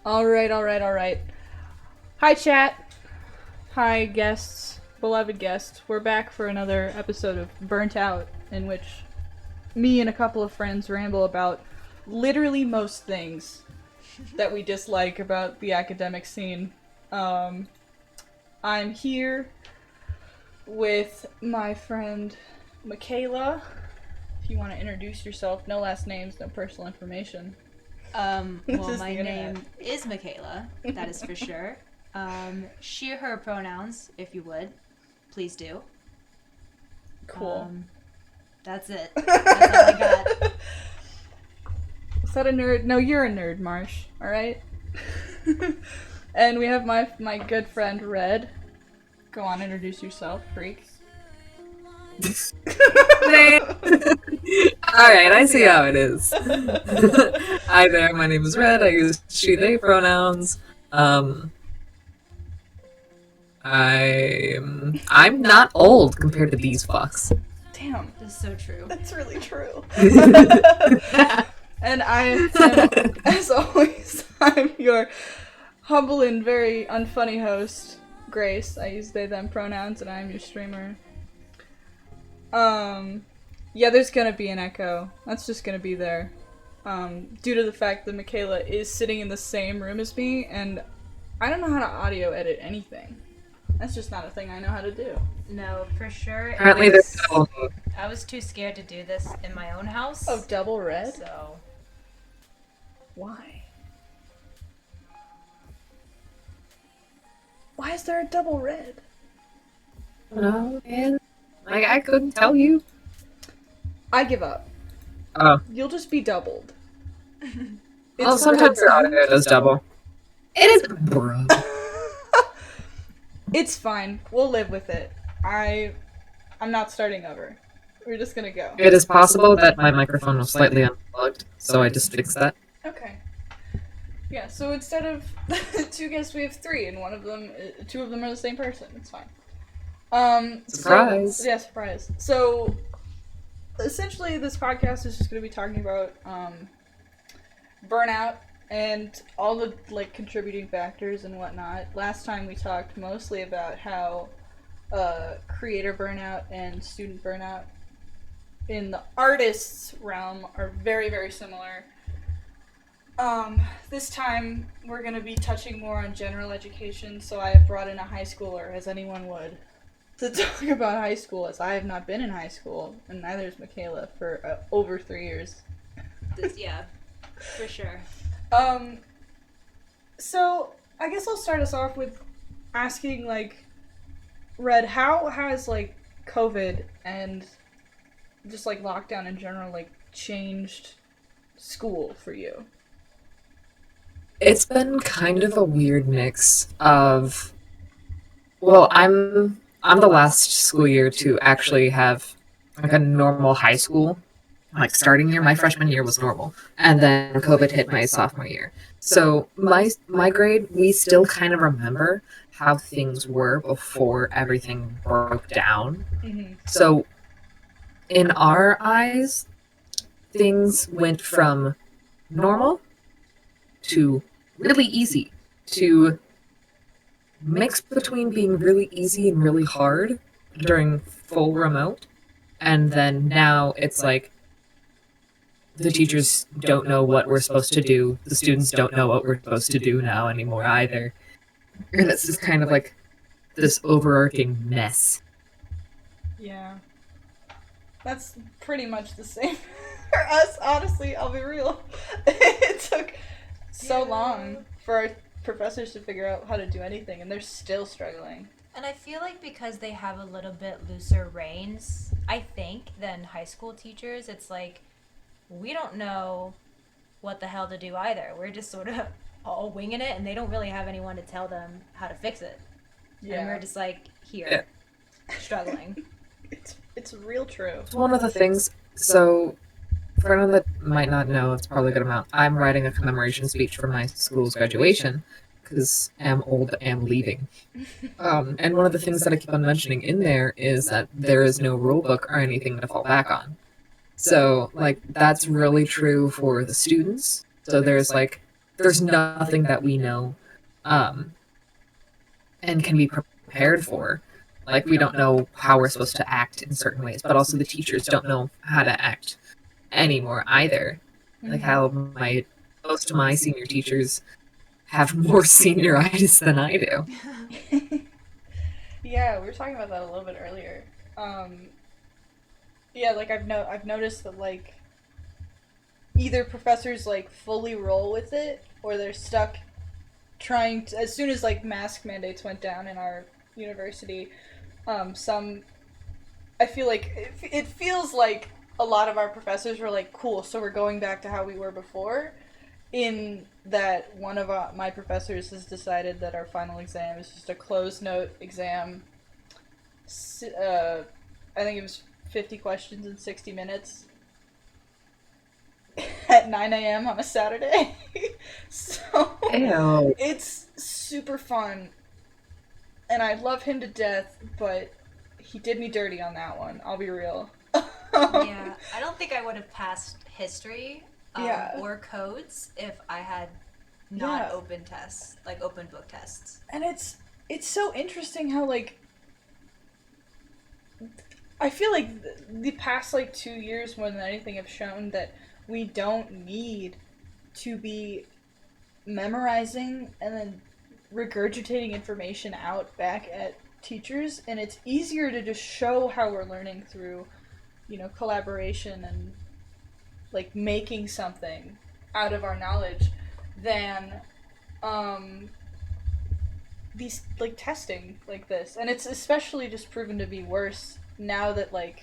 All right. Hi, chat. Hi, guests, beloved guests. We're back for another episode of Burnt Out, in which me and a couple of friends ramble about literally most things that we dislike about the academic scene. I'm here with my friend Michaela. If you want to introduce yourself, no last names, no personal information. Well, my name is Michaela, that is for sure. She, her pronouns, if you would. Please do. Cool. That's it. That's all I got. Is that a nerd? No, you're a nerd, Marsh. Alright? And we have my good friend, Red. Go on, introduce yourself, freak. Alright, I see how it is. Hi there, my name is Red. I use she, they pronouns. I'm not old compared to these fucks. Damn. This is so true. That's really true. And I am, as always, I'm your humble and very unfunny host, Grace. I use they, them pronouns, and I'm your streamer. Yeah, there's gonna be an echo. That's just gonna be there. Due to the fact that Michaela is sitting in the same room as me, and I don't know how to audio edit anything. That's just not a thing I know how to do. No, for sure. Apparently there's no I was too scared to do this in my own house. Oh, double red? So, Why? Why is there a double red? no, man. Like, I couldn't tell you. I give up. Oh. You'll just be doubled. Well, sometimes your audio does double. It is bro. It's fine. We'll live with it. I'm not starting over. We're just gonna go. It is possible that my microphone was slightly unplugged, so I just fixed that. Okay. Yeah, so instead of two guests, we have three, and two of them are the same person. It's fine. Surprise. Yeah, surprise. So, essentially, this podcast is just going to be talking about burnout and all the contributing factors and whatnot. Last time we talked mostly about how creator burnout and student burnout in the artist's realm are very, very similar. This time we're going to be touching more on general education, so I have brought in a high schooler, as anyone would, to talk about high school, as I have not been in high school, and neither is Michaela, for over 3 years. yeah, for sure. So I guess I'll start us off with asking, Red, how has, COVID and just, lockdown in general, changed school for you? It's been kind of a weird mix of, well, I'm the last school year to actually have a normal high school. Starting year, my freshman year was normal, and then COVID hit my sophomore year. So my grade, we still kind of remember how things were before everything broke down. Mm-hmm. So in our eyes, things went from normal to really easy to mix between being really easy and really hard during full remote. And then now it's the teachers don't know what we're supposed to do. The students don't know what we're supposed to do now anymore either. And it's just kind of this overarching mess. Yeah. That's pretty much the same for us, honestly, I'll be real. It took so long for our professors to figure out how to do anything, and they're still struggling. And I feel like because they have a little bit looser reins, I think, than high school teachers, it's we don't know what the hell to do either. We're just sort of all winging it, and they don't really have anyone to tell them how to fix it. Yeah. And we're just here, struggling. It's real true. One of the things, so for anyone that might not know, it's probably a good amount, I'm writing a commemoration speech for my school's graduation, because I'm old, I'm leaving. And one of the things that I keep on mentioning in there is that there is no rule book or anything to fall back on. So, that's really true for the students. So there's, there's nothing that we know um, and can be prepared for. Like, we don't know how we're supposed to act in certain ways, but also the teachers don't know how to act anymore either. Like, how most of my senior teachers have more senioritis than I do. Yeah, we were talking about that a little bit earlier. Um, yeah, like I've noticed that like either professors like fully roll with it or they're stuck trying to, as soon as like mask mandates went down in our university, some I feel like it feels like a lot of our professors were like, cool, so we're going back to how we were before. In that one of my professors has decided that our final exam is just a closed note exam. I think it was 50 questions in 60 minutes at 9 a.m. on a Saturday. So Ew. it's super fun. And I love him to death, but he did me dirty on that one. I'll be real. Yeah, I don't think I would have passed history Yeah. or codes if I had not Yeah. open tests, like open book tests. And it's so interesting how like I feel like the past like 2 years more than anything have shown that we don't need to be memorizing and then regurgitating information out back at teachers, and it's easier to just show how we're learning through, collaboration and like making something out of our knowledge than um these like testing like this. And it's especially just proven to be worse now that like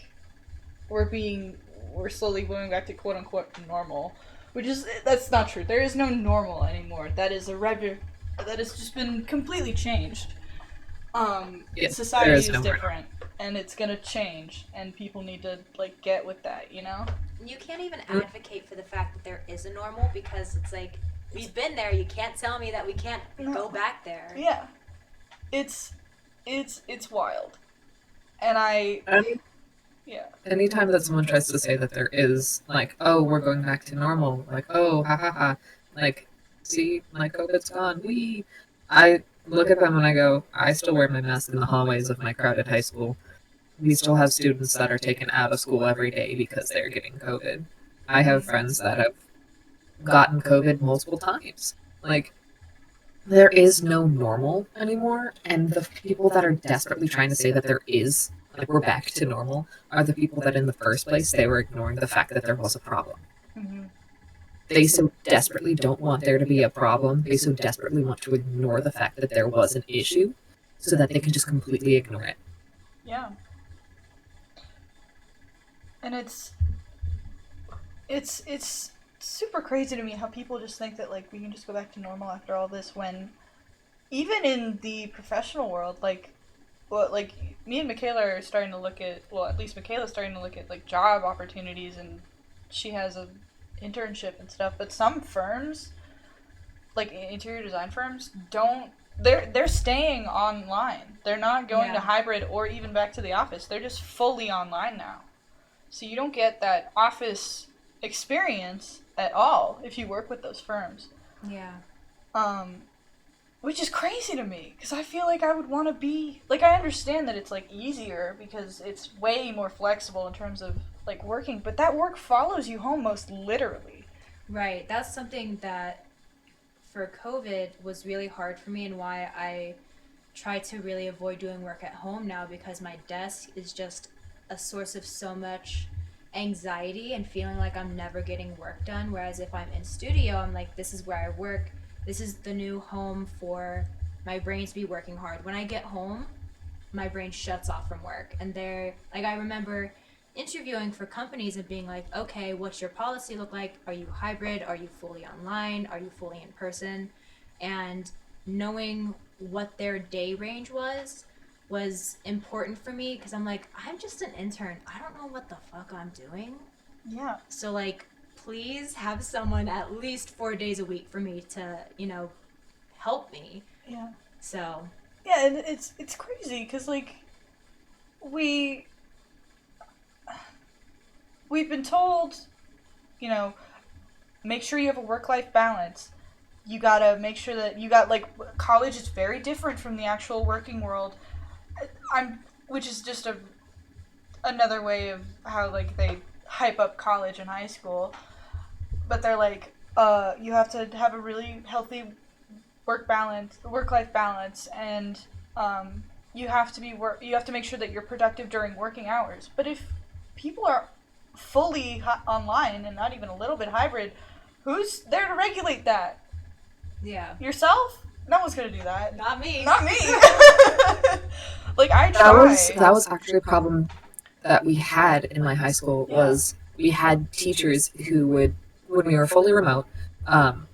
we're slowly going back to quote unquote normal, which is that's not true. There is no normal anymore. That is that has just been completely changed. Yeah, Society there is is no different, and it's gonna change, and people need to like get with that. You can't even advocate for the fact that there is a normal because it's like we've been there. You can't tell me that we can't go back there. Yeah, it's wild, and yeah. Anytime that someone tries to say that there is, like, oh, we're going back to normal, like, oh, ha ha ha, like, see, my COVID's gone, wee. I look at them and I go, I still wear my mask in the hallways of my crowded high school. We still have students that are taken out of school every day because they're getting COVID. I have friends that have gotten COVID multiple times. Like, there is no normal anymore, and the people that are desperately trying to say that there is, like, we're back to normal, are the people that in the first place they were ignoring the fact that there was a problem. Mm-hmm. They so desperately don't want there to be a problem, they so desperately want to ignore the fact that there was an issue so that they can just completely ignore it. Yeah. And it's super crazy to me how people just think that like we can just go back to normal after all this, when even in the professional world, like me and Michaela are starting to look at, well, at least Michaela's starting to look at like job opportunities, and she has a internship and stuff, but some firms, like interior design firms, don't they're staying online. They're not going to Yeah. hybrid or even back to the office. They're just fully online now. So you don't get that office experience at all if you work with those firms. Yeah. Um, which is crazy to me because I feel like I would want to be like, I understand that it's like easier because it's way more flexible in terms of like working, but that work follows you home most literally. Right. That's something that for COVID was really hard for me and why I try to really avoid doing work at home now because my desk is just a source of so much anxiety and feeling like I'm never getting work done. Whereas if I'm in studio, I'm like, this is where I work. This is the new home for my brain to be working hard. When I get home, my brain shuts off from work. And they're like, I remember interviewing for companies and being like, okay, what's your policy look like? Are you hybrid? Are you fully online? Are you fully in person? And knowing what their day range was important for me because I'm like, I'm just an intern. I don't know what the fuck I'm doing. Yeah. So like, please have someone at least 4 days a week for me to, help me. Yeah. So Yeah, and it's crazy because like we we've been told, you know, make sure you have a work life balance. you gotta make sure that you got, like, college is very different from the actual working world. Which is just another way of how, like, they hype up college and high school. But they're like, you have to have a really healthy work-life balance, and you have to make sure that you're productive during working hours. But if people are fully online and not even a little bit hybrid, who's there to regulate that? Yeah. Yourself? No one's gonna do that. Not me. Not me. Like, I try. That was actually a problem that we had in my high school. Was we had teachers who would, when we were fully remote,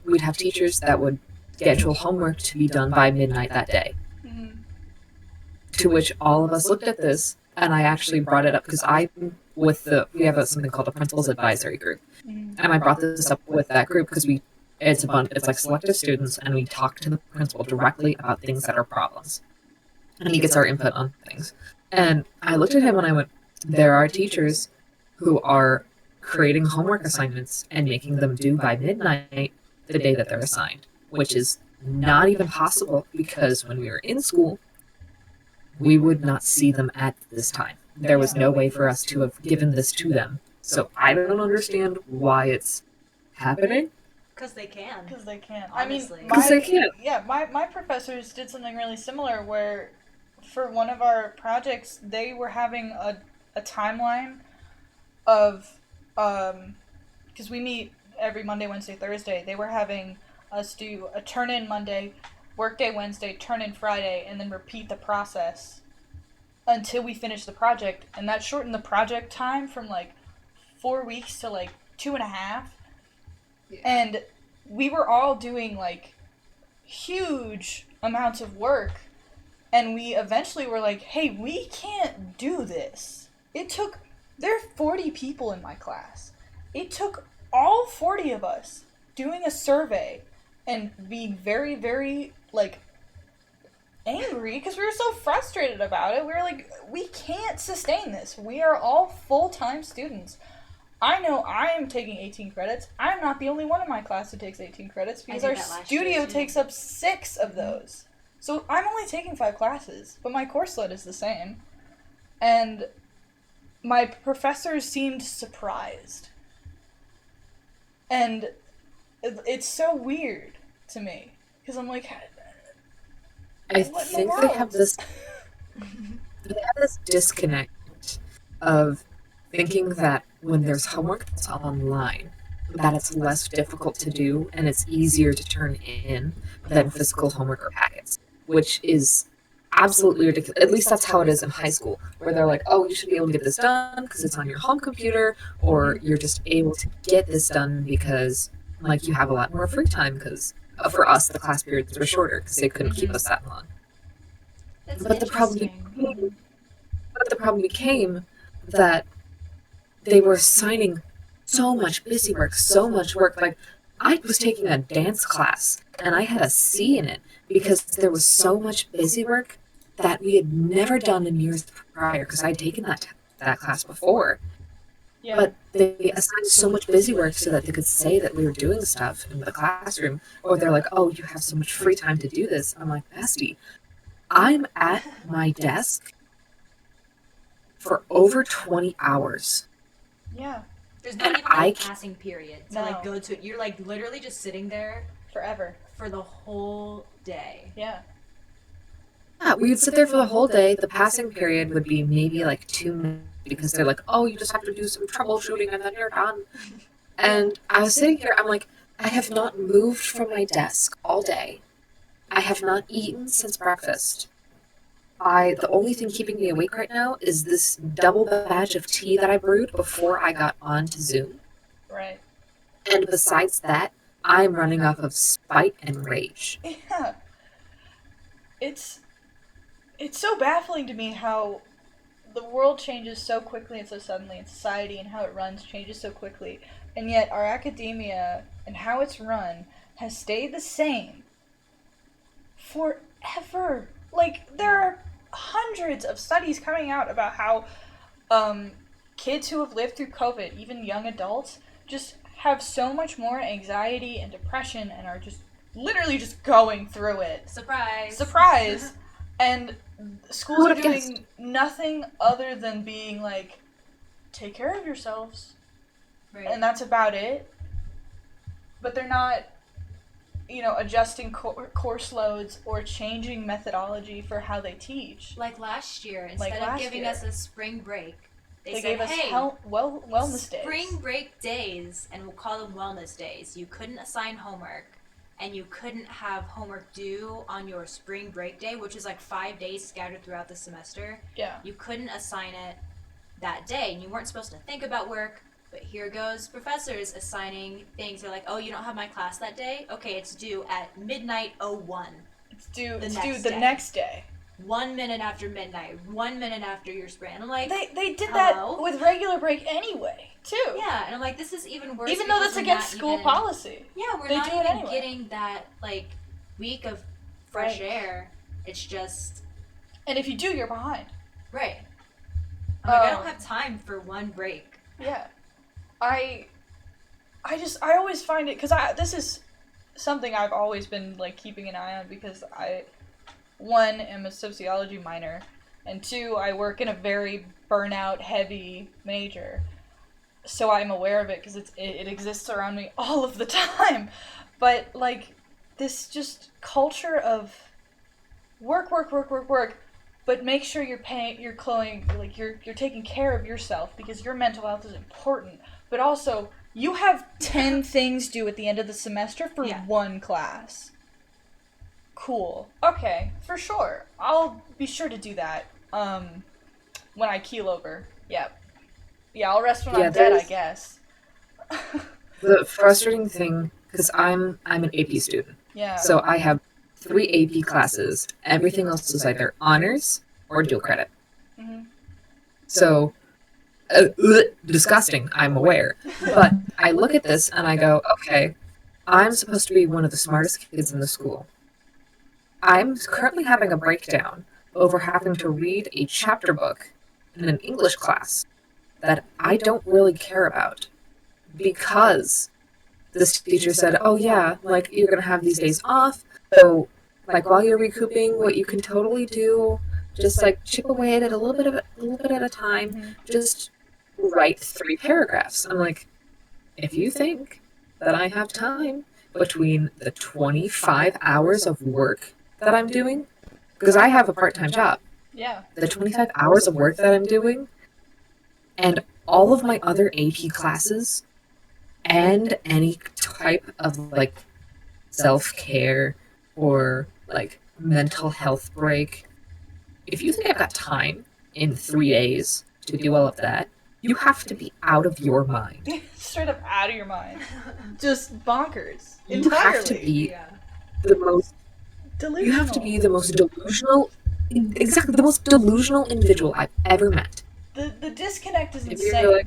we'd have teachers that would schedule homework to be done by midnight that day. Mm-hmm. To which all of us looked at this, and I actually brought it up because we have something called a principal's advisory group, Mm-hmm. and I brought this up with that group because it's like selective students, and we talk to the principal directly about things that are problems, and he gets our input on things. And I looked at him and I went, there are teachers who are creating homework assignments and making them due by midnight the day that they're assigned, which is not even possible because when we were in school, we would not see them at this time. There was no way for us to have given this to them. So I don't understand why it's happening. Because they can. Because they can. Honestly. Because they can. Yeah, my professors did something really similar where, for one of our projects, they were having a timeline of, because we meet every Monday, Wednesday, Thursday. They were having us do a turn-in Monday, workday Wednesday, turn-in Friday, and then repeat the process until we finish the project. And that shortened the project time from, like, 4 weeks to, like, 2.5. Yeah. And we were all doing, like, huge amounts of work. And we eventually were like, hey, we can't do this. There are 40 people in my class. It took all 40 of us doing a survey and being very, very, like, angry because we were so frustrated about it. We were like, we can't sustain this. We are all full-time students. I know I am taking 18 credits. I'm not the only one in my class who takes 18 credits because our studio takes up 6 of those. So I'm only taking 5 classes, but my course load is the same. And my professors seemed surprised. And it's so weird to me because I'm like, I think they have this disconnect of thinking that when there's homework that's online, that it's less difficult to do and it's easier to turn in than physical homework or packets, which is absolutely ridiculous. At least that's how it is in high school, where they're like, oh, you should be able to get this done because it's on your home computer, or you're just able to get this done because, like, you have a lot more free time because, for us, the class periods were shorter because they couldn't keep us that long. That's But the interesting. problem became that they were assigning so much busy work, so much work. Like, I was taking a dance class and I had a C in it because there was so much busy work that we had never done in years prior because I'd taken that class before. yeah. But they assigned so much busy work so that they could say that we were doing stuff in the classroom, or they're like, oh, you have so much free time to do this. I'm like, bestie, I'm at my desk for over 20 hours. Yeah. There's not And even like I a passing period to like No. go to it. You're like literally just sitting there Forever. for the whole day. Yeah. Yeah, we would sit there for the whole day. The passing period would be maybe like 2 minutes because they're like, oh, you just have to do some troubleshooting and then you're done. And I was sitting here, I'm like, I have not moved from my desk all day. I have not eaten since breakfast. The only thing keeping me awake right now is this double batch of tea that I brewed before I got on to Zoom. Right. And besides that, I'm running off of spite and rage. Yeah. It's so baffling to me how the world changes so quickly and so suddenly, and society and how it runs changes so quickly, and yet our academia and how it's run has stayed the same forever. Like, there are hundreds of studies coming out about how kids who have lived through COVID, even young adults, just have so much more anxiety and depression and are just literally just going through it. Surprise! And schools Who are would've doing guessed? nothing other than being like, take care of yourselves. Right. And that's about it. But they're not, adjusting course loads or changing methodology for how they teach. Like last year, instead of giving us a spring break, they said, gave us hey, wellness days. spring break days, and we'll call them wellness days. You couldn't assign homework, and you couldn't have homework due on your spring break day, which is like 5 days scattered throughout the semester. Yeah. You couldn't assign it that day, and you weren't supposed to think about work. But here goes professors assigning things. They're like, oh, you don't have my class that day? Okay, it's due at midnight 01. It's due the day. next day. 1 minute after midnight. 1 minute after your spring. And I'm like, they did hello? that with regular break anyway, too. Yeah, and I'm like, this is even worse. Even though that's against school policy. Yeah, we're they not do it even anyway. getting that, like, week of fresh air. It's just... And if you do, you're behind. Right. I'm like, I don't have time for one break. Yeah. I always find it, because this is something I've always been, like, keeping an eye on, because I, one, am a sociology minor, and two, I work in a very burnout-heavy major, so I'm aware of it, because it exists around me all of the time, but, like, this just culture of work, but make sure you're taking care of yourself, because your mental health is important. But also, you have 10 things due at the end of the semester for one class. Cool. Okay, for sure. I'll be sure to do that when I keel over. Yep. Yeah, I'll rest when I'm dead, I guess. The frustrating thing, because I'm an AP student. Yeah. So I have 3 AP classes. Everything else is either honors or dual credit. Mm-hmm. So, disgusting, I'm aware. But I look at this and I go, okay, I'm supposed to be one of the smartest kids in the school. I'm currently having a breakdown over having to read a chapter book in an English class that I don't really care about, because this teacher said, oh yeah, like, you're going to have these days off, so, like, while you're recouping, what you can totally do, just, like, chip away at it a little bit at a time, just write 3 paragraphs. I'm like, if you think that I have time between the 25 hours of work that I'm doing, because I have a part-time job, the 25 hours of work that I'm doing, and all of my other AP classes, and any type of, like, self-care or, like, mental health break, if you think I've got time in 3 days to do all of that, you have to be out of your mind. Straight up out of your mind. Just bonkers. You have to be the most delusional. You have to be the most delusional, exactly, the most delusional individual I've ever met. The disconnect is insane. Like,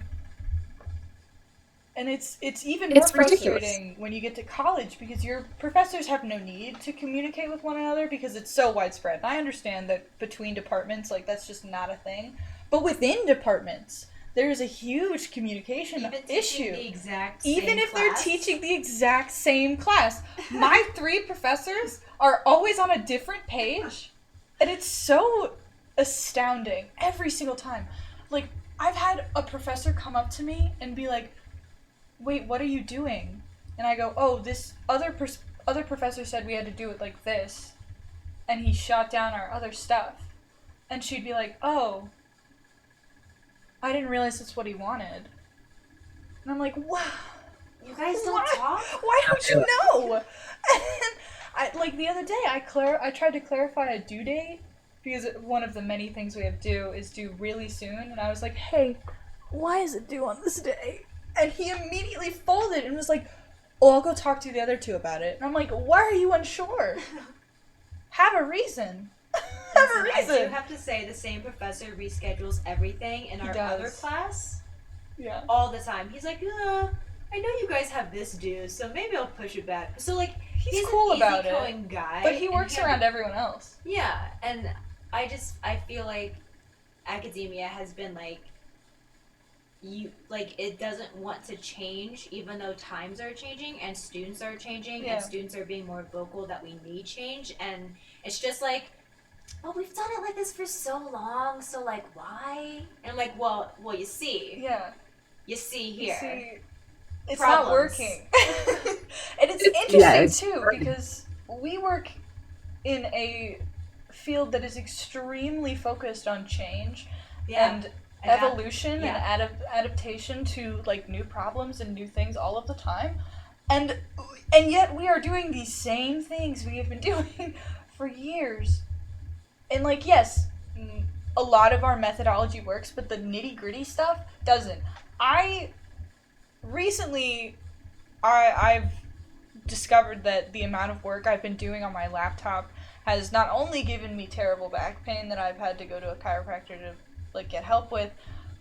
and it's even more frustrating ridiculous when you get to college, because your professors have no need to communicate with one another because it's so widespread. And I understand that between departments, like, that's just not a thing. But within departments, there is a huge communication issue. Even if they're teaching the exact same class. My 3 professors are always on a different page, and it's so astounding every single time. Like, I've had a professor come up to me and be like, wait, what are you doing? And I go, oh, this other professor said we had to do it like this, and he shot down our other stuff. And she'd be like, oh, I didn't realize that's what he wanted. And I'm like, wow. You guys don't talk? Why don't you know? And like, the other day, I tried to clarify a due date, because one of the many things we have due is due really soon. And I was like, hey, why is it due on this day? And he immediately folded and was like, oh, I'll go talk to the other 2 about it. And I'm like, why are you unsure? Have a reason. Have a reason. I do have to say, the same professor reschedules everything in our other class. Yeah. All the time. He's like, I know you guys have this due, so maybe I'll push it back. So, like, he's cool an about easygoing guy. But he works around everyone else. Yeah, and I feel like academia has been, like, it doesn't want to change, even though times are changing and students are changing and students are being more vocal that we need change, and it's just like, well, we've done it like this for so long, so like why? And I'm like, well, you see, you see here, it's problems. not working. And it's interesting too, because we work in a field that is extremely focused on change and evolution and adaptation to like new problems and new things all of the time, and yet we are doing these same things we have been doing for years. And like, yes, a lot of our methodology works, but the nitty-gritty stuff doesn't. I've discovered that the amount of work I've been doing on my laptop has not only given me terrible back pain that I've had to go to a chiropractor to like get help with,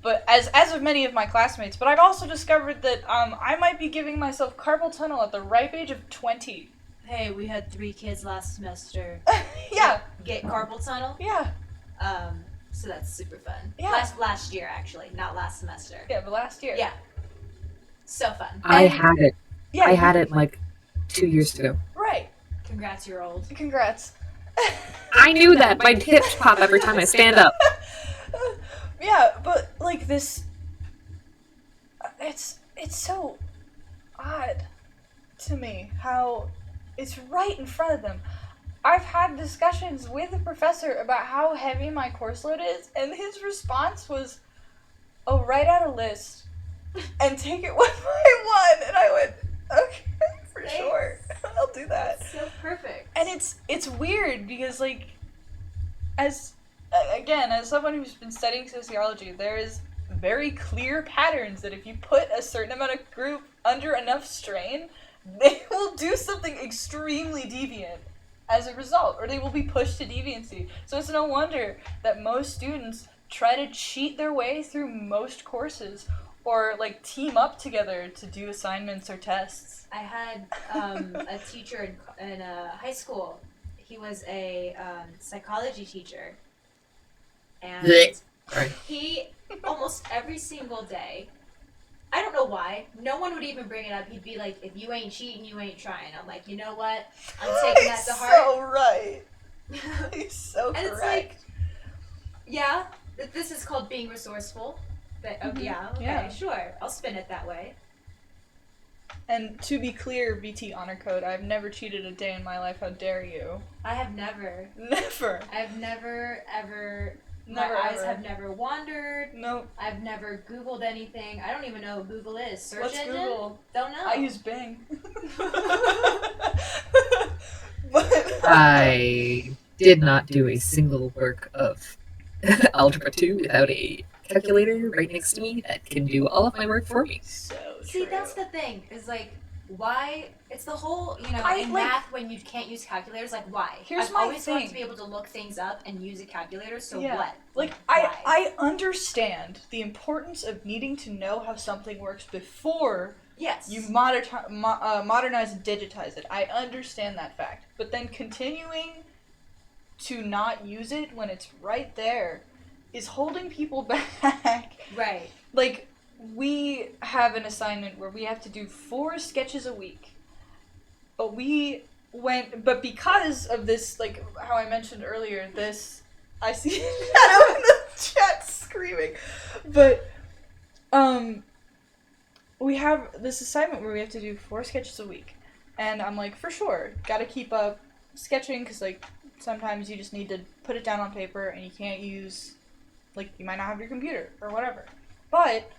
but as of many of my classmates, but I've also discovered that I might be giving myself carpal tunnel at the ripe age of 20. Hey, we had 3 kids last semester. Get carpal tunnel. So that's super fun. Last year, actually, not last semester. Yeah, but last year. Yeah. So fun. I had it. Yeah, I had it like 2 years ago. Right. Congrats, you're old. Congrats. I knew that. My hips pop every time I stand up. Yeah, but like this, it's so odd to me how it's right in front of them. I've had discussions with the professor about how heavy my course load is, and his response was, "Oh, write out a list and take it one by one." And I went, "Okay, for sure, I'll do that." That's so perfect. And it's weird because like, as someone who's been studying sociology, there is very clear patterns that if you put a certain amount of group under enough strain, they will do something extremely deviant as a result, or they will be pushed to deviancy. So it's no wonder that most students try to cheat their way through most courses, or like team up together to do assignments or tests. I had a teacher in high school. He was a psychology teacher, and he almost every single day, I don't know why, no one would even bring it up. He'd be like, "If you ain't cheating, you ain't trying." I'm like, you know what? I'm taking that to heart. So right. He's so and correct. It's like, yeah, this is called being resourceful. But okay, sure, I'll spin it that way. And to be clear, BT honor code, I've never cheated a day in my life. How dare you? I have never. Never. I've never, ever. Never, my eyes ever. have never wandered. Nope. I've never Googled anything. I don't even know what Google is. Search What's engine? Google? Don't know. I use Bing. I did not do a single work of Algebra 2 without a calculator right next to me that can do all of my work for me. So See, true. that's the thing. Is like, why? It's the whole, in like, math when you can't use calculators. Like, why? Here's I've my always thing. wanted to be able to look things up and use a calculator. So Yeah. what? Like, why? I understand the importance of needing to know how something works before Yes. you modernize and digitize it. I understand that fact. But then continuing to not use it when it's right there is holding people back. Right. Like, we have an assignment where we have to do 4 sketches a week. But because of this, like, how I mentioned earlier, I see Shadow in the chat screaming. But, we have this assignment where we have to do 4 sketches a week. And I'm like, for sure, gotta keep up sketching, because, like, sometimes you just need to put it down on paper, and you can't use, like, you might not have your computer, or whatever. But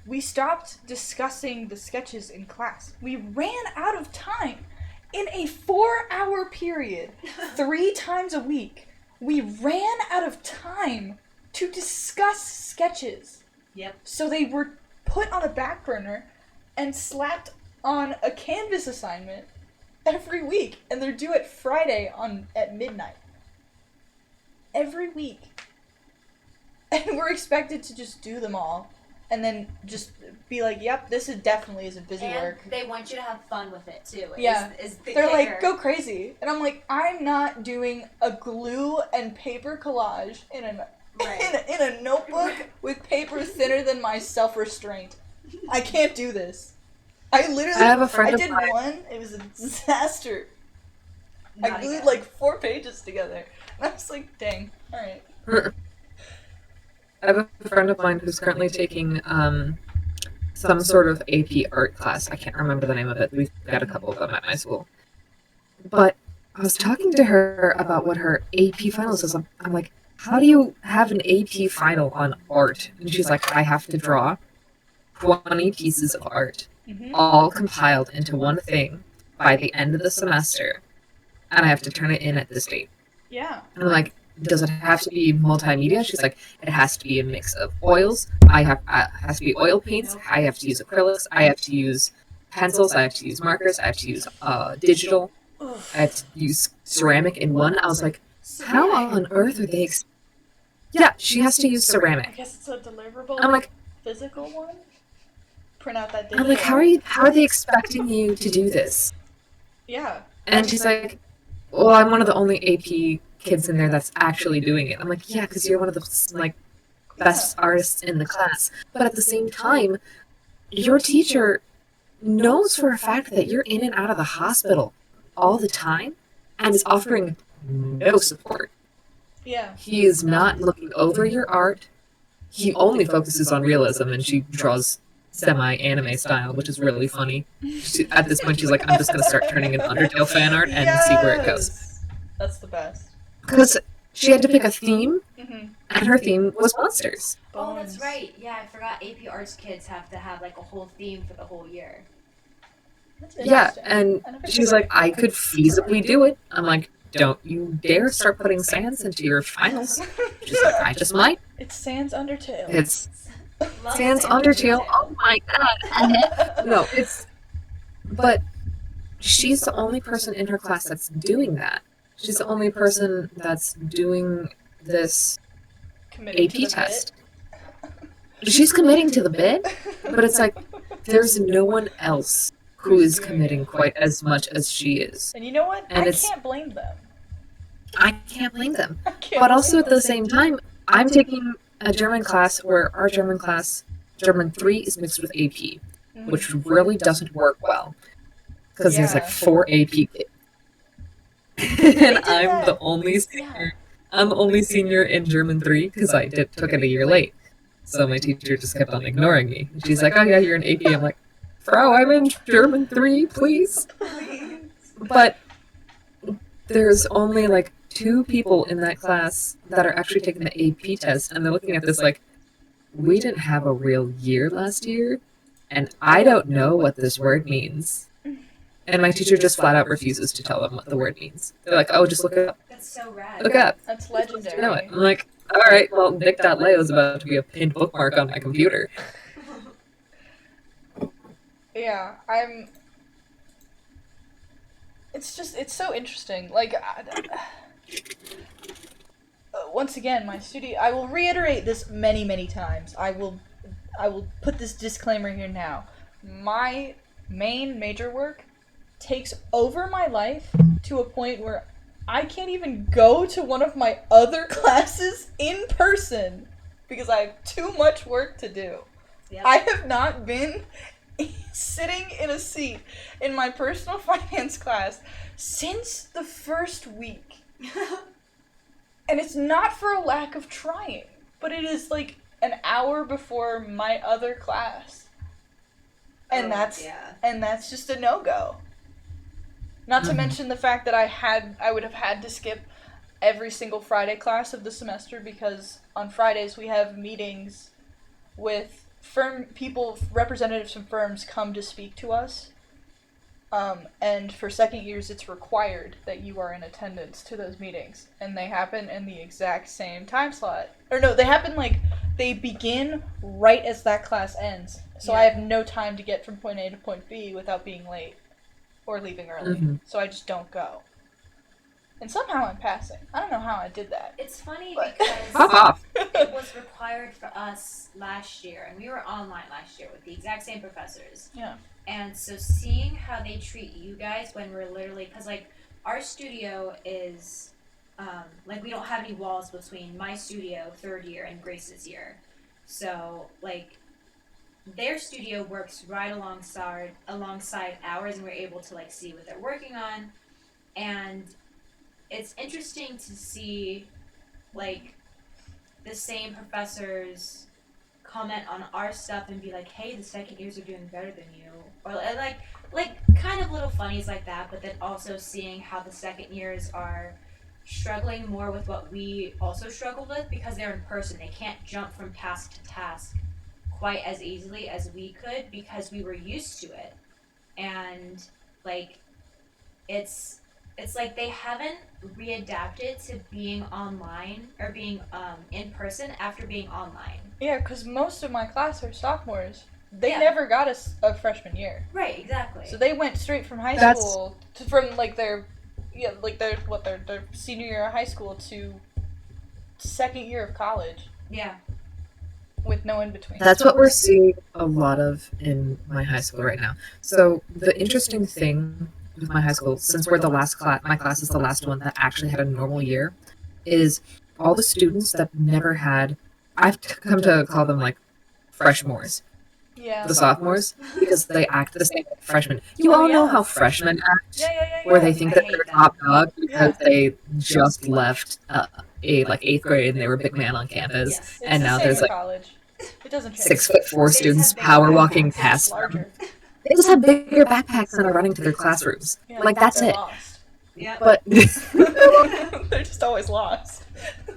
we stopped discussing the sketches in class. We ran out of time. In a 4-hour period, 3 times a week, we ran out of time to discuss sketches. Yep. So they were put on a back burner and slapped on a Canvas assignment every week. And they're due at Friday at midnight. Every week. And we're expected to just do them all. And then just be like, yep, this definitely isn't busy work. They want you to have fun with it, too. Yeah. They're They're like, go crazy. And I'm like, I'm not doing a glue and paper collage in a Right. in a notebook with paper thinner than my self-restraint. I can't do this. I literally, I have a friend I of did mine. one, it was a disaster. I Not glued again. like 4 pages together. And I was like, dang, alright. I have a friend of mine who's currently taking some sort of AP art class. I can't remember the name of it. We've got a couple of them at my school. But I was talking to her about what her AP finals is. I'm like, how do you have an AP final on art? And she's like, I have to draw 20 pieces of art, Mm-hmm. all compiled into one thing by the end of the semester, and I have to turn it in at this date. Yeah. And I'm like, does it have to be multimedia? She's like, it has to be a mix of oils. It has to be oil paints. I have to use acrylics. I have to use pencils. I have to use markers. I have to use digital. I have to use ceramic in one. I was like, how on earth are they? Yeah, she has to use I ceramic. guess it's a deliverable I'm like, physical one? Print out that digital. I'm like, how are they expecting you to do this? Yeah. And she's like, well, I'm one of the only AP kids in there that's actually doing it. I'm like, yeah, because you're one of the like best artists in the class. But at the same time, your teacher knows for a fact that you're in and out of the hospital all the time and is offering no support. Yeah. He is not looking over your art. He only focuses on realism, and she draws semi-anime style, which is really funny. At this point, she's like, I'm just going to start turning in Undertale fan art and see where it goes. Yes! That's the best. Because she had to pick a theme, Mm-hmm. and her theme was monsters. Oh, that's right. Yeah, I forgot AP Arts kids have to have like a whole theme for the whole year. That's Yeah, interesting. and I never she's thought like, I could feasibly do it. I'm like, don't you dare start putting sans into your finals. She's like, I just might. It's Sans Undertale. It's Love sans Undertale. Oh my god. No, it's. But she's the only person in her class that's doing that. She's the only person that's doing this Committed to AP the test. She's committing to the bit, but it's like there's no one else who is committing quite as much as she is. And you know what? And I it's- can't blame them. I can't blame them. I can't But also blame at the same time, I'm taking a German class where our German class, German 3, is mixed with AP, them. which really doesn't work well. Because there's like Yeah. 4 AP kids. And did I'm that. the only senior. I'm the only senior in German 3 because I took it a year late. So my teacher just kept on ignoring me. And she's like, oh yeah, you're in AP. I'm like, Frau, I'm in German 3, please. Please. But there's only like 2 people in that class that are actually taking the AP test, and they're looking at this like, we didn't have a real year last year, and I don't know what this word means. And my teacher just flat out refuses to tell them what the word means. They're like, oh, just look it up. That's so rad. Look it up. That's You legendary. know it. I'm like, alright, well, Nick.leo is about to be a pinned bookmark on my computer. Yeah, it's so interesting. Like, once again, my studio. I will reiterate this many, many times. I will put this disclaimer here now. My main major work takes over my life to a point where I can't even go to one of my other classes in person because I have too much work to do. Yep. I have not been sitting in a seat in my personal finance class since the first week. And it's not for a lack of trying, but it is like an hour before my other class. And that's just a no-go. Not to mention the fact that I would have had to skip every single Friday class of the semester because on Fridays we have meetings with representatives from firms come to speak to us. And for second years, it's required that you are in attendance to those meetings. And they happen in the exact same time slot. Or no, they begin right as that class ends. So I have no time to get from point A to point B without being late or leaving early. Mm-hmm. So I just don't go. And somehow I'm passing. I don't know how I did that. It's funny But- because Pop off. it was required for us last year, and we were online last year with the exact same professors. Yeah. And so seeing how they treat you guys when we're literally, because like our studio is like we don't have any walls between my studio third year and Grace's year. So like their studio works right alongside ours, and we're able to like see what they're working on. And it's interesting to see like the same professors comment on our stuff and be like, hey, the second years are doing better than you, or like kind of little funnies like that, but then also seeing how the second years are struggling more with what we also struggled with because they're in person. They can't jump from task to task quite as easily as we could because we were used to it. And like it's like they haven't readapted to being online or being in person after being online. Yeah, because most of my class are sophomores. They Yeah. never got a freshman year. Right, exactly. So they went straight from high That's- school from like their senior year of high school to second year of college yeah. with no in between. That's what we're seeing a lot of in my high school right now. So the interesting thing with my high school, since we're the last class, my class is the last one that actually had a normal year, is all the students that never had, I've come to call them like freshmores, Yeah. the sophomores, because they act the same as freshmen. You all know how freshmen act, Yeah. where they think I that hate they're that. top dog because Yeah. they just left a like 8th grade and they were a big man on campus, Yes. It's and the now same there's in like college. It doesn't change. 6'4" They just students have big power backpacks. walking It's just past them. larger. They just have bigger backpacks and are running to their classrooms. Yeah, Like that's they're it. Lost. Yeah. But They're just always lost.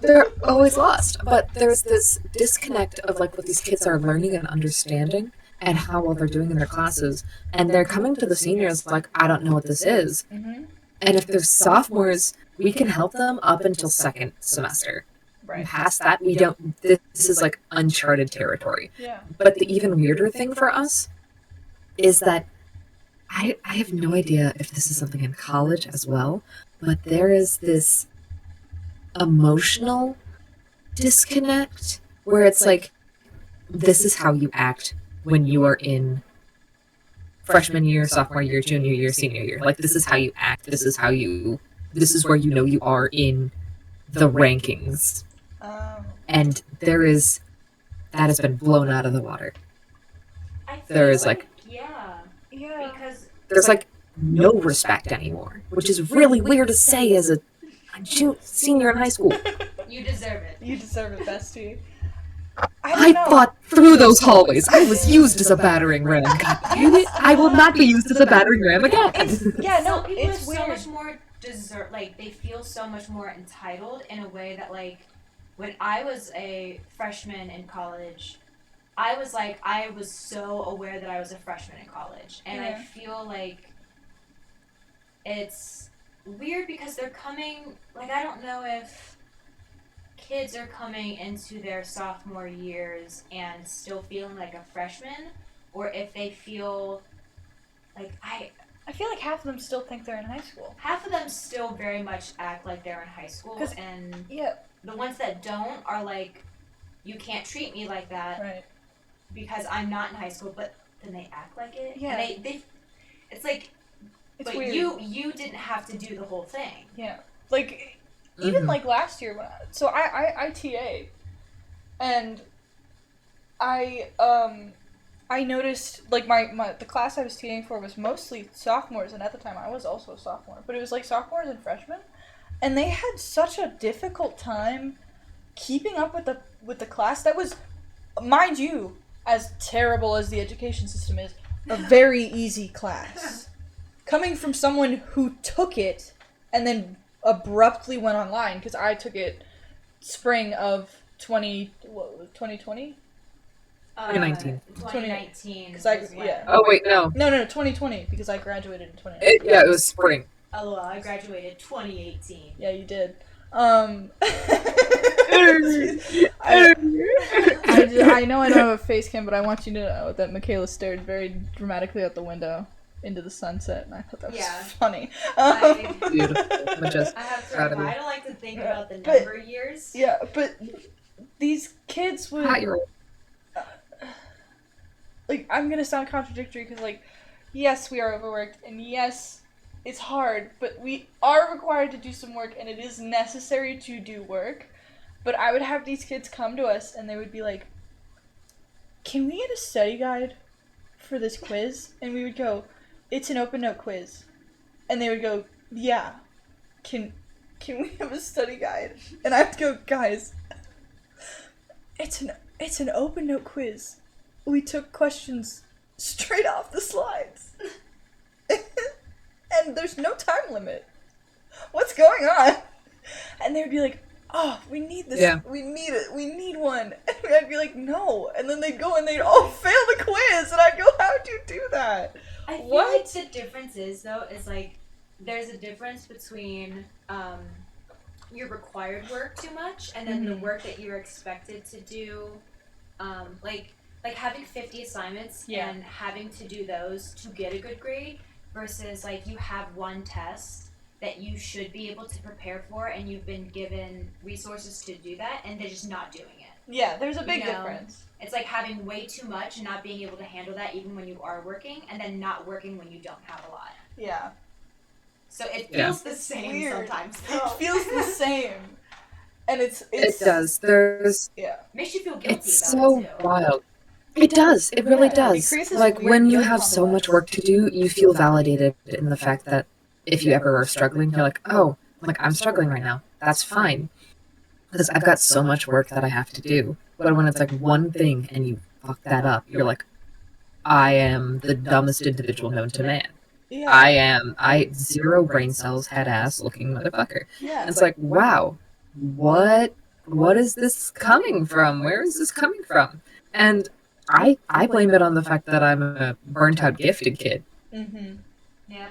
they're always lost. But there's this disconnect of like what these kids are learning and understanding and how well they're doing in their classes. And they're coming to the seniors like, I don't know what this is. Mm-hmm. And if they're sophomores, we can help them up until second semester. Right. Past that, we don't. This is like uncharted territory. Yeah. But the even weirder thing for us is that I have no idea if this is something in college as well, but there is this emotional disconnect where it's like, this is how you act when you are in freshman year, sophomore year, junior year, senior year. Like, this is how you act. This is where you know you are in the rankings. And that has been blown out of the water. There is like, yeah, Yeah. because there's like no respect anymore, which is really weird to say as a senior in high school. you deserve it. You deserve it, bestie. I fought through those hallways. I was used as a battering ram. God damn it! I will not be used as a battering ram again. Yeah, no, Some people it's are weird. so much more like they feel so much more entitled in a way that like when I was a freshman in college, I was so aware that I was a freshman in college, and I Yeah. feel like it's weird because they're coming like I don't know if kids are coming into their sophomore years and still feeling like a freshman, or if they feel like I feel like half of them still think they're in high school. half of them still very much act like they're in high school, 'Cause- and Yeah. the ones that don't are like, you can't treat me like that Right. because I'm not in high school, but then they act like it. Yeah. And they it's like, It's but weird. you didn't have to do the whole thing. Yeah. Like, even Mhm. like last year, so I TA, and I noticed like the class I was TAing for was mostly sophomores, and at the time I was also a sophomore, but it was like sophomores and freshmen, and they had such a difficult time keeping up with the class that was, mind you, as terrible as the education system is, a very easy class. Coming from someone who took it and then abruptly went online, because I took it spring of 2020? 2019. 2019. 'Cause I- was when- yeah. Oh wait, no. No, 2020, because I graduated in 2019. Yeah, it was spring. Oh, well, I graduated 2018. Yeah, you did. I know I don't have a face cam, but I want you to know that Michaela stared very dramatically out the window into the sunset, and I thought that was Yeah. funny. Beautiful. I'm just I have to. proud of you. I don't like to think Yeah, about the but- number years. Yeah, but these kids would... pat your Like, I'm gonna sound contradictory, because, like, yes, we are overworked, and yes, it's hard, but we are required to do some work, and it is necessary to do work. But I would have these kids come to us, and they would be like, can we get a study guide for this quiz? And we would go, it's an open note quiz. And they would go, yeah, can we have a study guide? And I would go, guys, it's an open note quiz. We took questions straight off the slides. And there's no time limit. What's going on? And they would be like, oh, we need this. Yeah. We need it. We need one. And I'd be like, no. And then they'd go and they'd all fail the quiz. And I'd go, how'd you do that? I feel What? like the difference is, though, is like there's a difference between your required work too much and then the work that you're expected to do. Like having 50 assignments and having to do those to get a good grade versus like you have one test that you should be able to prepare for and you've been given resources to do that and they're just not doing it. Yeah, there's a big difference. It's like having way too much and not being able to handle that even when you are working and then not working when you don't have a lot. Yeah. So it feels the same Weird. sometimes. It feels the same. And it's It does. There's. Makes you feel guilty It's about so it too. wild. It does. It really It does. creates this Like weird when you guilt have so much complex. work to do, you feel validated in the fact that if you ever are struggling, you're like, oh, like I'm struggling right now. That's fine. Because I've got so much work that I have to do. But when it's like one thing and you fuck that up, you're like, I am the dumbest individual known to man. Yeah. I zero brain cells, head ass looking motherfucker. Yeah. And it's like, wow, what is this coming from? Where is this coming from? And I blame it on the fact that I'm a burnt out gifted kid. Mm-hmm. Yeah.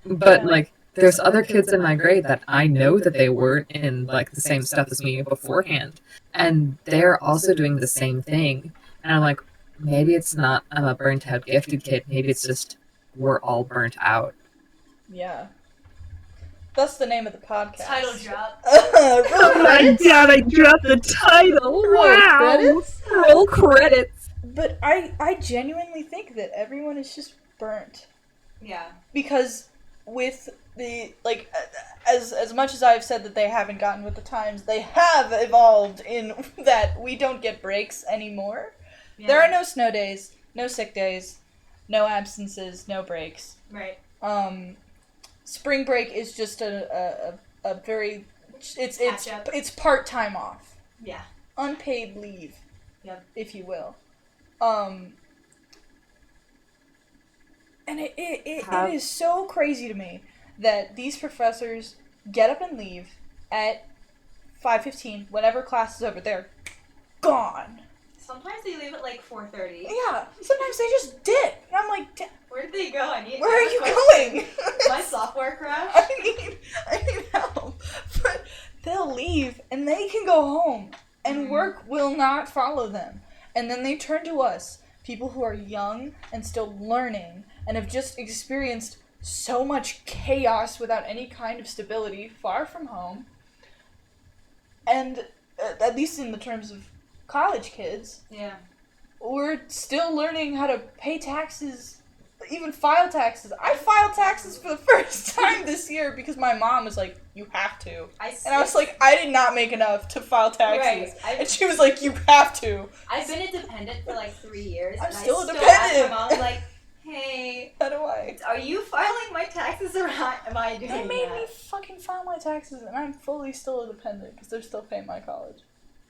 But like there's other kids in my grade that I know that they weren't in like the same stuff as me beforehand. And they're also doing the same thing. And I'm like, maybe it's not I'm a burnt out gifted kid, maybe it's just we're all burnt out. Yeah. That's the name of the podcast. Title drop. Oh my god, I dropped the title! Roll credits? Roll credits! But I genuinely think that everyone is just burnt. Yeah. Because with the, like, as much as I've said that they haven't gotten with the times, they have evolved in that we don't get breaks anymore. Yeah. There are no snow days, no sick days, no absences, no breaks. Right. Spring break is just a very, it's part-time off. Yeah. Unpaid leave. Yep. If you will. And it is so crazy to me that these professors get up and leave at 5:15 whenever class is over. They're gone. Sometimes they leave at like 4:30. Yeah. Sometimes they just dip. And I'm like, Where did they go? where are you going? My software crash? I need help. But they'll leave and they can go home and work will not follow them. And then they turn to us, people who are young and still learning and have just experienced so much chaos without any kind of stability, far from home. And at least in the terms of college kids, Yeah. we're still learning how to pay taxes, even file taxes. I filed taxes for the first time this year because my mom was like, you have to. And I was like, I did not make enough to file taxes. Right. And she was like, you have to. I've been a dependent for like 3 years. I'm and still a I dependent. ask my mom, like, hey, How do I? are you filing my taxes or am I doing They made that? me fucking file my taxes and I'm fully still a dependent because they're still paying my college.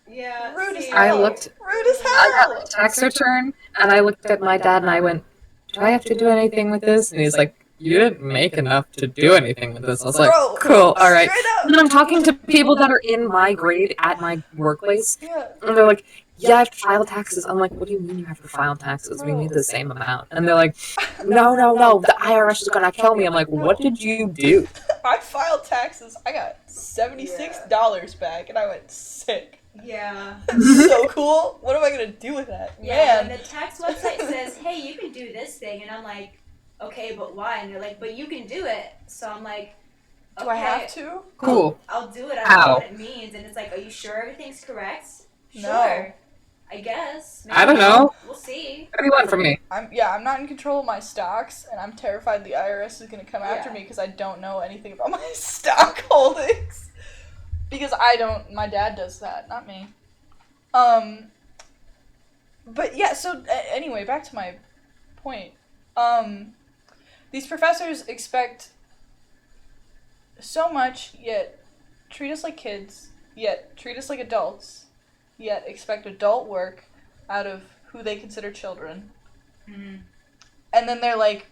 Yeah. Rude as see, hell. Rude as hell. I got a tax return, and I looked at my dad and I went, do I have to do anything with this? And he's like, you didn't make enough to do anything with this. I was like, Bro, cool, alright. straight up. And then I'm talking to people that are in my grade at my workplace, Yeah. and they're like, yeah, I have to file taxes. I'm like, what do you mean you have to file taxes? We need the same amount. And they're like, no, the IRS is gonna kill me. I'm like, what did you do? I filed taxes. I got $76 back and I went sick. Yeah. So cool. What am I gonna do with that? Yeah, Man. and the tax website says, hey, you can do this thing. And I'm like, okay, but why? And they're like, but you can do it. So I'm like, okay, Do I have to? Cool. I'll do it. I don't How? know what it means. And it's like, are you sure everything's correct? No. Sure. I guess. I don't know. We'll see. What do you want from me? I'm not in control of my stocks, and I'm terrified the IRS is gonna come after me because I don't know anything about my stock holdings. Because my dad does that, not me. But yeah, so anyway, back to my point. These professors expect so much, yet treat us like kids, yet treat us like adults, yet expect adult work out of who they consider children. Mm-hmm. And then they're like,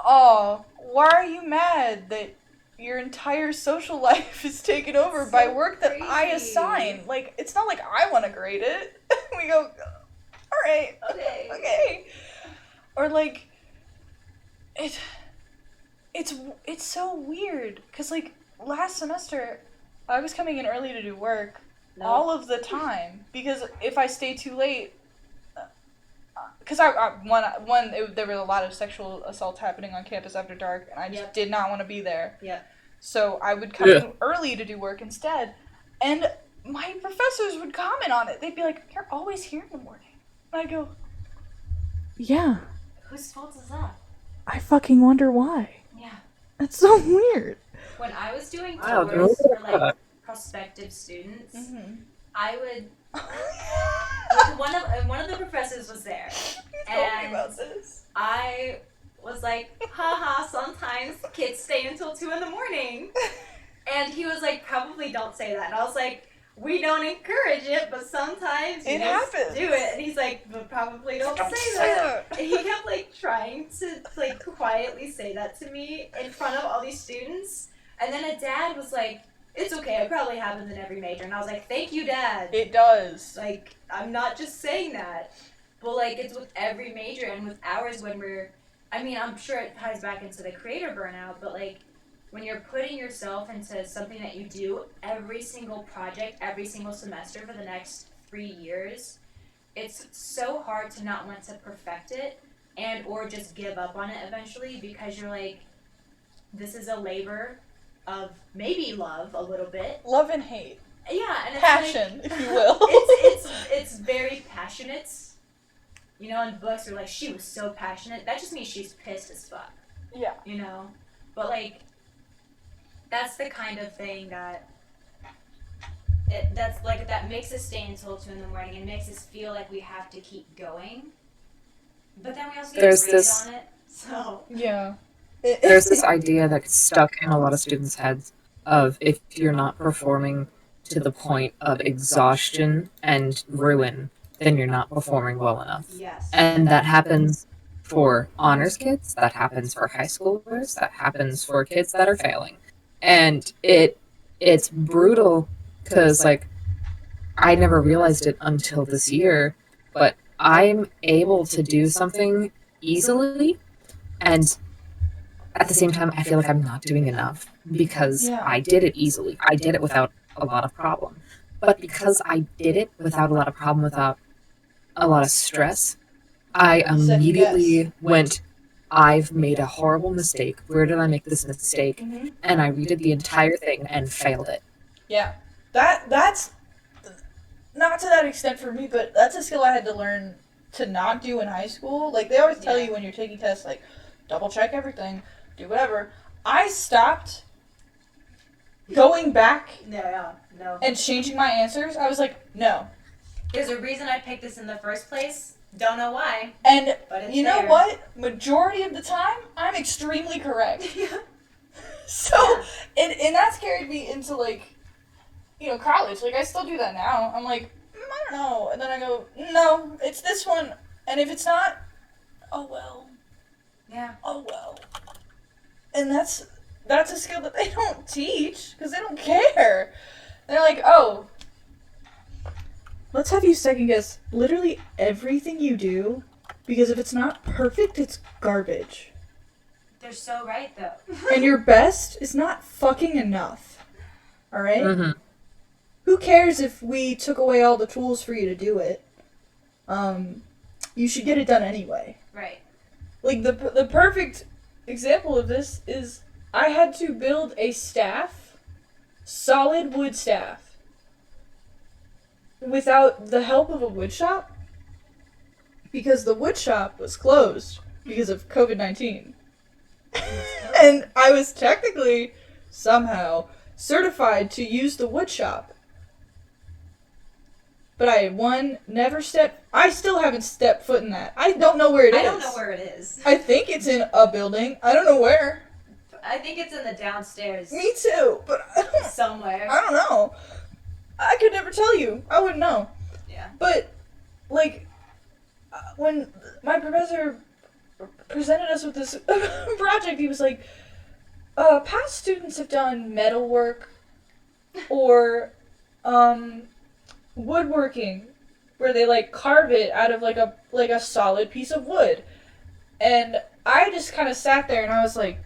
oh, why are you mad that your entire social life is taken over by work that I assign? Like, it's not like I want to grade it. We go, all right, okay. Or like, it's so weird, because like, last semester, I was coming in early to do work all of the time, because if I stay too late, because there was a lot of sexual assault happening on campus after dark, and I just did not want to be there. Yeah. So I would come in early to do work instead, and my professors would comment on it. They'd be like, "You're always here in the morning." And I go, "Yeah." Whose fault is that? I fucking wonder why. Yeah. That's so weird. When I was doing Wow, tours for no. like prospective students, I would. One of the professors was there, Tell me about this. I was like, haha, sometimes kids stay until 2 a.m. And he was like, probably don't say that. And I was like, we don't encourage it, but sometimes you It just happens. do it. And he's like, but probably don't say that. And he kept like trying to like quietly say that to me in front of all these students. And then a dad was like, it's okay, it probably happens in every major. And I was like, thank you, Dad. It does. Like, I'm not just saying that. But like, it's with every major and with ours when I'm sure it ties back into the creator burnout, but like, when you're putting yourself into something that you do every single project, every single semester for the next 3 years, it's so hard to not want to perfect it and or just give up on it eventually, because you're like, this is a labor of maybe love a little bit. Love and hate. Yeah, and it's passion, like, if you will. it's very passionate. You know, in books are like, she was so passionate. That just means she's pissed as fuck. Yeah. You know? But like, that's the kind of thing that that makes us stay until 2 a.m. and makes us feel like we have to keep going. But then we also get graded on it. So yeah. There's this idea that's stuck in a lot of students' heads of if you're not performing to the point of exhaustion and ruin, then you're not performing well enough. Yes. And that happens for honors kids, that happens for high schoolers, that happens for kids that are failing. And it's brutal because, like, I never realized it until this year, but I'm able to do something easily, and at the same time, I feel like I'm not doing enough because I did it easily. I did it without a lot of problem. But because I did it without a lot of problem, without a lot of stress, I immediately went, I've made a horrible mistake. Where did I make this mistake? Mm-hmm. And I redid the entire thing and failed it. Yeah. That's not to that extent for me, but that's a skill I had to learn to not do in high school. Like, they always tell you when you're taking tests, like, double check everything, do whatever. I stopped going back No. and changing my answers. I was like, no. There's a reason I picked this in the first place. Don't know why. And but it's you know there. what? Majority of the time, I'm extremely correct. So, and that's carried me into, like, you know, college. Like, I still do that now. I'm like, I don't know. And then I go, no, it's this one. And if it's not, oh well. Yeah. Oh well. And that's a skill that they don't teach because they don't care. They're like, oh, let's have you second guess literally everything you do, because if it's not perfect, it's garbage. They're so right, though. And your best is not fucking enough. Alright? Mm-hmm. Who cares if we took away all the tools for you to do it? You should get it done anyway. Right. Like, the perfect example of this is I had to build a staff, solid wood staff, without the help of a wood shop, because the wood shop was closed because of COVID-19. And I was technically, somehow, certified to use the wood shop. But I, I still haven't stepped foot in that. I don't know where it is. I don't know where it is. I think it's in a building. I don't know where. I think it's in the downstairs. Me too, but Somewhere. I don't know. I could never tell you. I wouldn't know. Yeah. But, like, when my professor presented us with this project, he was like, past students have done metalwork or woodworking, where they like carve it out of like a solid piece of wood. And I just kind of sat there and I was like,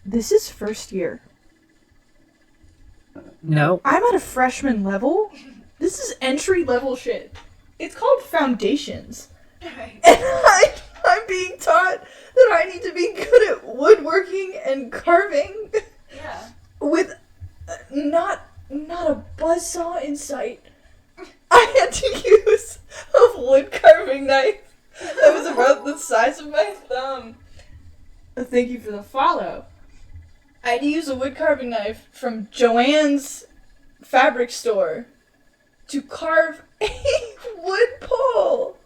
this is first year. No. I'm at a freshman level. This is entry level shit. It's called foundations. Right. And I'm being taught that I need to be good at woodworking and carving. Yeah. With not a buzzsaw in sight. I had to use a wood carving knife that was about the size of my thumb. Thank you for the follow. I had to use a wood carving knife from Joann's fabric store to carve a wood pole.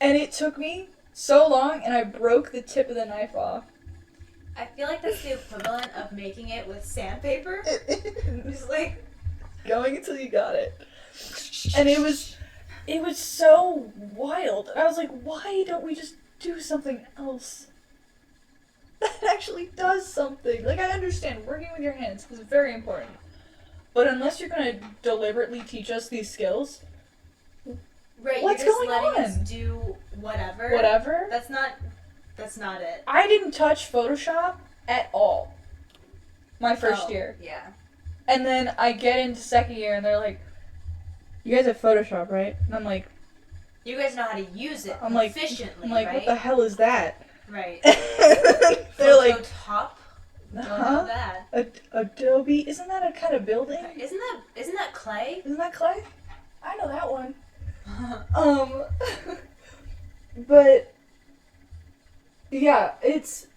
And it took me so long, and I broke the tip of the knife off. I feel like that's the equivalent of making it with sandpaper. Just like going until you got it. And it was so wild. And I was like, why don't we just do something else that actually does something? Like, I understand working with your hands is very important. But unless you're going to deliberately teach us these skills, right, what's you're just going letting on? us do whatever. Whatever. That's not it. I didn't touch Photoshop at all my first year. Yeah. And then I get into second year and they're like, you guys have Photoshop, right? And I'm like, you guys know how to use it efficiently, I'm like, right? what the hell is that? Right. They're like, Photoshop? Don't huh? know that. Adobe? Isn't that a kind of building? Isn't that clay? Isn't that clay? I know that one. But yeah, it's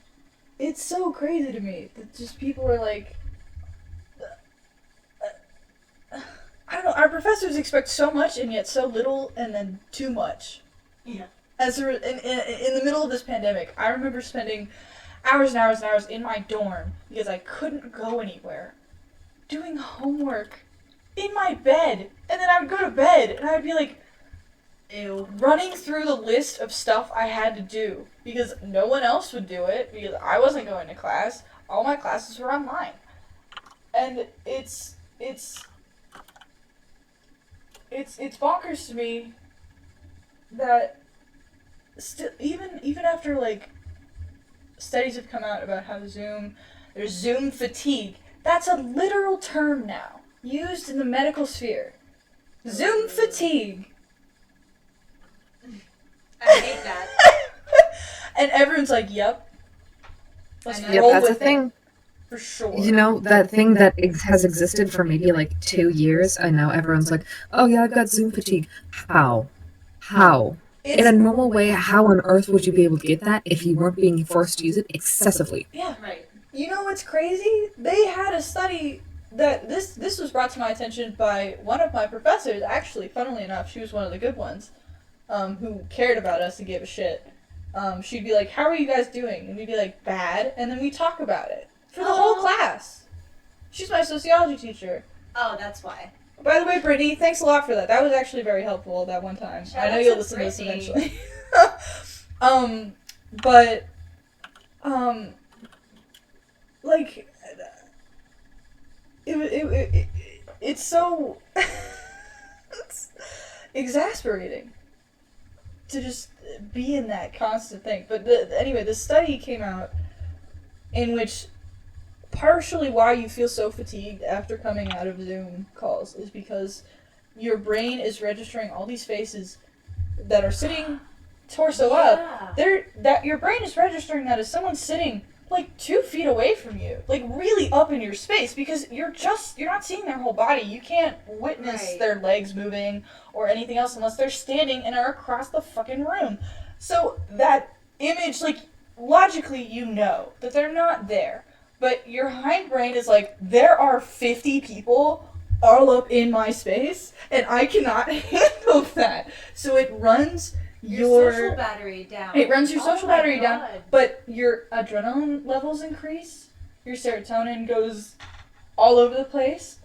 so crazy to me that just people are like, I don't know. Our professors expect so much and yet so little, and then too much. Yeah. As in the middle of this pandemic, I remember spending hours and hours and hours in my dorm because I couldn't go anywhere, doing homework in my bed, and then I would go to bed and I'd be like, ew, running through the list of stuff I had to do because no one else would do it because I wasn't going to class. All my classes were online, and it's bonkers to me that still even after like studies have come out about how there's Zoom fatigue. That's a literal term now used in the medical sphere. Zoom fatigue. I hate that. And everyone's like, "Yep." Let's I know. Yep, roll that's with a thing. it. For sure. You know, that thing that has existed for maybe like 2 years, and now everyone's like, oh yeah, I've got Zoom fatigue. How? In a normal way, how on earth would you be able to get that if you weren't being forced to use it excessively? Yeah. Right. You know what's crazy? They had a study that this was brought to my attention by one of my professors. Actually, funnily enough, she was one of the good ones, who cared about us and gave a shit. She'd be like, "How are you guys doing?" And we'd be like, "Bad," and then we talk about it for the whole class. She's my sociology teacher. Oh, that's why. By the way, Brittany, thanks a lot for that. That was actually very helpful that one time. Shout I know out you'll to listen to this Brittany. eventually. But like, it's so it's exasperating to just be in that constant thing. But anyway, the study came out in which partially why you feel so fatigued after coming out of Zoom calls is because your brain is registering all these faces that are sitting torso up. That your brain is registering that as someone sitting like 2 feet away from you, like really up in your space, because you're not seeing their whole body. You can't witness Right. their legs moving or anything else unless they're standing and are across the fucking room. So that image, like, logically you know that they're not there, but your hindbrain is like, there are 50 people all up in my space and I cannot handle that. So it runs Your social battery down. it runs your Oh social my battery down, God. but your adrenaline levels increase, your serotonin goes all over the place.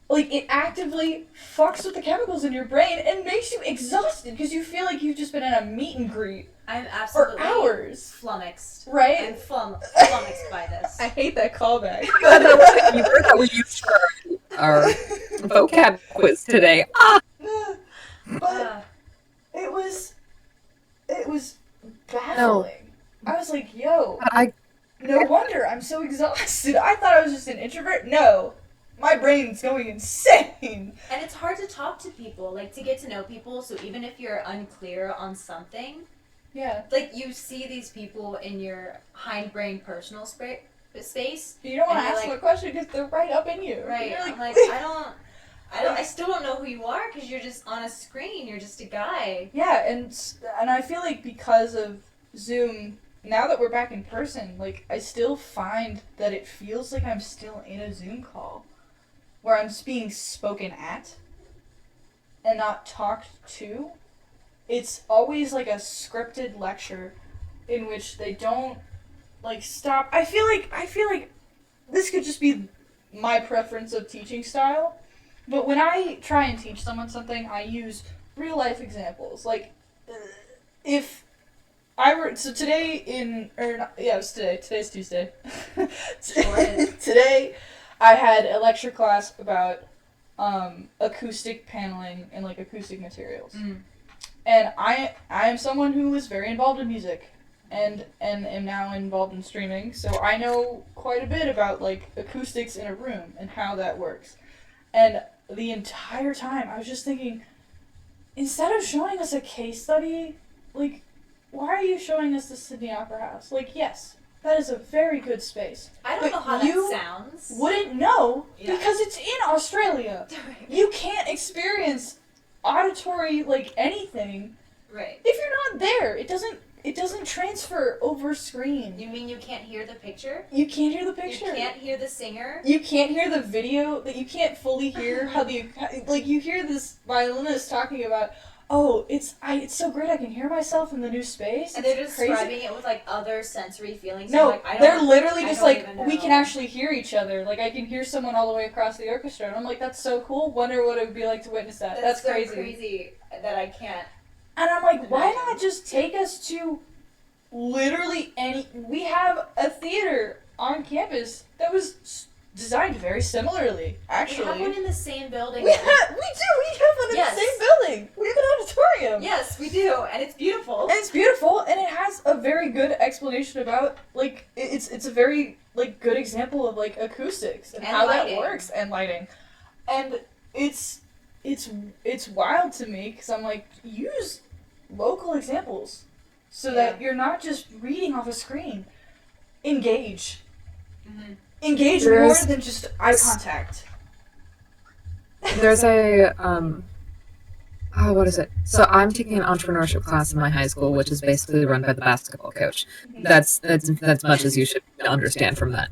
Like, it actively fucks with the chemicals in your brain and makes you exhausted because you feel like you've just been at a meet and greet I'm for absolutely hours. flummoxed. Right? I'm flummoxed by this. I hate that callback. that was used for our vocab quiz today. But it was baffling. I was like, yo, no wonder I'm so exhausted. I thought I was just an introvert. No, my brain's going insane. And it's hard to talk to people, like to get to know people. So even if you're unclear on something, Yeah. like you see these people in your hindbrain personal space. You don't want to And you're ask them a question because they're right up in you. Right. You're I'm like, I still don't know who you are because you're just on a screen. You're just a guy. Yeah, and I feel like because of Zoom, now that we're back in person, like, I still find that it feels like I'm still in a Zoom call where I'm being spoken at and not talked to. It's always like a scripted lecture in which they don't, like, stop. I feel like this could just be my preference of teaching style, but when I try and teach someone something, I use real life examples. Like, if I were, so today it was today. Today's Tuesday. Today, I had a lecture class about acoustic paneling and, like, acoustic materials. Mm. And I am someone who is very involved in music and am now involved in streaming, so I know quite a bit about, like, acoustics in a room and how that works. And the entire time I was just thinking, instead of showing us a case study, like, why are you showing us the Sydney Opera House? Like, yes, that is a very good space. I don't But know how you that sounds. Wouldn't know Yeah. because it's in Australia. You can't experience auditory, like, anything Right. if you're not there. It doesn't transfer over screen. You mean you can't hear the picture? You can't hear the picture. You can't hear the singer? You can't hear the video. That you can't fully hear how like, you hear this violinist talking about, oh, it's so great I can hear myself in the new space. And they're It's just crazy. describing it with, like, other sensory feelings. No, Like, I they're don't- literally I just don't like, even we know. can actually hear each other. Like, I can hear someone all the way across the orchestra. And I'm like, that's so cool. Wonder what it would be like to witness that. That's so crazy. crazy that I can't. And I'm like, why Imagine. not just take us to literally we have a theater on campus that was designed very similarly, actually. We have one in the same building. We do! We have one in Yes. the same building! We have an auditorium! Yes, we do, and it's beautiful. And it's beautiful, and it has a very good explanation about, like, it's a very, like, good example of, like, acoustics and how lighting. that works, and lighting. And it's wild to me, because I'm like, use local examples so that you're not just reading off a screen. Engage. Mm-hmm. Engage There's- more than just eye contact. There's a what is it? So I'm taking an entrepreneurship class in my high school, which is basically run by the basketball coach. That's much as you should understand from that.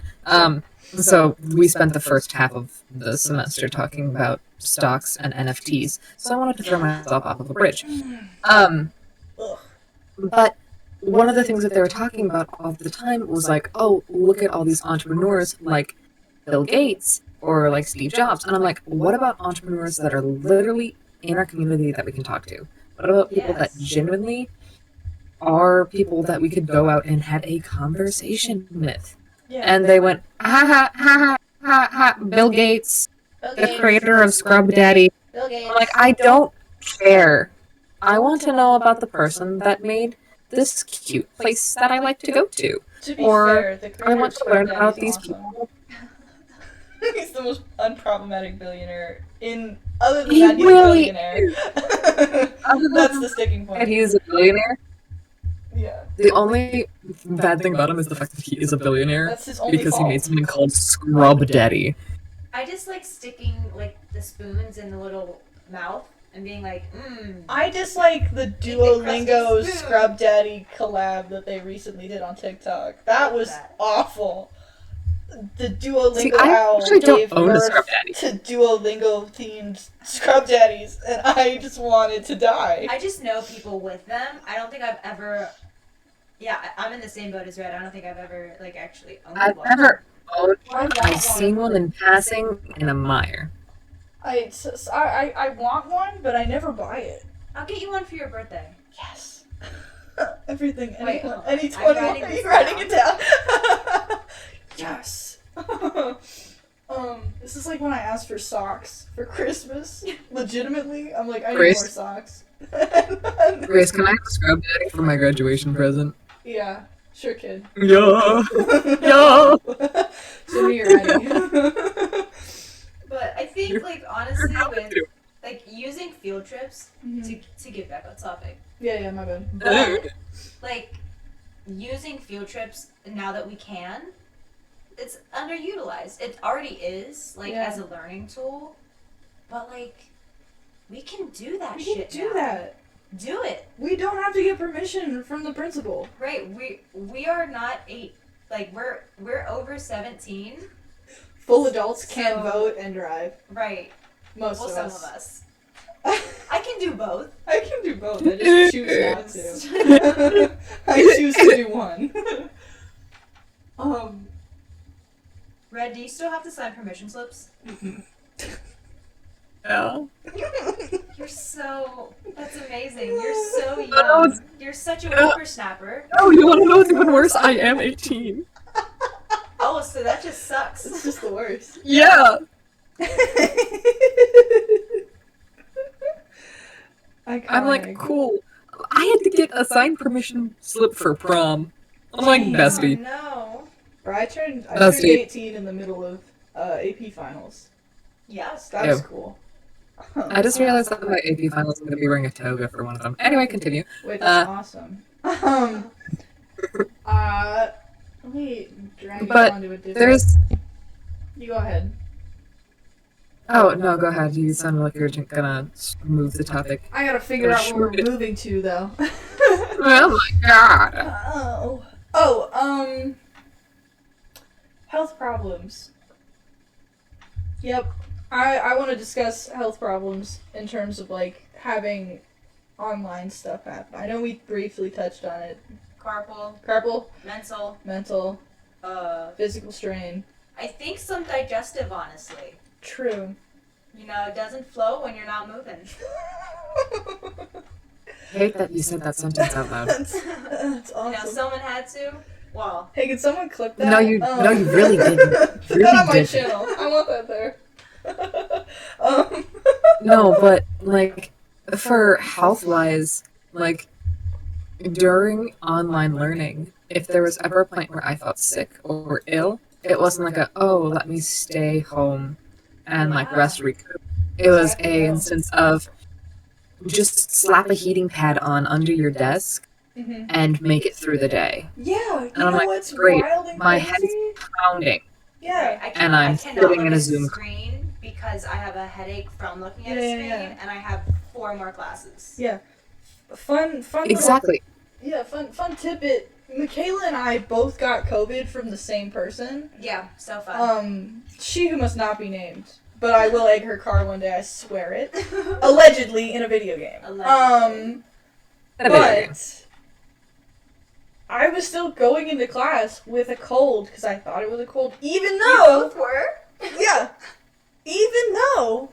So we spent the first half of the semester talking about stocks and NFTs. So I wanted to throw myself off of a bridge. Ugh. But one of the things that they were talking about all the time was like, oh, look at all these entrepreneurs like Bill Gates or like Steve Jobs. And I'm like, what about entrepreneurs that are literally in our community that we can talk to? What about people that genuinely are people that we could go out and have a conversation with? Yeah. And they went, ha ha ha ha ha, Bill Gates, the creator of Scrub Daddy. Bill Gates. I'm like, I don't care. I want to know about the person that made this cute place that I like to go to. To be Or fair, the I creator want of to learn Scrub about Daddy's these awesome. people. He's the most unproblematic billionaire other than He that, he's really a billionaire. Other than That's the sticking that point. he's a billionaire. Yeah. The only bad thing about him is the fact that he is a billionaire That's his only because fault. he made something called Scrub Daddy. I just like sticking like the spoons in the little mouth and being like, I dislike the the Duolingo crusty spoon. Scrub Daddy collab that they recently did on TikTok. That was That. awful. The Duolingo See, I owl actually don't gave own a birth Scrub Daddy. to Duolingo themed Scrub Daddies, and I just wanted to die. I just know people with them. I don't think I've ever. Yeah, I'm in the same boat as Red. I don't think I've ever like actually owned I've one. never owned I one. want I've seen one in passing in a mire. I want one, but I never buy it. I'll get you one for your birthday. Yes. Everything. Wait, Anyone, hold on. any I'm 21. writing Are this you writing down. it down? Yes. This is like when I asked for socks for Christmas. Legitimately, I'm like, I need Grace? more socks. Grace, can I have a Scrub Daddy for my graduation present? Yeah, sure, kid. Yeah. Yeah. Send me your ID. But I think You're- like honestly You're with to. like using field trips to get back on topic. Yeah, my bad. But like using field trips now that we can, it's underutilized. It already is like Yeah. as a learning tool, but like we can do that We shit can do now. that. Do it. We don't have to get permission from the principal. Right. We are not like we're over 17. Full adults can So- vote and drive. Right. Most Well, of some us. of us. I can do both. I can do both. I just choose not to. I choose to do one. Red, do you still have to sign permission slips? Yeah. You're so. That's amazing. You're so No, young. it's- You're such a whippersnapper. Oh, you want to know what's even worse? I am 18. Oh, so that just sucks. It's just the worst. Yeah. I'm like, Iconic. cool. I had to get a signed permission slip for prom. I'm like, bestie. Oh, no. Bro, I turned Bestie. 18 in the middle of AP finals. Yes. That was cool. I just realized that my AP finals I'm going to be wearing a toga for one of them. Anyway, continue. Wait, that's awesome. Let me drag you But onto a different. There's... You go ahead. Oh, no, go ahead. You sound like you're gonna move the topic. I gotta figure out where we're Sure. moving to, though. Oh my god. Health problems. Yep. I want to discuss health problems in terms of, like, having online stuff happen. I know we briefly touched on it. Carpal, Carpal, mental, mental, physical strain. I think some digestive, honestly. True. You know, it doesn't flow when you're not moving. I hate that you said that sentence out loud. That's You know, awesome. someone had to. Well, Hey, can someone clip that? No, you really didn't. Put Really that on my didn't. channel. I want that there. No, but, like, for health-wise, like, during online learning, if there was ever a point where I felt sick or ill, it wasn't like let me stay home and, like, rest recoup. It was a instance of just slap a heating pad on under your desk Mhm. and make it through the day. Yeah, you And I'm know like, what's great, wild and my crazy? head is pounding. Yeah. And I'm I cannot sitting look in a at Zoom the screen because I have a headache from looking at a Yeah, screen, yeah. and I have 4 more classes. Yeah. Fun Exactly. fun tidbit. Michaela and I both got COVID from the same person. Yeah, so fun. She who must not be named. But I will egg her car one day, I swear it. Allegedly in a video game. Allegedly. But I was still going into class with a cold because I thought it was a cold, even You though both were? yeah, even though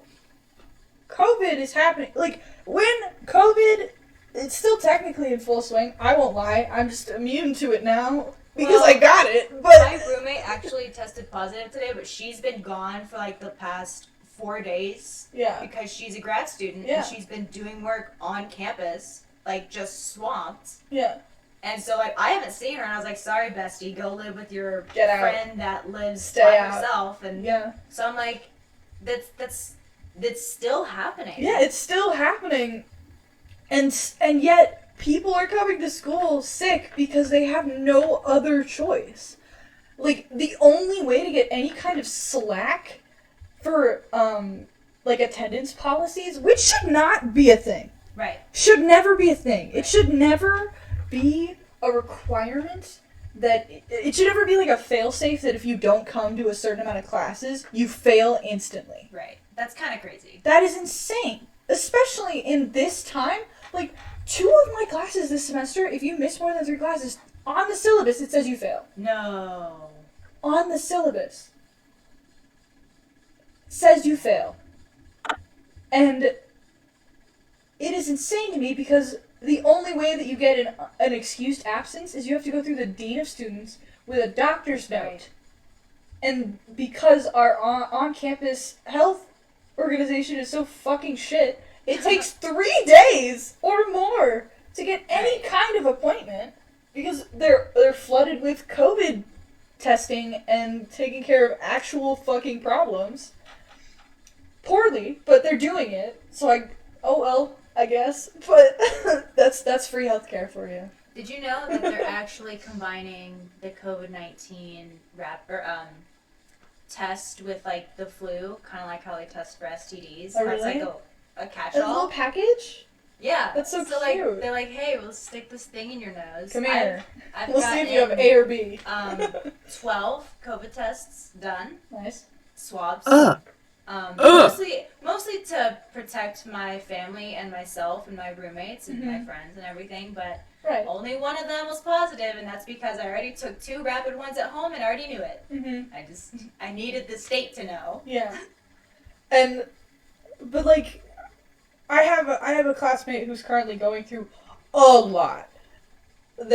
COVID is happening. Like when COVID, it's still technically in full swing. I won't lie. I'm just immune to it now because Well, I got it. My But roommate actually tested positive today, but she's been gone for like the past 4 days yeah, because she's a grad student Yeah. and she's been doing work on campus, like just swamped. yeah, And so like I haven't seen her, and I was like, "Sorry, bestie, go live with your Get out. friend that lives Stay by out. herself." And yeah. so I'm like, "That's still happening." Yeah, it's still happening, and yet people are coming to school sick because they have no other choice. Like, the only way to get any kind of slack for, like, attendance policies, which should not be a thing. Right. Should never be a thing. It should never be a requirement that... It should never be, like, a fail-safe that if you don't come to a certain amount of classes, you fail instantly. Right. That's kind of crazy. That is insane. Especially in this time. Like, 2 of my classes this semester, if you miss more than 3 classes, on the syllabus it says you fail. No. On the syllabus. Says you fail. And it is insane to me because the only way that you get an excused absence is you have to go through the dean of students with a doctor's note. Right. And because our on-campus health organization is so fucking shit, it takes 3 days or more to get any kind of appointment because they're flooded with COVID testing and taking care of actual fucking problems. Poorly, but they're doing it. So I guess. But that's free healthcare for you. Did you know that they're actually combining the COVID-19 test with like the flu, kind of like how they test for STDs? Oh, It's really? like a A catch-all. little package? Yeah. That's so like cute. they're like, hey, we'll stick this thing in your nose. Come here. I've We'll see if you have gotten, A or B. 12 COVID tests done. Nice. Swabs. Ugh. Mostly to protect my family and myself and my roommates and my Mhm. friends and everything, but Right. only one of them was positive, and that's because I already took 2 rapid ones at home and I already knew it. Mm-hmm. I needed the state to know. Yeah. But like, I have a classmate who's currently going through a lot. One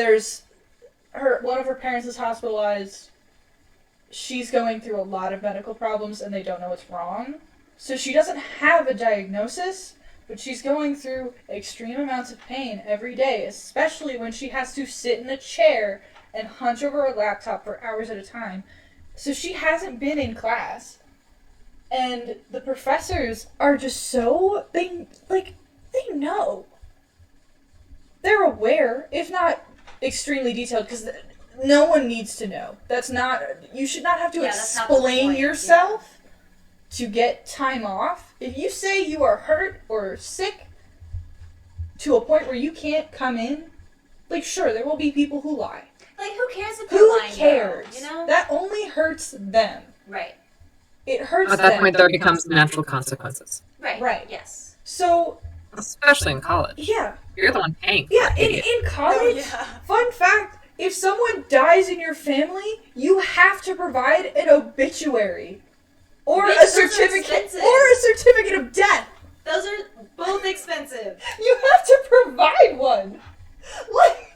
of her parents is hospitalized. She's going through a lot of medical problems and they don't know what's wrong. So she doesn't have a diagnosis, but she's going through extreme amounts of pain every day, especially when she has to sit in a chair and hunch over a laptop for hours at a time. So she hasn't been in class. And the professors are just so, they know. They're aware, if not extremely detailed, because no one needs to know. You should not have to That's not the explain point, yourself to get time off. If you say you are hurt or sick to a point where you can't come in, like, sure, there will be people who lie. Like, who cares if they're Who lying? cares? Though, you know? That only hurts them. Right. It hurts At that them. point, there becomes natural consequences, Right. Right. Yes. So, especially in college. yeah. You're the one paying. Yeah, for it. in college, fun fact, if someone dies in your family, you have to provide an obituary. Or Bitch, a those are certificate expensive. or a certificate of death. Those are both expensive. You have to provide one. Like,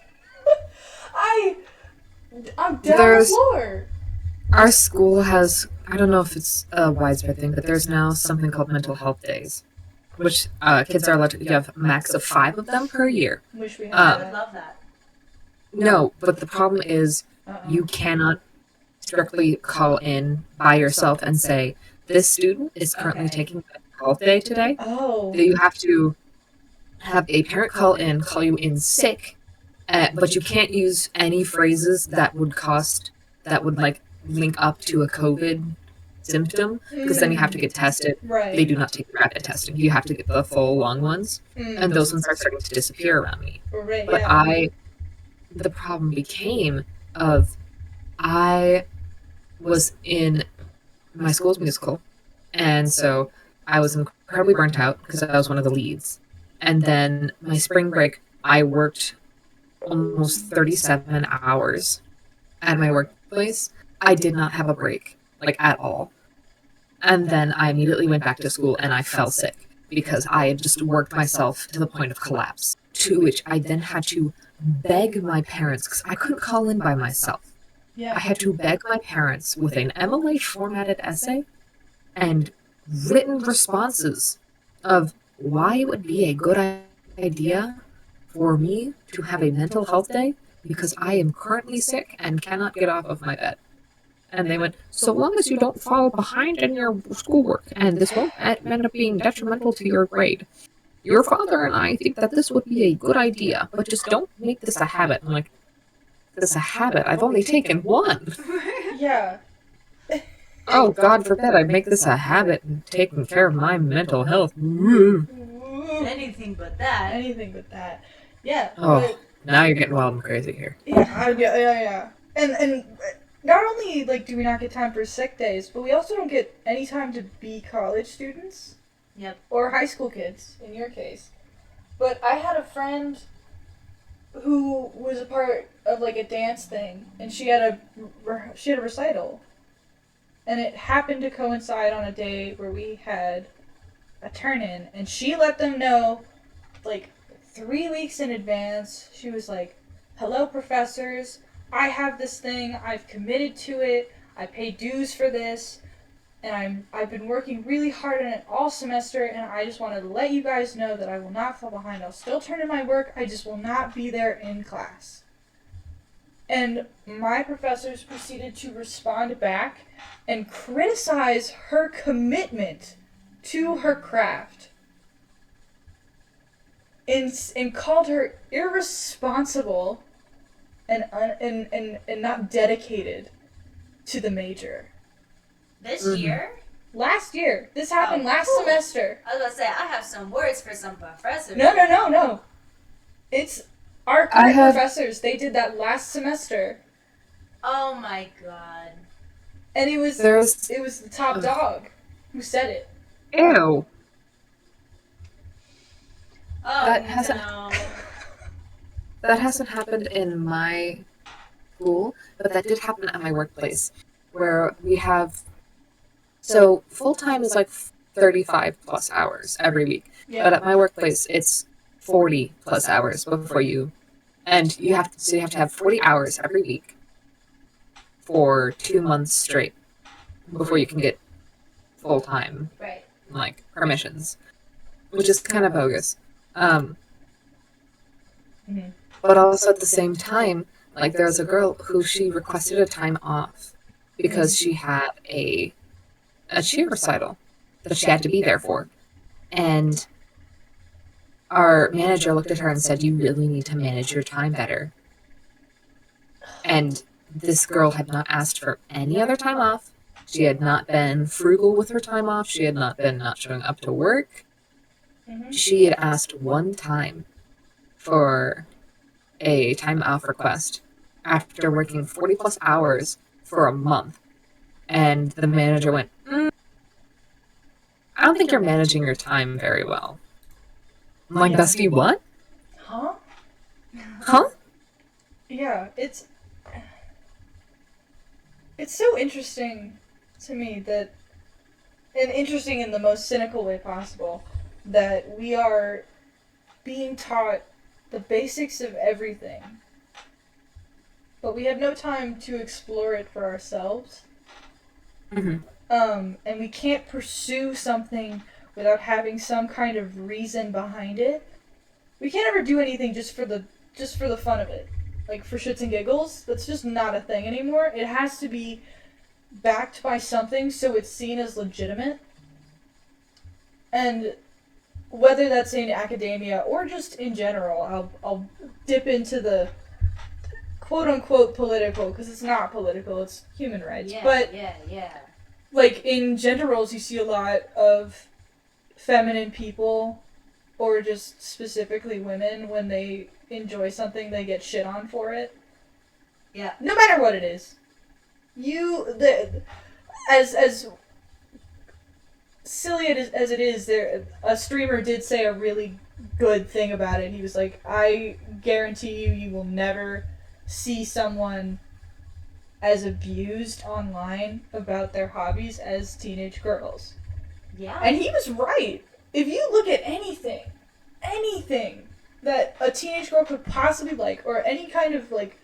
I'm down on the floor. Our school has, I don't know if it's a widespread thing, but there's now something called mental health days, which kids are allowed to, you have a max of 5 of them per year. Wish we had I would that. love that. No, but the problem is Uh-oh. you cannot strictly call in by yourself and say, this student is currently Okay. taking a health day today. Oh. You have to have a parent call you in sick, but you can't use any phrases that would like link up to a COVID symptom, because then you have to get tested. Right. They do not take rapid testing. You have to get the full long ones, and those ones are starting to disappear around me. Right, But yeah. the problem became I was in my school's musical, and so I was incredibly burnt out because I was one of the leads. And then my spring break, I worked almost 37 hours at my workplace. I did not have a break, like, at all. And then I immediately went back to school and I fell sick because I had just worked myself to the point of collapse, to which I then had to beg my parents, because I couldn't call in by myself. Yeah. I had to beg my parents with an MLA formatted essay and written responses of why it would be a good idea for me to have a mental health day because I am currently sick and cannot get off of my bed. And they went, so long as you don't fall behind in your schoolwork, and this won't end up being detrimental to your grade. your father and I think that this would be a good idea, but just don't make this a habit. I'm like, this a habit? I've only taken one. Yeah. Oh, God forbid I make this a habit and taking care of my mental health. Anything but that. Anything but that. Yeah. Oh, But, now you're getting wild and crazy here. yeah. And not only like do we not get time for sick days, but we also don't get any time to be college students. Yep. Or high school kids, in your case. But I had a friend who was a part of like a dance thing, and she had a recital, and it happened to coincide on a day where we had a turn-in, and she let them know like 3 weeks in advance. She was like, "Hello, professors. I have this thing. I've committed to it. I pay dues for this, and I've been working really hard on it all semester, and I just wanted to let you guys know that I will not fall behind. I'll still turn in my work. I just will not be there in class." And my professors proceeded to respond back and criticize her commitment to her craft, and called her irresponsible and not dedicated to the major. This Mhm. year? Last year. This happened last cool. semester. I was gonna say, I have some words for some professors. No. It's our current professors. They did that last semester. Oh my god. And it was the top dog who said it. Ew. Oh That hasn't- no. That hasn't happened in my school, but that did happen at my workplace, where we have. So full time is like 35 plus hours every week, but at my workplace it's 40 plus hours before you, and you have to have 40 hours every week for 2 months straight before you can get full time Right. like permissions, which is kind of bogus. Mhm. But also at the same time, like there was a girl who she requested a time off because she had a cheer recital that she had to be there for. And our manager looked at her and said, "You really need to manage your time better." And this girl had not asked for any other time off. She had not been frugal with her time off. She had not been not showing up to work. Mhm. She had asked one time for a time off request after working 40 plus hours for a month. And the manager went, "I don't think you're managing your time very well." I'm like, "Bestie, what? Huh? Huh?" Yeah, it's so interesting to me that, and interesting in the most cynical way possible, that we are being taught the basics of everything, but we have no time to explore it for ourselves. Mhm. And we can't pursue something without having some kind of reason behind it. We can't ever do anything just for the fun of it, like for shits and giggles. That's just not a thing anymore. It has to be backed by something so it's seen as legitimate. And whether that's in academia or just in general, I'll dip into the quote unquote political, because it's not political, it's human rights. Yeah, but yeah. like in gender roles, you see a lot of feminine people, or just specifically women, when they enjoy something, they get shit on for it. Yeah. No matter what it is. As silly as it is, a streamer did say a really good thing about it. He was like, "I guarantee you will never see someone as abused online about their hobbies as teenage girls." Yeah. And he was right. If you look at anything that a teenage girl could possibly like, or any kind of like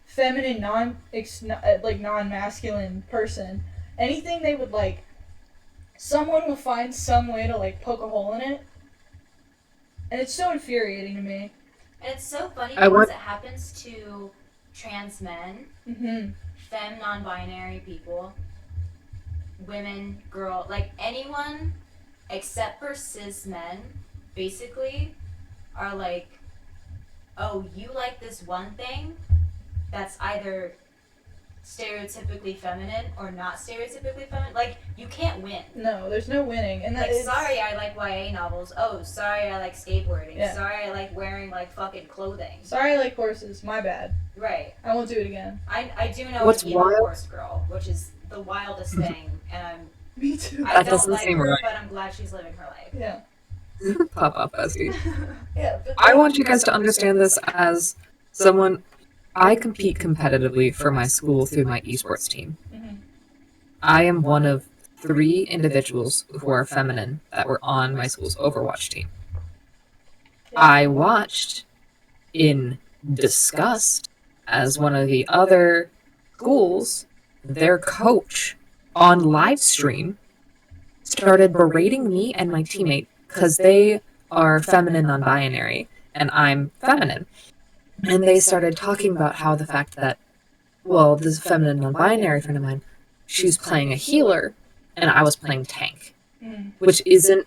feminine, non-masculine person, anything they would like, someone will find some way to like poke a hole in it. And it's so infuriating to me. And it's so funny because it happens to trans men, femme non-binary people, women, girl, like anyone except for cis men basically are like, oh, you like this one thing that's either stereotypically feminine or not stereotypically feminine. Like, you can't win. No, there's no winning. And Like, it's, sorry, I like YA novels. Oh, sorry, I like skateboarding. Yeah. Sorry, I like wearing, like, fucking clothing. sorry I like horses. My bad. Right. I won't do it again. I do know What's an emo wild- horse girl, which is the wildest thing, and Me too. I That don't doesn't like seem her, right. but I'm glad she's living her life. Yeah. Pop up, Bessie. Yeah. But I want you guys to understand this as someone. I compete competitively for my school through my esports team. Mhm. I am one of 3 individuals who are feminine that were on my school's Overwatch team. I watched in disgust as one of the other schools, their coach on live stream started berating me and my teammate because they are feminine non-binary and I'm feminine. And they started talking about how the fact that, well, this feminine non-binary friend of mine, she was playing a healer and I was playing tank, Mm. which isn't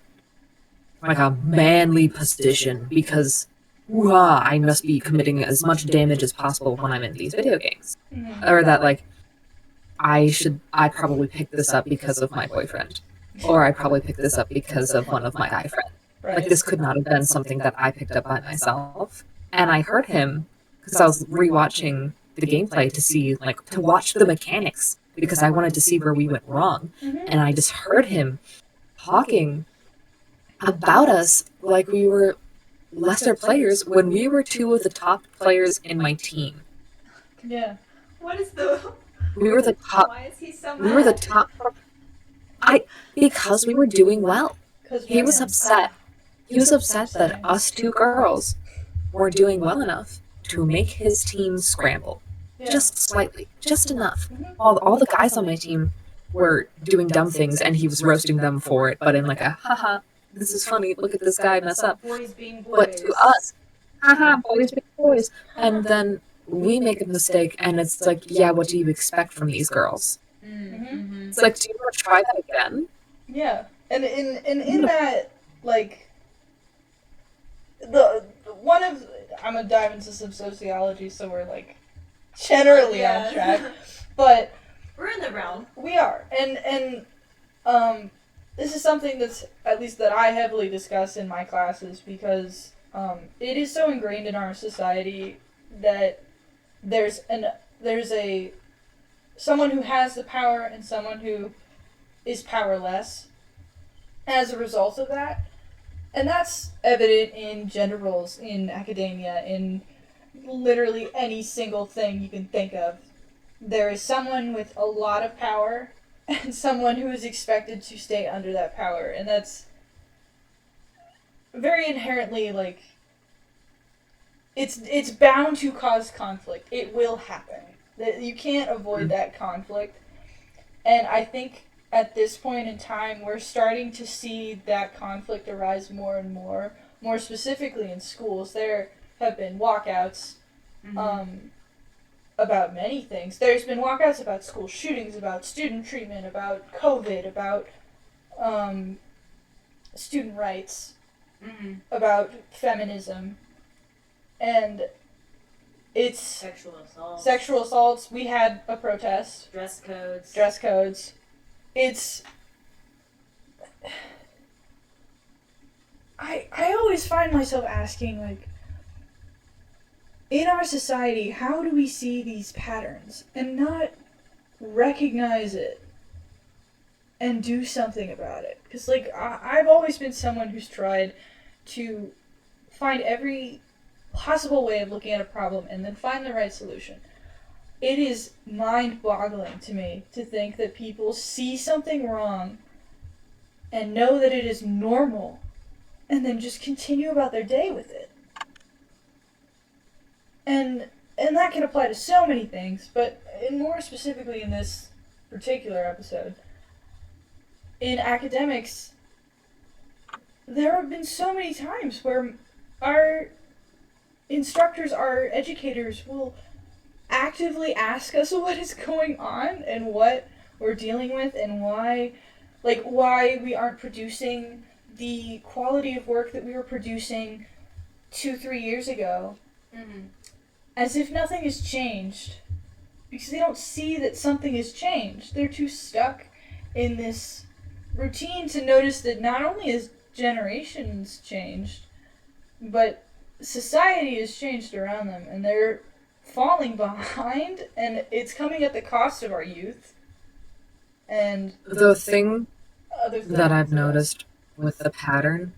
like a manly position because I must be committing as much damage as possible when I'm in these video games. Mhm. Or that, like, I probably picked this up because of my boyfriend. Or I probably picked this up because of one of my guy friends. Right. Like, this could not have been something that I picked up by myself. And I heard him because I was rewatching the gameplay to see, like, to watch the mechanics because I wanted to see where we went wrong. Mhm. And I just heard him talking about us like we were lesser players when we were 2 of the top players in my team. Yeah. What is the... We were the top. Why is he so We were the top. Because we were doing well. 'Cause He was women. upset. He was upset that us 2 girls weren't doing well enough to make his team scramble. Yeah. Just slightly. Just enough. Mhm. All the guys on my team were doing dumb things and he was roasting them for it, but in like a, haha, this is funny, look at this guy mess up. Boys being boys. But to us, haha, boys be boys. And then we make a mistake and it's like, yeah, what do you expect from these girls? Mm-hmm. It's like, do you want to try that again? Yeah, and in that, like, the one of, I'm gonna dive into some sociology, so we're like generally on track, but We're in the realm. we are, and this is something that's, at least that I heavily discuss in my classes, because it is so ingrained in our society that there's a someone who has the power and someone who is powerless as a result of that. And that's evident in gender roles, in academia, in literally any single thing you can think of. There is someone with a lot of power and someone who is expected to stay under that power. And that's very inherently, like, it's bound to cause conflict. It will happen. You can't avoid that conflict. And I think at this point in time, we're starting to see that conflict arise more and more. More specifically in schools, there have been walkouts about many things. There's been walkouts about school shootings, about student treatment, about COVID, about student rights, about feminism, and it's sexual assaults. We had a protest. Dress codes. It's I always find myself asking, like, in our society, how do we see these patterns and not recognize it and do something about it? Because, like, I've always been someone who's tried to find every possible way of looking at a problem and then find the right solution. It is mind-boggling to me to think that people see something wrong and know that it is normal and then just continue about their day with it. And that can apply to so many things, but more specifically in this particular episode, in academics, there have been so many times where our instructors, our educators will actively ask us what is going on and what we're dealing with and why we aren't producing the quality of work that we were producing 2-3 years ago, as if nothing has changed, because they don't see that something has changed. They're too stuck in this routine to notice that not only has generations changed, but society has changed around them, and they're falling behind, and it's coming at the cost of our youth. And The thing other things that I've noticed with the pattern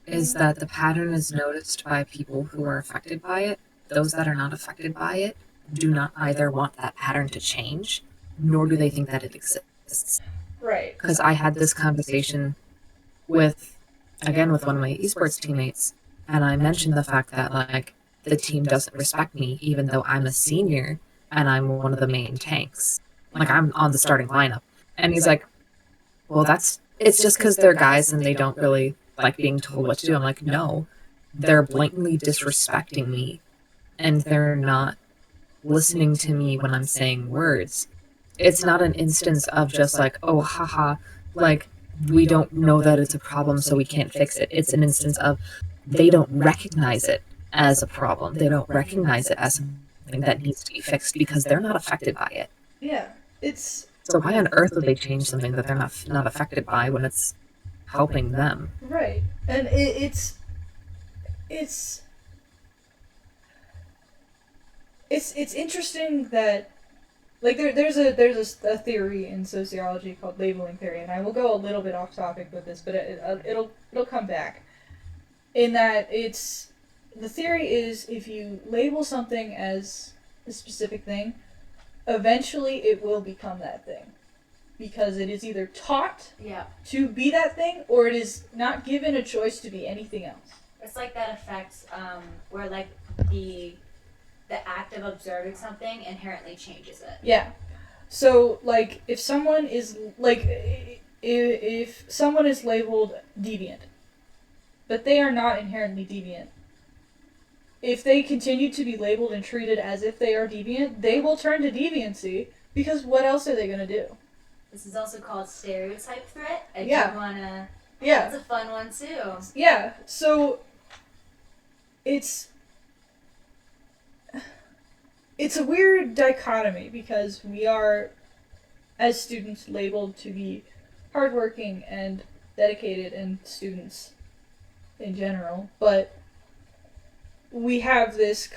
is that the pattern is noticed by people who are affected by it. Those that are not affected by it do not either want that pattern to change, nor do they think that it exists. Right. Because I had this conversation with one of my esports teammates, and I mentioned the fact that, like, the team doesn't respect me even though I'm a senior and I'm one of the main tanks. Like, I'm on the starting lineup. And he's like, well, it's just because they're guys and they don't really like being told what to do. I'm like, no, they're blatantly disrespecting me and they're not listening to me when I'm saying words. It's not an instance of just like, oh, haha, like, we don't know that it's a problem, so we can't fix it. It's an instance of they don't recognize it as a problem. They don't recognize it as something that needs to be fixed because they're not affected by it. Yeah. It's So why on earth would they change something that they're not affected by when it's helping them? right. And it's interesting that, like, there's a theory in sociology called labeling theory, and I will go a little bit off topic with this, but it'll come back. In that, the theory is, if you label something as a specific thing, eventually it will become that thing, because it is either taught to be that thing, or it is not given a choice to be anything else. It's like that effect where, like, the act of observing something inherently changes it. Yeah. So, like, if someone is labeled deviant, but they are not inherently deviant, if they continue to be labeled and treated as if they are deviant, they will turn to deviancy, because what else are they going to do? This is also called stereotype threat. I do wanna... Yeah. That's a fun one, too. Yeah, so it's a weird dichotomy, because we are, as students, labeled to be hardworking and dedicated, and students in general, but we have this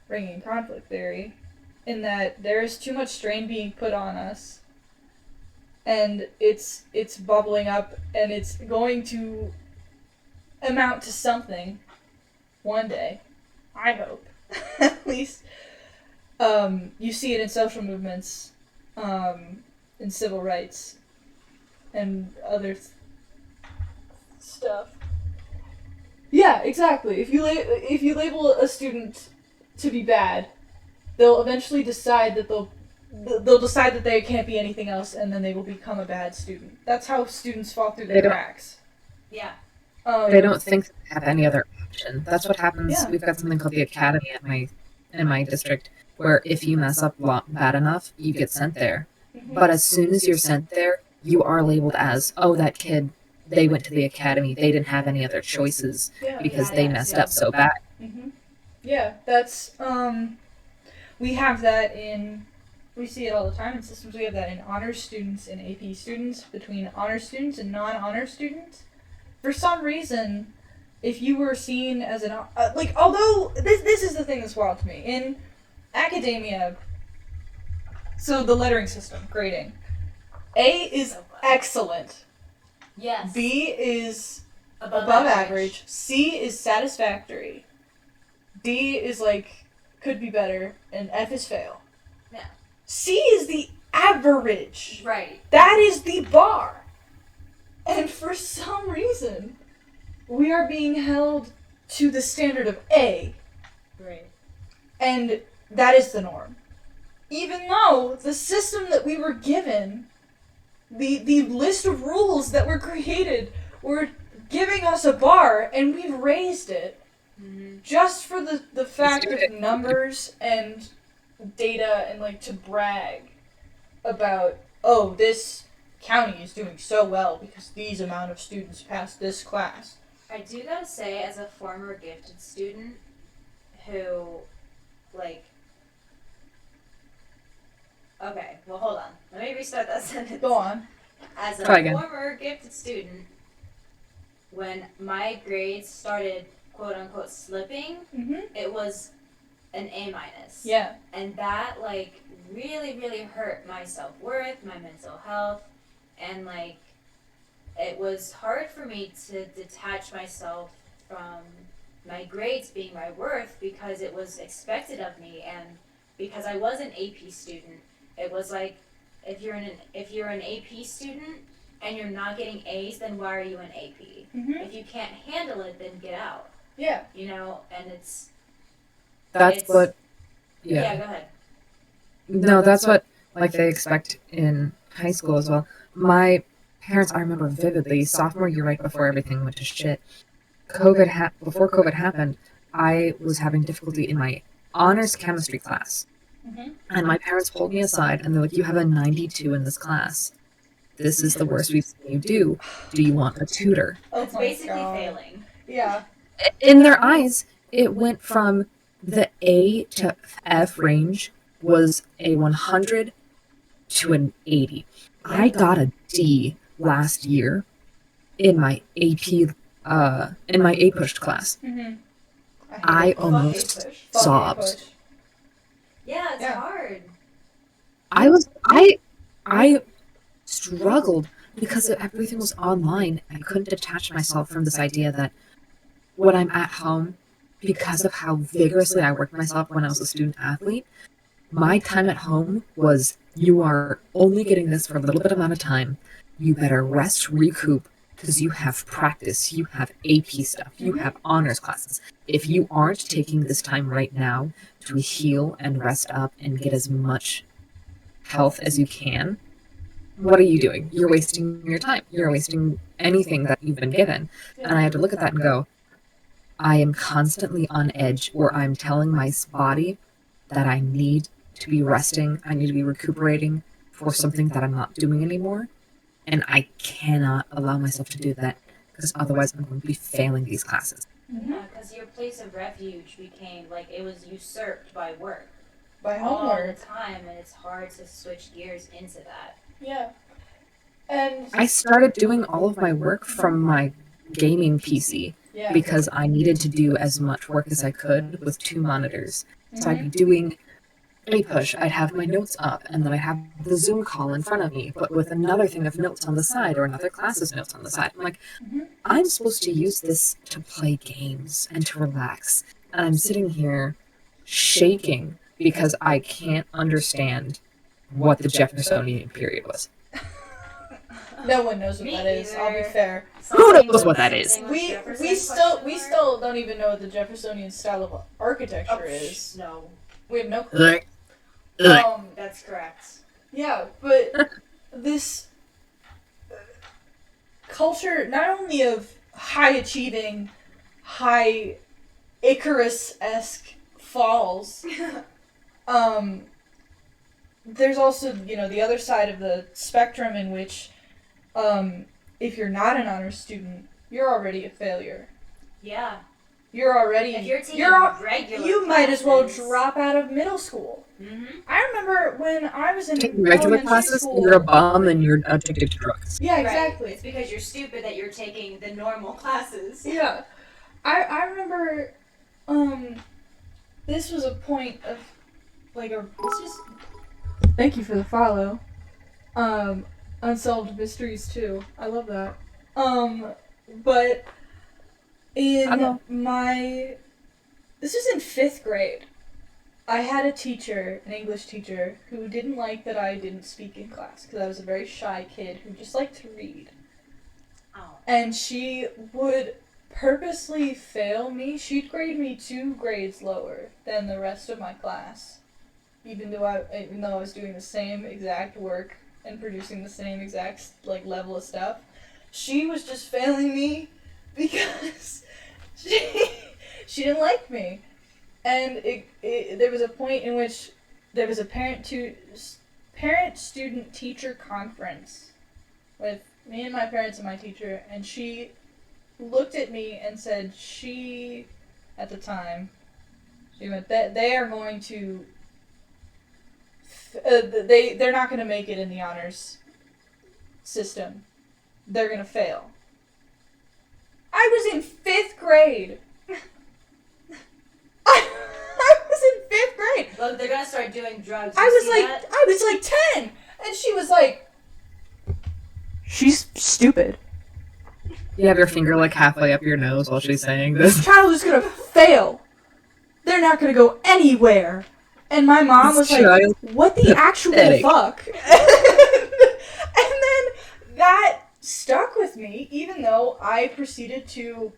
ringing conflict theory, in that there is too much strain being put on us, and it's bubbling up, and it's going to amount to something one day, I hope. At least you see it in social movements, in civil rights, and other stuff. Yeah, exactly. If you label a student to be bad, they'll eventually decide that they'll decide that they can't be anything else, and then they will become a bad student. That's how students fall through the cracks. Yeah. They don't think they have any other option. That's what happens. Yeah. We've got something called the academy in my district, where if you mess up bad enough, you get sent there. Mm-hmm. But as soon as you're sent there, you are labeled as, oh, that kid, they went to the academy. They didn't have any other choices because they messed up so bad. Mm-hmm. Yeah, that's we have that we see it all the time in systems. We have that in honors students and AP students, between honors students and non-honors students. For some reason, if you were seen as an although this is the thing that's wild to me in academia. So the lettering system, grading, A is excellent. Yes. B is above average. average. C is satisfactory. D is could be better, and F is fail. Yeah. C is the average. Right. That is the bar. And for some reason, we are being held to the standard of A. Right. And that is the norm. Even though the system that we were given, the list of rules that were created, were giving us a bar, and we've raised it just for the fact of numbers and data, and to brag about, oh, this county is doing so well because these amount of students passed this class. I do gotta say, as a former gifted student who, like, okay, well, hold on. Let me restart that sentence. Go on. As a Try again. former gifted student, when my grades started quote unquote slipping, it was an A minus. Yeah. And that, like, really, really hurt my self worth, my mental health, and, like, it was hard for me to detach myself from my grades being my worth because it was expected of me, and because I was an AP student, it was like, if you're an AP student and you're not getting A's, then why are you an AP? If you can't handle it, then get out. Yeah. You know, and That's what. Yeah, go ahead. No, that's what like they expect in high school as well. My parents, I remember vividly, sophomore year, right before everything went to shit. Before COVID happened, I was having difficulty in my honors chemistry class, and my parents pulled me aside and they're like, "You have a 92 in this class. This is the worst we've seen you do. Do you want a tutor?" It's basically failing. Yeah. In their eyes, it went from the A to F range was a 100 to an 80. I got a D last year in my AP pushed class. I almost sobbed. Yeah, it's hard. I struggled because everything was online. I couldn't detach myself from this idea that when I'm at home, because of how vigorously I worked myself when I was a student athlete, my time at home was, you are only getting this for a little bit amount of time. You better rest, recoup, because you have practice, you have AP stuff, you have honors classes. If you aren't taking this time right now to heal and rest up and get as much health as you can, what are you doing? You're wasting your time. You're wasting anything that you've been given. And I had to look at that and go, I am constantly on edge, or I'm telling my body that I need to be resting, I need to be recuperating for something that I'm not doing anymore. And I cannot allow myself to do that because otherwise I'm going to be failing these classes. Yeah, because your place of refuge became, like, it was usurped by work. By all homework. the time, and it's hard to switch gears into that. Yeah. And I started doing all of my work from my gaming PC because I needed to do as much work as I could with 2 monitors. So I'd be doing a push, I'd have my notes up, and then I'd have the Zoom call in front of me, but with another thing of notes on the side, or another class's notes on the side. I'm like, I'm supposed to use this to play games and to relax. And I'm sitting here shaking because I can't understand what the Jeffersonian period was. no one knows what that is, I'll be fair. Who knows what that is? We still don't even know what the Jeffersonian style of architecture is. No. We have no clue. That's correct. Yeah, but this culture, not only of high achieving, high Icarus-esque falls, there's also, the other side of the spectrum in which, if you're not an honors student, you're already a failure. Yeah. You're already... If you're taking regular you might as well classes. drop out of middle school. I remember when I was in Regular elementary classes, school... you're a bum and you're addicted to drugs. Yeah, exactly. Right. It's because you're stupid that you're taking the normal classes. Yeah. I remember, this was a point of, thank you for the follow. Unsolved Mysteries too. I love that. But in this was in 5th grade. I had a teacher, an English teacher, who didn't like that I didn't speak in class because I was a very shy kid who just liked to read. Oh. And she would purposely fail me. She'd grade me 2 grades lower than the rest of my class, even though I was doing the same exact work and producing the same exact level of stuff. She was just failing me because she didn't like me. And there was a point in which there was a parent-student-teacher conference with me and my parents and my teacher, and she looked at me and said at the time, she went, they are going to, they're not going to make it in the honors system. They're going to fail. I was in 5th grade. I was in 5th grade. Look, they're gonna start doing drugs. I was like 10, and she was like, she's stupid. You have your finger like halfway up your nose while she's saying this. This child is gonna fail. They're not gonna go anywhere. And my mom was like, what the actual fuck? And then that stuck with me, even though I proceeded to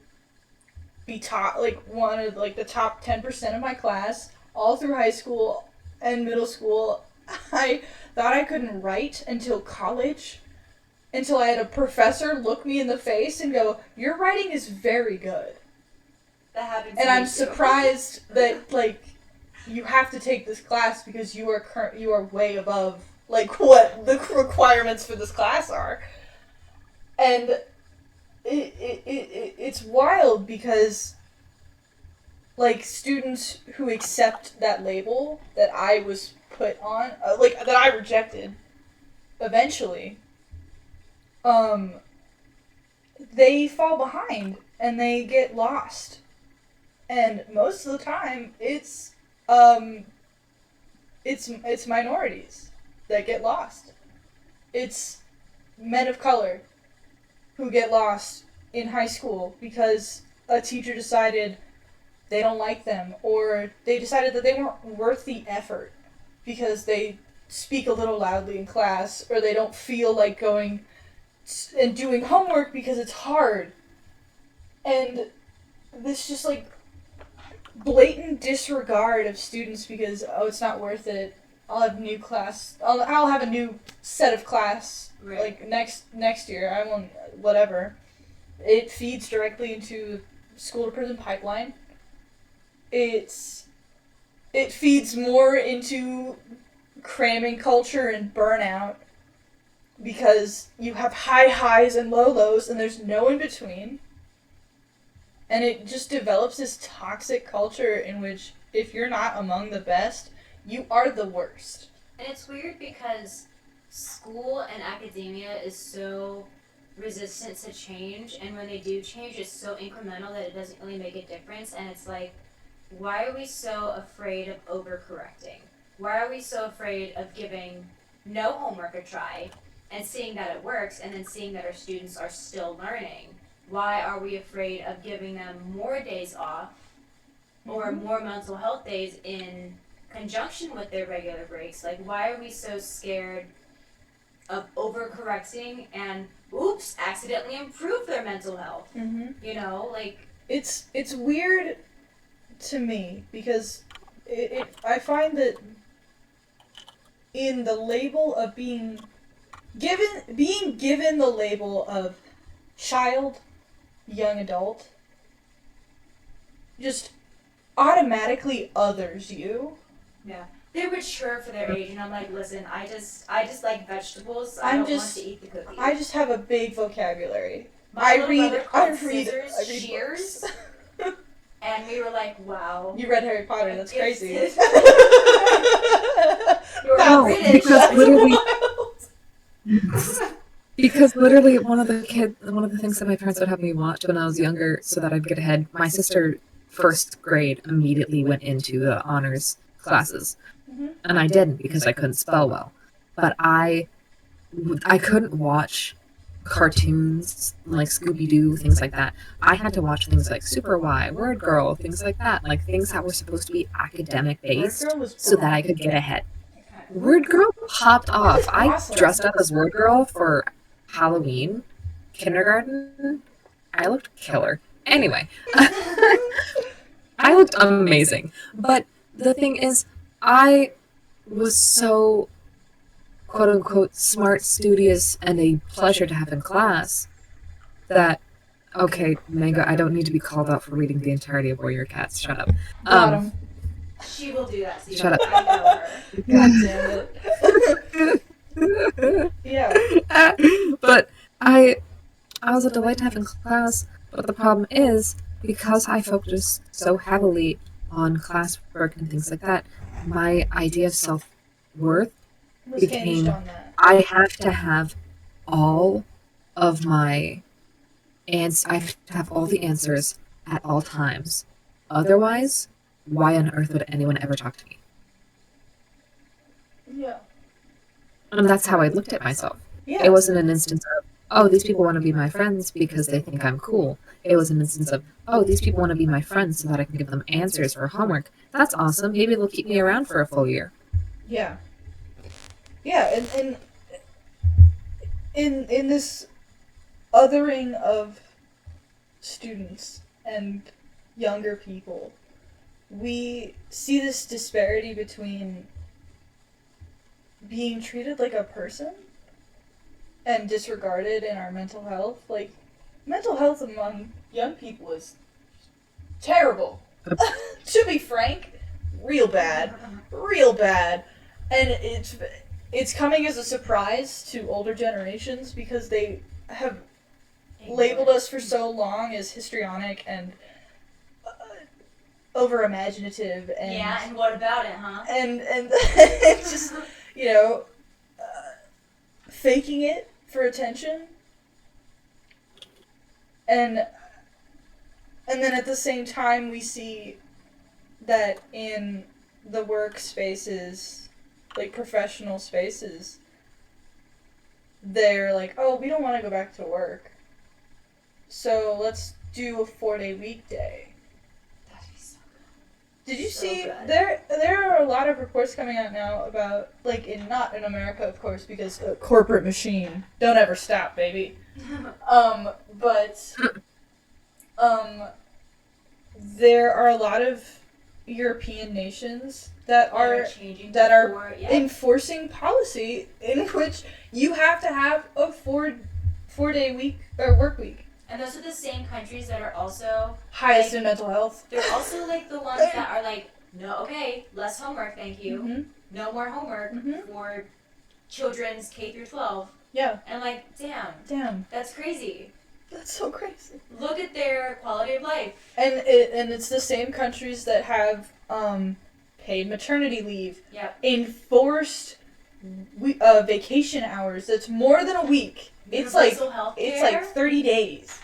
be taught like one of like the top 10% of my class all through high school and middle school. I thought I couldn't write until college, until I had a professor look me in the face and go, your writing is very good. That happened to and me I'm too. surprised that like you have to take this class because you are way above like what the requirements for this class are. And it's wild because like students who accept that label that I was put on, like that I rejected eventually, they fall behind and they get lost. And most of the time it's minorities that get lost. It's men of color who get lost in high school because a teacher decided they don't like them, or they decided that they weren't worth the effort because they speak a little loudly in class, or they don't feel like going and doing homework because it's hard. And this just like blatant disregard of students because, oh, it's not worth it. I'll have a new class. I'll have a new set of class like next year. I won't, whatever. It feeds directly into school to prison pipeline. It feeds more into cramming culture and burnout because you have high highs and low lows and there's no in between. And it just develops this toxic culture in which if you're not among the best, you are the worst. And it's weird because school and academia is so resistant to change, and when they do change, it's so incremental that it doesn't really make a difference. And it's like, why are we so afraid of overcorrecting? Why are we so afraid of giving no homework a try and seeing that it works and then seeing that our students are still learning? Why are we afraid of giving them more days off or more mental health days in conjunction with their regular breaks? Like, why are we so scared of overcorrecting and accidentally improve their mental health? You know, like it's weird to me because I find that in the label of being given the label of child, young adult, just automatically others you. Yeah. They're mature for their age, and I'm like, listen, I just like vegetables. I don't want to eat the cookies. I just have a big vocabulary. I read Shears, and we were like, wow. You read Harry Potter? That's crazy. No, because literally one of the things that my parents would have me watch when I was younger, so that I'd get ahead. My sister, 1st grade, immediately went into the honors classes. And I didn't because I couldn't spell well. But I couldn't watch cartoons like Scooby-Doo, things like that. I had to watch things like Super Y, Word Girl, things like that. Like things that were supposed to be academic based so that I could get ahead. Word Girl popped off. I dressed up as Word Girl for Halloween, kindergarten. I looked killer. Anyway, I looked amazing. But the thing is, I was so, quote-unquote, smart, studious, and a pleasure to have in class that, okay, Mango, I don't need to be called out for reading the entirety of Warrior Cats. Shut up. She will do that. Shut up. I know her. God damn it. Yeah. But I was a delight to have in class, but the problem is, because I focused so heavily on classwork and things like that, my idea of self-worth Was hinged became, on that. I have to have all of my I have to have all the answers at all times. Otherwise, why on earth would anyone ever talk to me? Yeah. And that's how I looked at myself. Yeah. It wasn't an instance of, oh, these people want to be my friends because they think I'm cool. It was an instance of, oh, these people want to be my friends so that I can give them answers for homework. That's awesome. Maybe they'll keep me around for a full year. Yeah. Yeah, and in this othering of students and younger people, we see this disparity between being treated like a person and disregarded in our mental health. Like, mental health among young people is terrible. To be frank, real bad. Real bad. And it's coming as a surprise to older generations because they have labeled us for so long as histrionic and over imaginative and Yeah, and what about it, huh? and just faking it for attention, and then at the same time we see that in the workspaces, like professional spaces, they're like, oh, we don't want to go back to work, so let's do a 4-day weekday. That'd be so Did you So see good. there are a lot of reports coming out now about, like, not in America, of course, because a corporate machine don't ever stop, baby. But there are a lot of European nations that are enforcing policy in which you have to have a 4-day week or work week. And those are the same countries that are also Highest in mental health. they're also like the ones that are like, no, okay, less homework, thank you. Mm-hmm. No more homework Mhm. for children's K through 12. Yeah. And like, Damn. that's crazy. That's so crazy. Look at their quality of life. And it's the same countries that have paid maternity leave, Yep. enforced vacation hours that's more than a week. It's like Universal healthcare. it's like 30 days.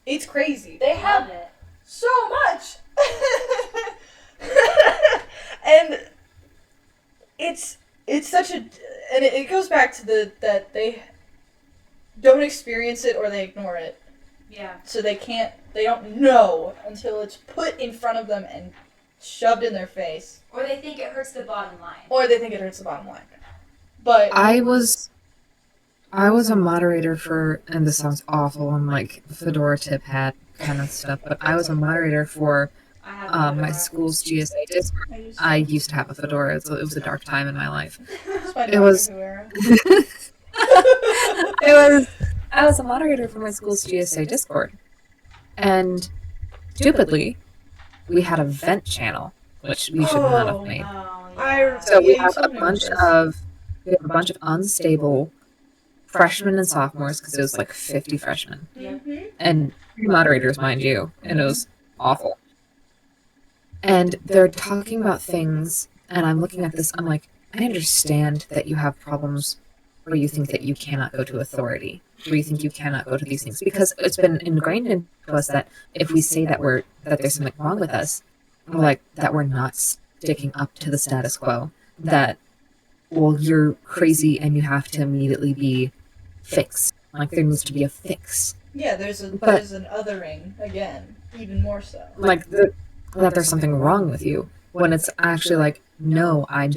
It's crazy. They Love have it. so much. And it's such a, and it goes back to that they don't experience it or they ignore it. Yeah. So they don't know until it's put in front of them and shoved in their face. Or they think it hurts the bottom line. Or they think it hurts the bottom line. But I was a moderator for, and this sounds awful, I'm like fedora tip hat kind of stuff, but I was a moderator for I have my school's GSA Discord. I used to have a fedora. It was a dark time in my life. It was. I was a moderator for my school's GSA Discord, and stupidly, we had a vent channel, which we should not have made. Oh, yeah. So we have a bunch of unstable freshmen and sophomores because it was like 50 freshmen Mm-hmm. and 3 moderators, mind you, and it was awful. And they're talking about things, and I'm looking at this. I'm like, I understand that you have problems where you think that you cannot go to authority, where you think you cannot go to these things, because it's been ingrained into us that if we say that there's something wrong with us, we're like that we're not sticking up to the status quo, that, well, you're crazy and you have to immediately be fixed. Like there needs to be a fix. Yeah, there's an othering again, even more so. Like that there's something wrong with you, when it's actually like, no, I'm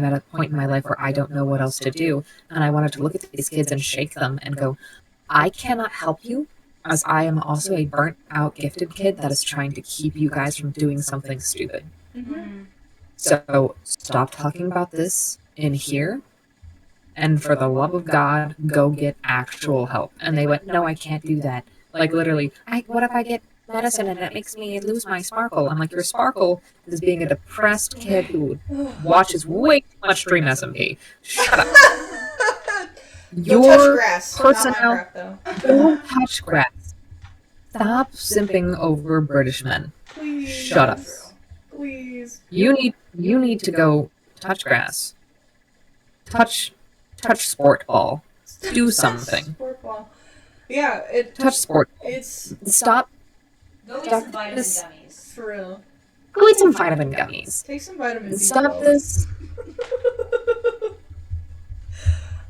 at a point in my life where I don't know what else to do, and I wanted to look at these kids and shake them and go, I cannot help you, as I am also a burnt out gifted kid that is trying to keep you guys from doing something stupid. Mm-hmm. So stop talking about this in here, and for the love of God, go get actual help. And they went, no, I can't do that. Like literally, what if I get medicine and it makes me lose my sparkle? I'm like, your sparkle is being a depressed kid who watches way too much Dream SMP. Shut up. Don't touch grass. Not Minecraft, though. Don't touch grass. Stop simping over British men. Please. Shut up. Please. You need to go touch grass. Touch sport ball. Do something. Sport ball. Yeah, Touch sport. It's Stop. Go eat Stop some vitamin this. gummies. for real. Go eat some vitamin gummies. Take some vitamin And B12.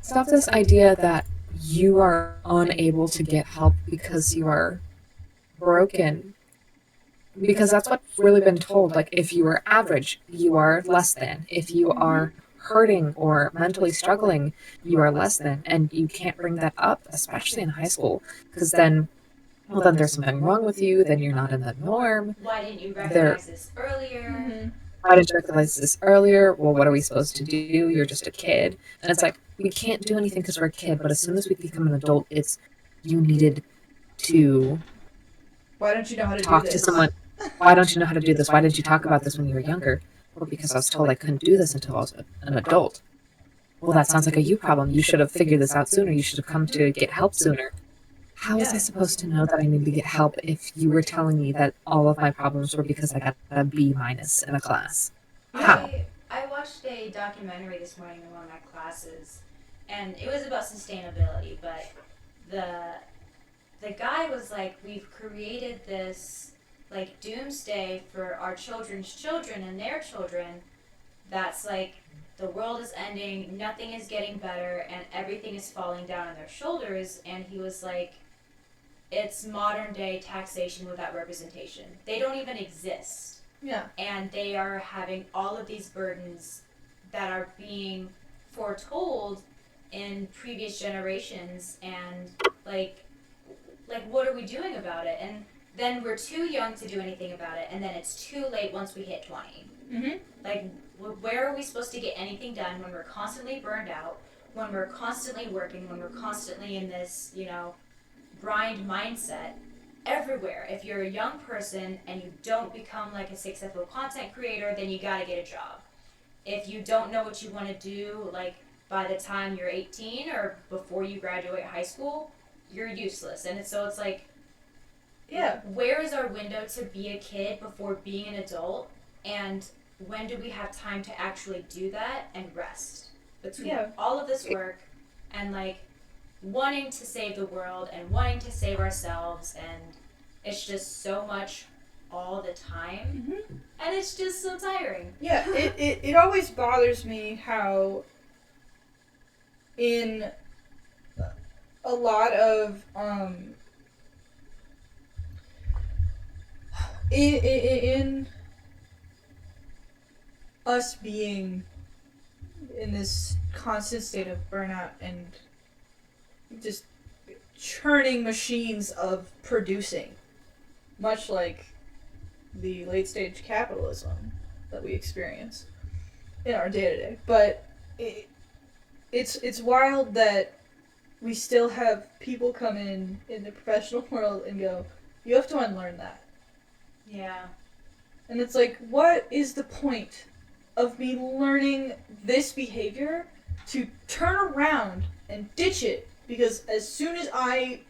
Stop this idea that you are unable to get help because you are broken. Because that's what's really been told. Like, if you are average, you are less than. If you are hurting or mentally struggling, you are less than. And you can't bring that up, especially in high school. Because then there's something wrong with you, then you're not in the norm. Why didn't you recognize this earlier? Mm-hmm. Why did you recognize this earlier? Well, what are we supposed to do? You're just a kid. And it's like, we can't do anything because we're a kid, but as soon as we become an adult, it's, you needed to Why don't you know how to talk do to this? someone. Why don't you know how to do this? Why did you talk about this when you were younger? Well, because I was told I couldn't do this until I was an adult. Well, that sounds like a you problem. You should have figured this out sooner. You should have come to get help sooner. How was I supposed to know that I needed to get help if you were telling me that all of my problems were because I got a B- in a class? How? I watched a documentary this morning in one of my classes, and it was about sustainability, but the guy was like, we've created this like doomsday for our children's children and their children that's like the world is ending, nothing is getting better, and everything is falling down on their shoulders. And he was like, it's modern day taxation without representation. They don't even exist. Yeah. And they are having all of these burdens that are being foretold in previous generations, and like what are we doing about it? And then we're too young to do anything about it, and then it's too late once we hit 20. Mm-hmm. Like, where are we supposed to get anything done when we're constantly burned out, when we're constantly working, when we're constantly in this, grind mindset everywhere? If you're a young person and you don't become like a successful content creator, then you gotta get a job. If you don't know what you want to do, like by the time you're 18 or before you graduate high school, you're useless. And so it's like, Yeah. where is our window to be a kid before being an adult? And when do we have time to actually do that and rest between all of this work and like wanting to save the world and wanting to save ourselves? And it's just so much all the time, and it's just so tiring. Yeah, it always bothers me how in a lot of in us being in this constant state of burnout and just churning machines of producing, much like the late stage capitalism that we experience in our day-to-day. But it's wild that we still have people come in the professional world and go, you have to unlearn that. Yeah. And it's like, what is the point of me learning this behavior to turn around and ditch it? Because as soon as I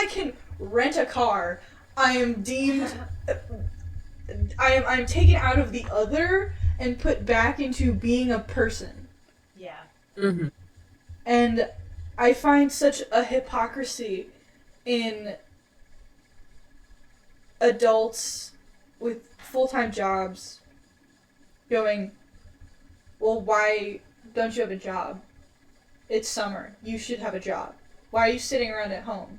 can rent a car, I am deemed, I'm taken out of the other and put back into being a person. Yeah. Mm-hmm. And I find such a hypocrisy in adults with full-time jobs going, well, why don't you have a job? It's summer. You should have a job. Why are you sitting around at home?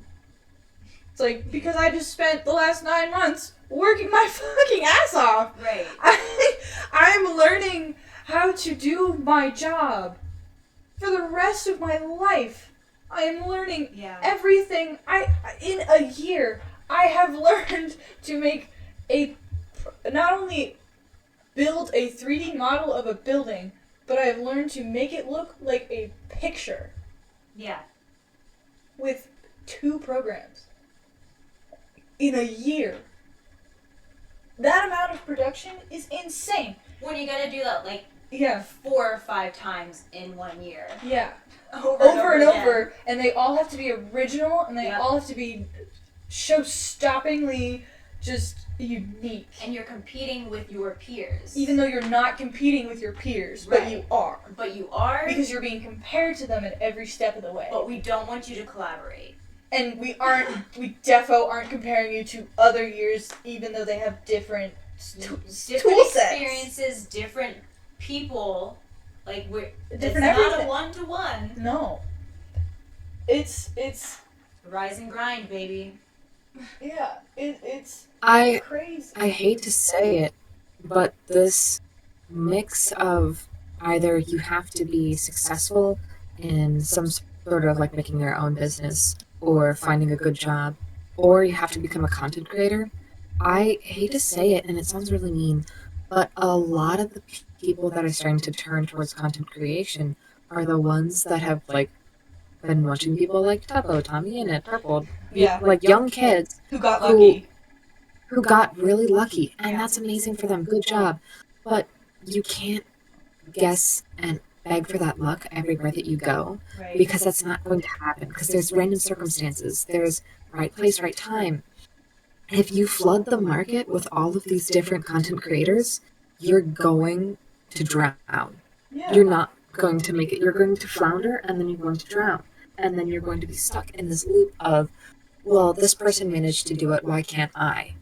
It's like, because I just spent the last 9 months working my fucking ass off. Right. I'm learning how to do my job for the rest of my life. I am learning everything. In a year, I have learned to make not only build a 3D model of a building, but I've learned to make it look like a picture. Yeah. With 2 programs. In a year. That amount of production is insane. When you gotta do that, like, Yeah. 4 or 5 times in 1 year. Yeah. Over and again. over, and they all have to be original, and they Yep. all have to be show-stoppingly just unique. And you're competing with your peers. Even though you're not competing with your peers, Right. but you are. But you are. Because you're being compared to them at every step of the way. But we don't want you to collaborate. And we defo aren't comparing you to other years, even though they have different tool sets. Experiences, different people. Like, it's not everything. a one-to-one. No. It's Rise and grind, baby. yeah, it's I crazy. I hate to say it, but this mix of either you have to be successful in some sort of like making your own business or finding a good job, or you have to become a content creator. I hate to say it, and it sounds really mean, but a lot of the people that are starting to turn towards content creation are the ones that have like been watching people like Tuppo, Tommy Innit, Purple, Yeah. like young kids Who got lucky. who got really lucky, and Yeah. that's amazing for them. Good job. But you can't guess and beg for that luck everywhere that you go, Right. because that's not going to happen, because there's random circumstances, there's right place, right time. And if you flood the market with all of these different content creators, you're going to drown. Yeah. You're not going to make it. You're going to flounder, and then you're going to drown. And then you're going to be stuck in this loop of, well, this person managed to do it, why can't I?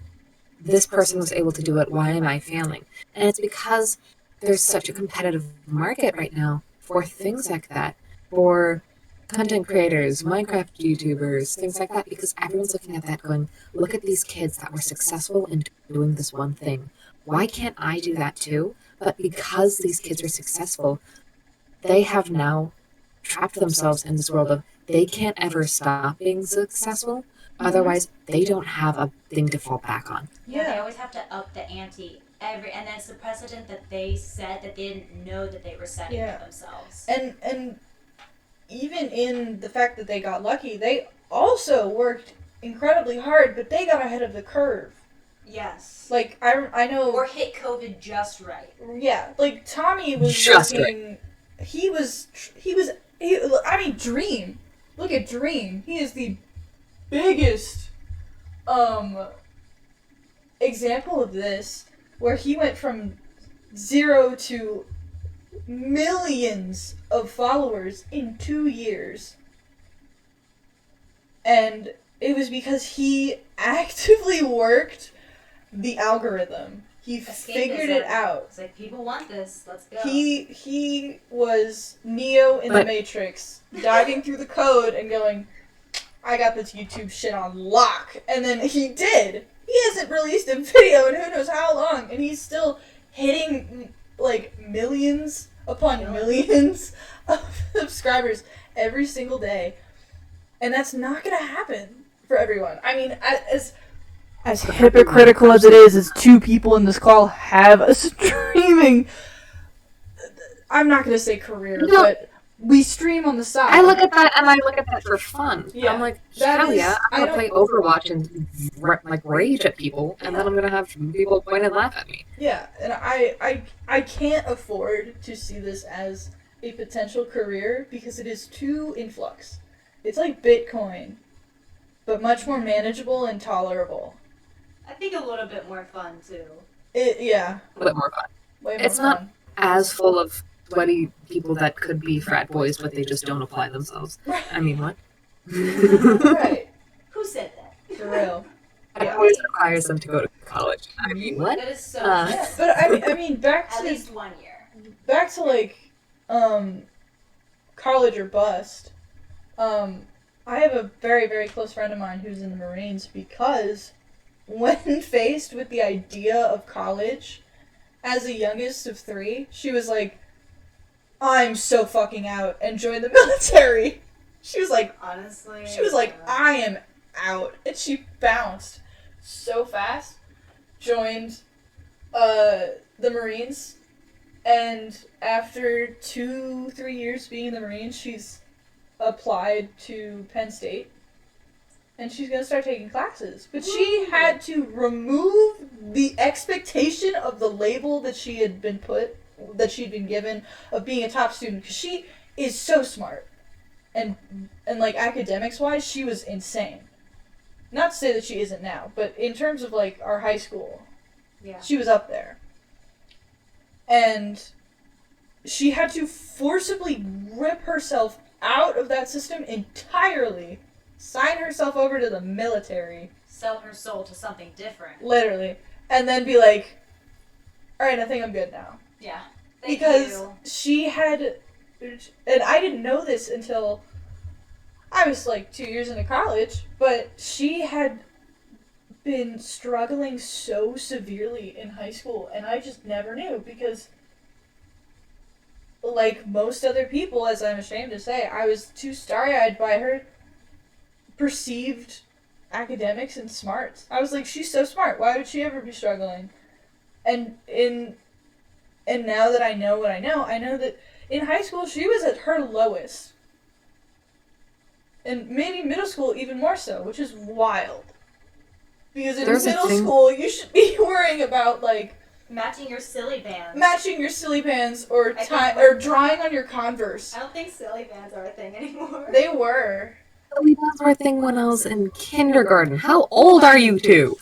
This person was able to do it, why am I failing? And it's because there's such a competitive market right now for things like that, for content creators, Minecraft YouTubers, things like that, because everyone's looking at that going, look at these kids that were successful in doing this one thing. Why can't I do that too? But because these kids are successful, they have now trapped themselves in this world of they can't ever stop being successful, otherwise they don't have a thing to fall back on. Yeah, they always have to up the ante and that's the precedent that they set that they didn't know that they were setting for themselves. And even in the fact that they got lucky, they also worked incredibly hard, but they got ahead of the curve. Yes. Like I know. Or hit COVID just right. Yeah, like Tommy was Just working. He was. I mean, Dream. Look at Dream. He is the biggest example of this, where he went from 0 to millions of followers in 2 years. And it was because he actively worked the algorithm. He figured it out. It's like, people want this, let's go. He was Neo in the Matrix, diving through the code and going, I got this YouTube shit on lock. And then he did. He hasn't released a video in who knows how long, and he's still hitting like millions upon millions of subscribers every single day. And that's not gonna happen for everyone. I mean, as hypocritical as it is, as two people in this call have a streaming, I'm not gonna say career, but we stream on the side. I look at that and I look at that for fun. Yeah, I'm like, hell yeah, I'm gonna play Overwatch and like rage at people, and then I'm gonna have people point and laugh at me. Yeah, and I can't afford to see this as a potential career because it is too influx. It's like Bitcoin, but much more manageable and tolerable. I think a little bit more fun too. Yeah. A little bit more fun. Way more it's fun. not as full of sweaty people that could be frat boys, but they just don't apply themselves. I mean, what? Right. Who said that? For real. It always requires them to go to college. I mean, what? That is so Yeah, but I mean, back at to least 1 year. back to like college or bust. I have a very, very close friend of mine who's in the Marines because when faced with the idea of college as the youngest of 3, she was like, I'm so fucking out, and joined the military. She was like, honestly, I am out. And she bounced so fast, joined the Marines, and after 2-3 years being in the Marines, she's applied to Penn State, and she's going to start taking classes. But she had to remove the expectation of the label that she had been put that she'd been given of being a top student, because she is so smart, and like academics wise, she was insane. Not to say that she isn't now, but in terms of like our high school, Yeah. she was up there. And she had to forcibly rip herself out of that system entirely, sign herself over to the military, Sell her soul to something different. literally, and then be like, alright, I think I'm good now. Yeah. Thank Because you. she had, and I didn't know this until I was like 2 years into college, but she had been struggling so severely in high school, and I just never knew, because like most other people, as I'm ashamed to say, I was too starry-eyed by her perceived academics and smarts. I was like, she's so smart, why would she ever be struggling? And now that I know what I know that in high school she was at her lowest. And maybe middle school even more so, which is wild. Because in There's a middle thing- school, you should be worrying about, like, Matching your silly bands. matching your silly bands or I think or drawing on your Converse. I don't think silly bands are a thing anymore. They were. Silly bands were a thing when I was in kindergarten. How old are you two?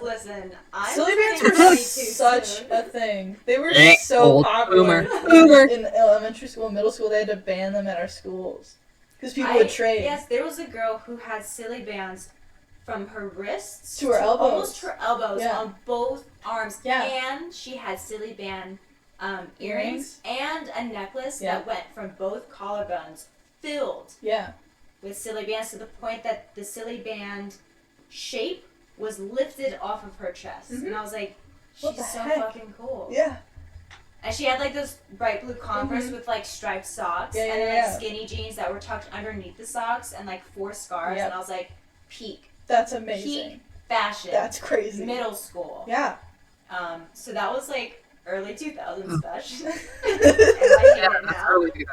Listen, I'm Silly bands turning were 22 such soon. a thing. They were Eh, so old popular. boomer. In elementary school and middle school, they had to ban them at our schools. Because people would trade. Yes, there was a girl who had silly bands from her wrists To her elbows. almost her elbows Yeah. on both arms. Yeah. And she had silly band earrings and a necklace Yeah. that went from both collarbones filled Yeah. with silly bands to the point that the silly band shape was lifted off of her chest. Mhm. And I was like, What she's the so heck? fucking cool. Yeah. And she had like those bright blue Converse Mhm. with like striped socks Yeah, and yeah, then yeah. like skinny jeans that were tucked underneath the socks and like 4 scars. Yep. And I was like, peak That's amazing. Peak fashion. That's crazy. Middle school. Yeah. So that was like early 2000s fashion. and I Yeah, hate it that's now. really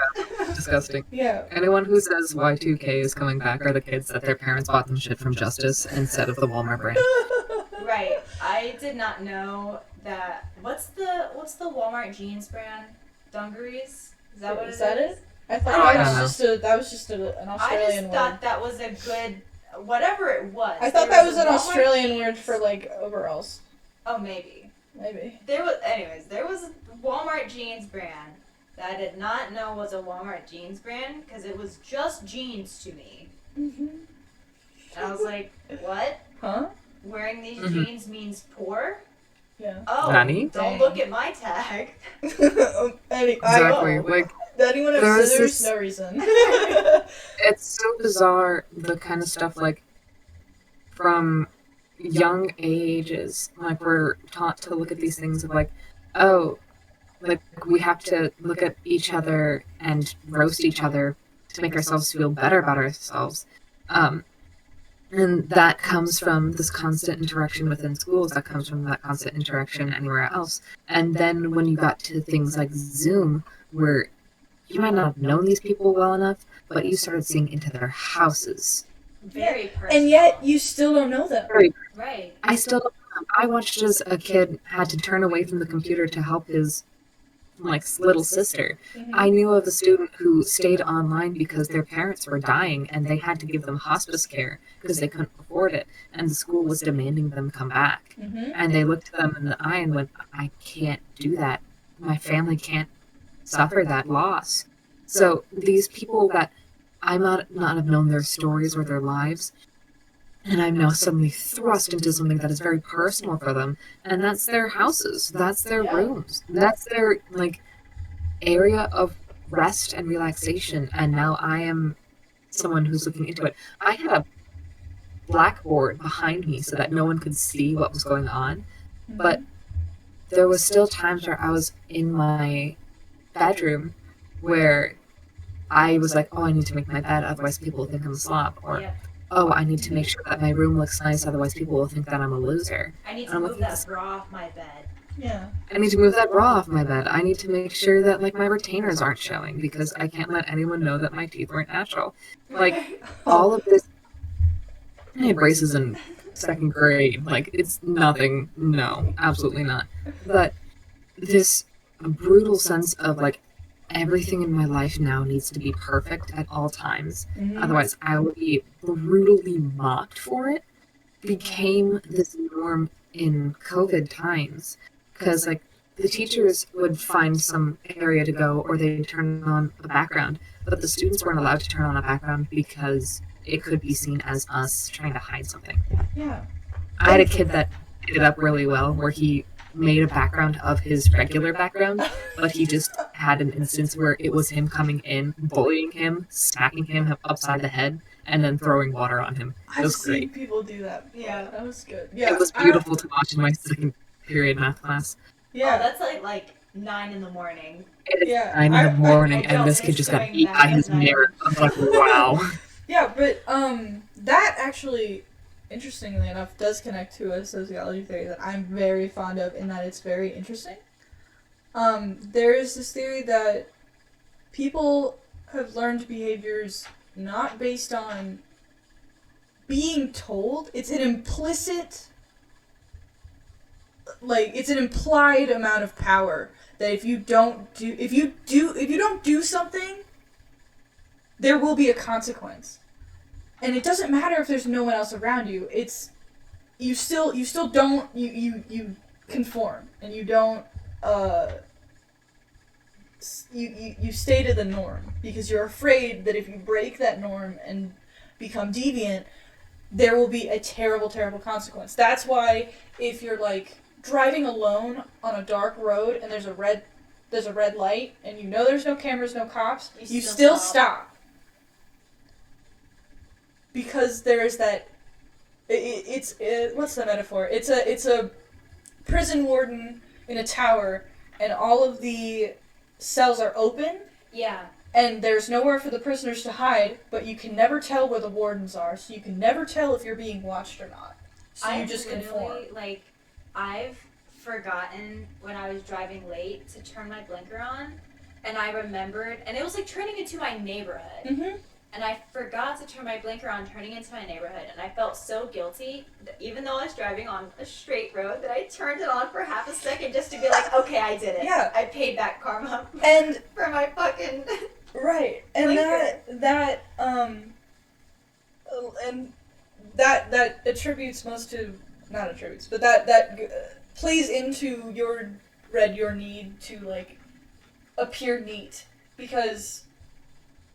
disgusting. Yeah. Anyone who says Y2K is coming back are the kids that their parents bought them shit from Justice instead of the Walmart brand. Right. I did not know that. What's the Walmart jeans brand? Dungarees? Is that what Is it that is? it? I thought I that don't was just an I Australian just word. thought that was a good whatever it was. I thought There that was an Walmart Australian word jeans- for like overalls. Oh, maybe. Maybe. There was a Walmart jeans brand that I did not know was a Walmart jeans brand because it was just jeans to me. Mm-hmm. And I was like, what? Huh? Wearing these Mhm. jeans means poor? Yeah. Oh, Nani? don't Dang. look at my tag. Exactly. Like, Anyone have there was scissors? this- No reason. it's so bizarre, the kind of stuff, like, from young ages, like, we're taught to look at these things of, like, oh, like, we have to look at each other and roast each other to make ourselves feel better about ourselves. And that comes from this constant interaction within schools, that comes from that constant interaction anywhere else. And then when you got to things like Zoom, where you might not have known these people well enough, but you started seeing into their houses. Very personal. And yet you still don't know them. Right. I still don't know. I watched as a kid had to turn away from the computer to help his like little sister. Mhm. I knew of a student who stayed online because their parents were dying and they had to give them hospice care because they couldn't afford it, and the school was demanding them come back. Mhm. And they looked them in the eye and went, I can't do that. My family can't suffer that loss. So these people that I might not have known their stories or their lives, and I'm now suddenly thrust into something that is very personal for them, and that's their houses, that's their Yeah. rooms, that's their like area of rest and relaxation. And now I am someone who's looking into it. I had a blackboard behind me so that no one could see what was going on, but there was still times where I was in my bedroom where I was like, oh, I need to make my bed, otherwise people will think I'm a slob. Or, Yep. oh, I need to make sure that my room looks nice, otherwise people will think that I'm a loser. I need to I'm move looking that to- bra off my bed. Yeah. I need to move that bra off my bed. I need to make sure that like my retainers aren't showing because I can't let anyone know that my teeth weren't natural. Like all of this. I had braces in second grade. Like it's nothing. No, absolutely not. But this a brutal sense of like everything in my life now needs to be perfect at all times. Otherwise, I will be brutally mocked for it. Became this norm in COVID times because like the teachers would find some area to go or they'd turn on a background, but the students weren't allowed to turn on a background because it could be seen as us trying to hide something. Yeah. I had a kid that did it up really well where he made a background of his regular background, but he just had an instance where it was him coming in, bullying him, smacking him upside the head, and then throwing water on him. It I've was seen great. people do that. Yeah, that was good. Yeah, It was beautiful to watch in my second period math class. Yeah, Oh, that's like 9 in the morning. It is Yeah, 9 in the morning, I and don't this kid just got enjoy beat by that his at night. mirror. I was like, wow. yeah, but that actually, interestingly enough, does connect to a sociology theory that I'm very fond of, in that it's very interesting. There is this theory that people have learned behaviors not based on being told. It's an implicit, like, it's an implied amount of power that if you don't do something, there will be a consequence. And it doesn't matter if there's no one else around you. It's you still don't you conform, and you don't you stay to the norm because you're afraid that if you break that norm and become deviant, there will be a terrible consequence. That's why if you're like driving alone on a dark road and there's a red light and you know there's no cameras, no cops, you still stop. Because there's that what's the metaphor? It's a prison warden in a tower and all of the cells are open. Yeah. And there's nowhere for the prisoners to hide, but you can never tell where the wardens are, so you can never tell if you're being watched or not. So you just conform. Like, I've forgotten when I was driving late to turn my blinker on, and I remembered, and it was like turning into my neighborhood. Mm-hmm. And I forgot to turn my blinker on turning into my neighborhood, and I felt so guilty, that even though I was driving on a straight road, that I turned it on for half a second just to be like, okay, I did it. Yeah. I paid back karma And for my fucking right, and blinker. that attributes most to, not attributes, but that plays into your need to like appear neat, because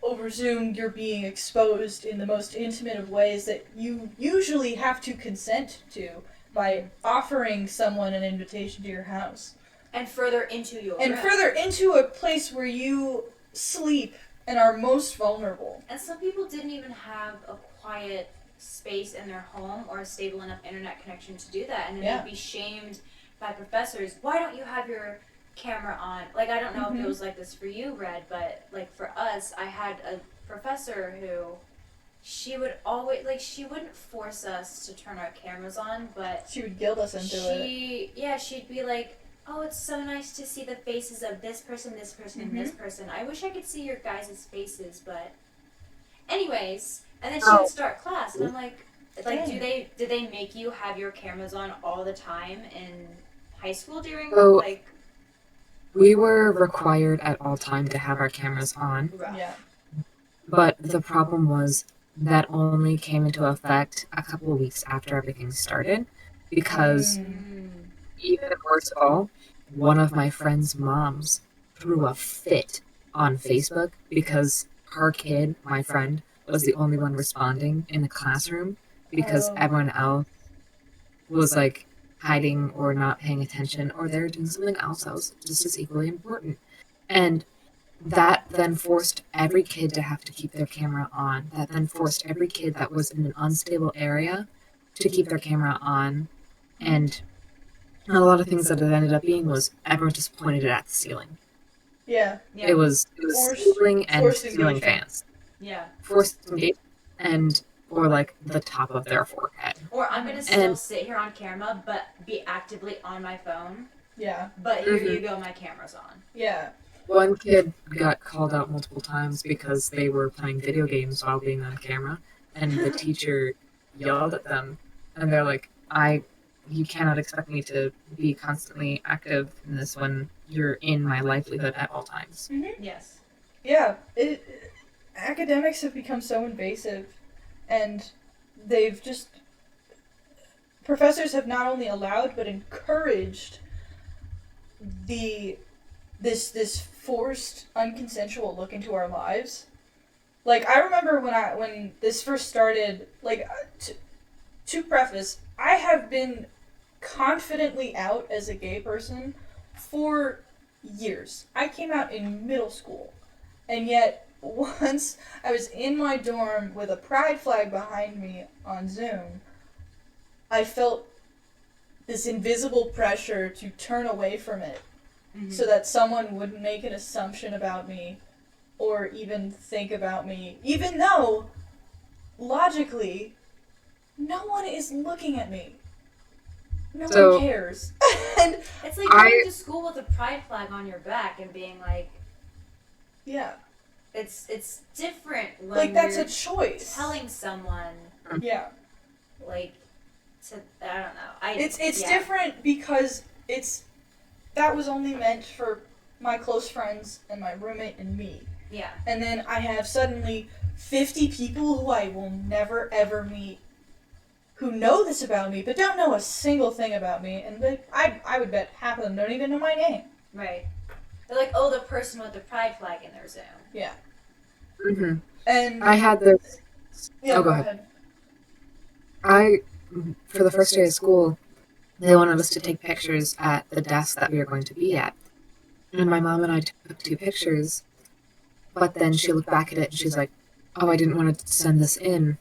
over Zoom you're being exposed in the most intimate of ways that you usually have to consent to by offering someone an invitation to your house. And further into your room. Further into a place where you sleep and are most vulnerable. And some people didn't even have a quiet space in their home or a stable enough internet connection to do that, and then they'd be shamed by professors. Why don't you have your camera on? Like, I don't know if it was like this for you, Red, but like for us, I had a professor who she would always, like, she wouldn't force us to turn our cameras on, but She would guilt us into it. Yeah, she'd be like, oh, it's so nice to see the faces of this person, and this person. I wish I could see your guys' faces, but anyways, and then she would start class, and I'm like, did they make you have your cameras on all the time in high school during like? We were required at all time to have our cameras on. Yeah. But the problem was that only came into effect a couple of weeks after everything started, because even worse of all, one of my friend's moms threw a fit on Facebook because her kid, my friend, was the only one responding in the classroom because everyone else was like hiding or not paying attention, or they were doing something else that was just as equally important. And that then forced every kid to have to keep their camera on. That then forced every kid that was in an unstable area to keep their camera on. And a lot of things that it ended up being was everyone just pointed it at the ceiling. Yeah. It was ceiling and ceiling fans. Yeah. Forced engagement or like the top of their forehead. Or I'm gonna still sit here on camera, but be actively on my phone. Yeah. But here you go, my camera's on. Yeah. One kid got called out multiple times because they were playing video games while being on camera, and the teacher yelled at them, and they're like, I you cannot expect me to be constantly active in this when you're in my livelihood at all times. Mm-hmm. Yes. Yeah, academics have become so invasive, and they've just professors have not only allowed but encouraged this forced unconsensual look into our lives. Like, I remember when this first started, like, to preface, I have been confidently out as a gay person for years. I came out in middle school, and yet once I was in my dorm with a pride flag behind me on Zoom, I felt this invisible pressure to turn away from it so that someone wouldn't make an assumption about me or even think about me, even though logically no one is looking at me. No one cares. And it's like going to school with a pride flag on your back and being like, yeah, it's different when like that's a choice. Telling someone, yeah, like, I don't know. It's different because that was only meant for my close friends and my roommate and me. Yeah. And then I have suddenly 50 people who I will never ever meet who know this about me but don't know a single thing about me, and I would bet half of them don't even know my name. Right. They're like, oh, the person with the pride flag in their Zoom. Yeah. Mm-hmm. And I had this. Yeah, go ahead. For the first day of school, they wanted us to take pictures at the desk that we were going to be at. And my mom and I took 2 pictures, but then she looked back at it and she's like, oh, I didn't want to send this in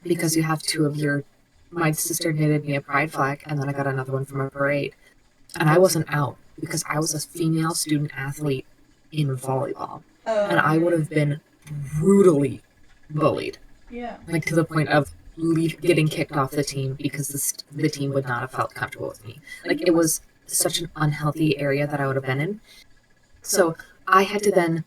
because you have 2 of my sister knitted me a pride flag, and then I got another one from a parade. And I wasn't out because I was a female student athlete in volleyball. And I would have been brutally bullied. Yeah. Like, to the point of getting kicked off the team because the team would not have felt comfortable with me. Like, it was such an unhealthy area that I would have been in. So I had to then,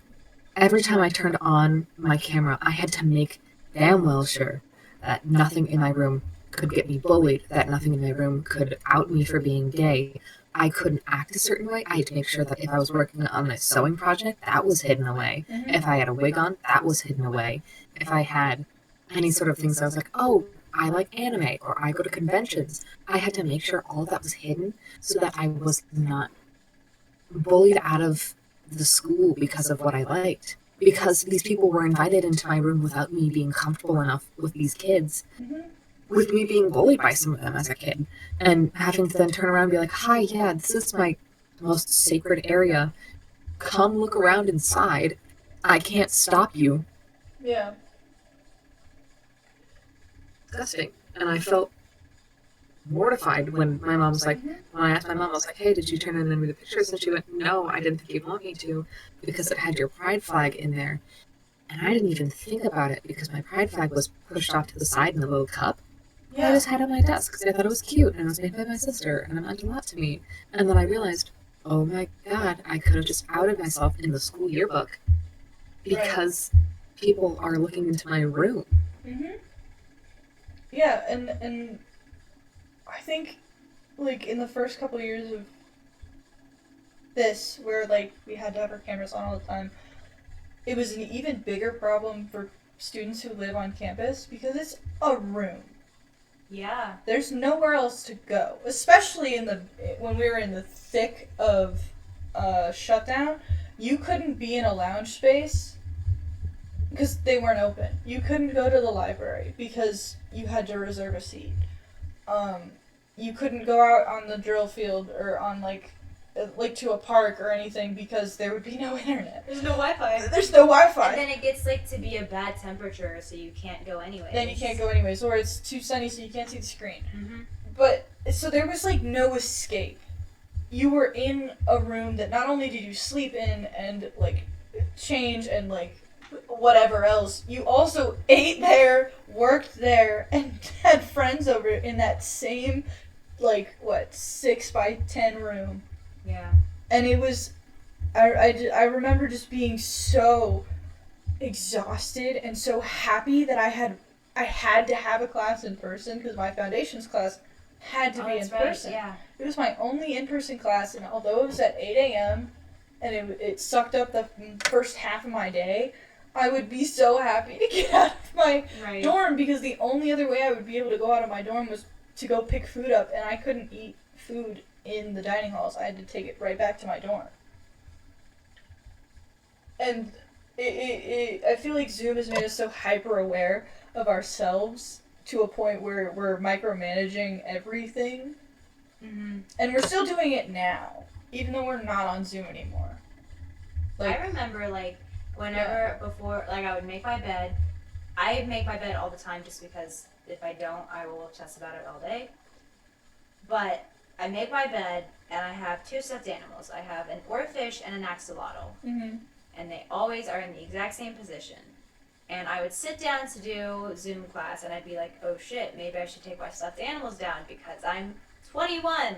every time I turned on my camera, I had to make damn well sure that nothing in my room could get me bullied, that nothing in my room could out me for being gay. I couldn't act a certain way. I had to make sure that if I was working on a sewing project, that was hidden away. Mm-hmm. If I had a wig on, that was hidden away. If I had any sort of things I was like, oh, I like anime, or I go to conventions, I had to make sure all of that was hidden so that I was not bullied out of the school because of what I liked. Because these people were invited into my room without me being comfortable enough with these kids, with me being bullied by some of them as a kid, and having to then turn around and be like, hi, yeah, this is my most sacred area. Come look around inside. I can't stop you. Yeah. Disgusting. And I felt mortified when my mom was like, when I asked my mom, I was like, hey, did you turn in any of the pictures? And she went, no, I didn't think you'd want me to because it had your pride flag in there. And I didn't even think about it because my pride flag was pushed off to the side in a little cup. Yeah. I just had it on my desk because I thought it was cute and it was made by my sister and it meant a lot to me. And then I realized, oh my God, I could have just outed myself in the school yearbook because people are looking into my room. Mm-hmm. Yeah, and I think, like, in the first couple of years of this, where, like, we had to have our cameras on all the time, it was an even bigger problem for students who live on campus because it's a room. Yeah. There's nowhere else to go, especially when we were in the thick of shutdown. You couldn't be in a lounge space because they weren't open. You couldn't go to the library because you had to reserve a seat. You couldn't go out on the drill field or on like to a park or anything because there would be no internet. There's no Wi-Fi. There's no Wi-Fi. And then it gets like to be a bad temperature, so you can't go anyways. Then you can't go anyways, or it's too sunny so you can't see the screen. Mm-hmm. But so there was like no escape. You were in a room that not only did you sleep in and like change and like whatever else, you also ate there, worked there, and had friends over in that same 6x10 room. Yeah. And it was, I remember just being so exhausted and so happy that I had to have a class in person because my foundations class had to be in that's right, person. yeah. It was my only in-person class, and although it was at 8 a.m. and it sucked up the first half of my day, I would be so happy to get out of my dorm, because the only other way I would be able to go out of my dorm was to go pick food up, and I couldn't eat food in the dining halls. I had to take it right back to my dorm. And I feel like Zoom has made us so hyper aware of ourselves to a point where we're micromanaging everything. Mm-hmm. And we're still doing it now, even though we're not on Zoom anymore. I remember, like, whenever before, like, I would make my bed. I make my bed all the time just because if I don't, I will obsess about it all day. But I make my bed, and I have 2 stuffed animals. I have an oarfish and an axolotl. Mm-hmm. And they always are in the exact same position. And I would sit down to do Zoom class, and I'd be like, oh shit, maybe I should take my stuffed animals down because I'm 21.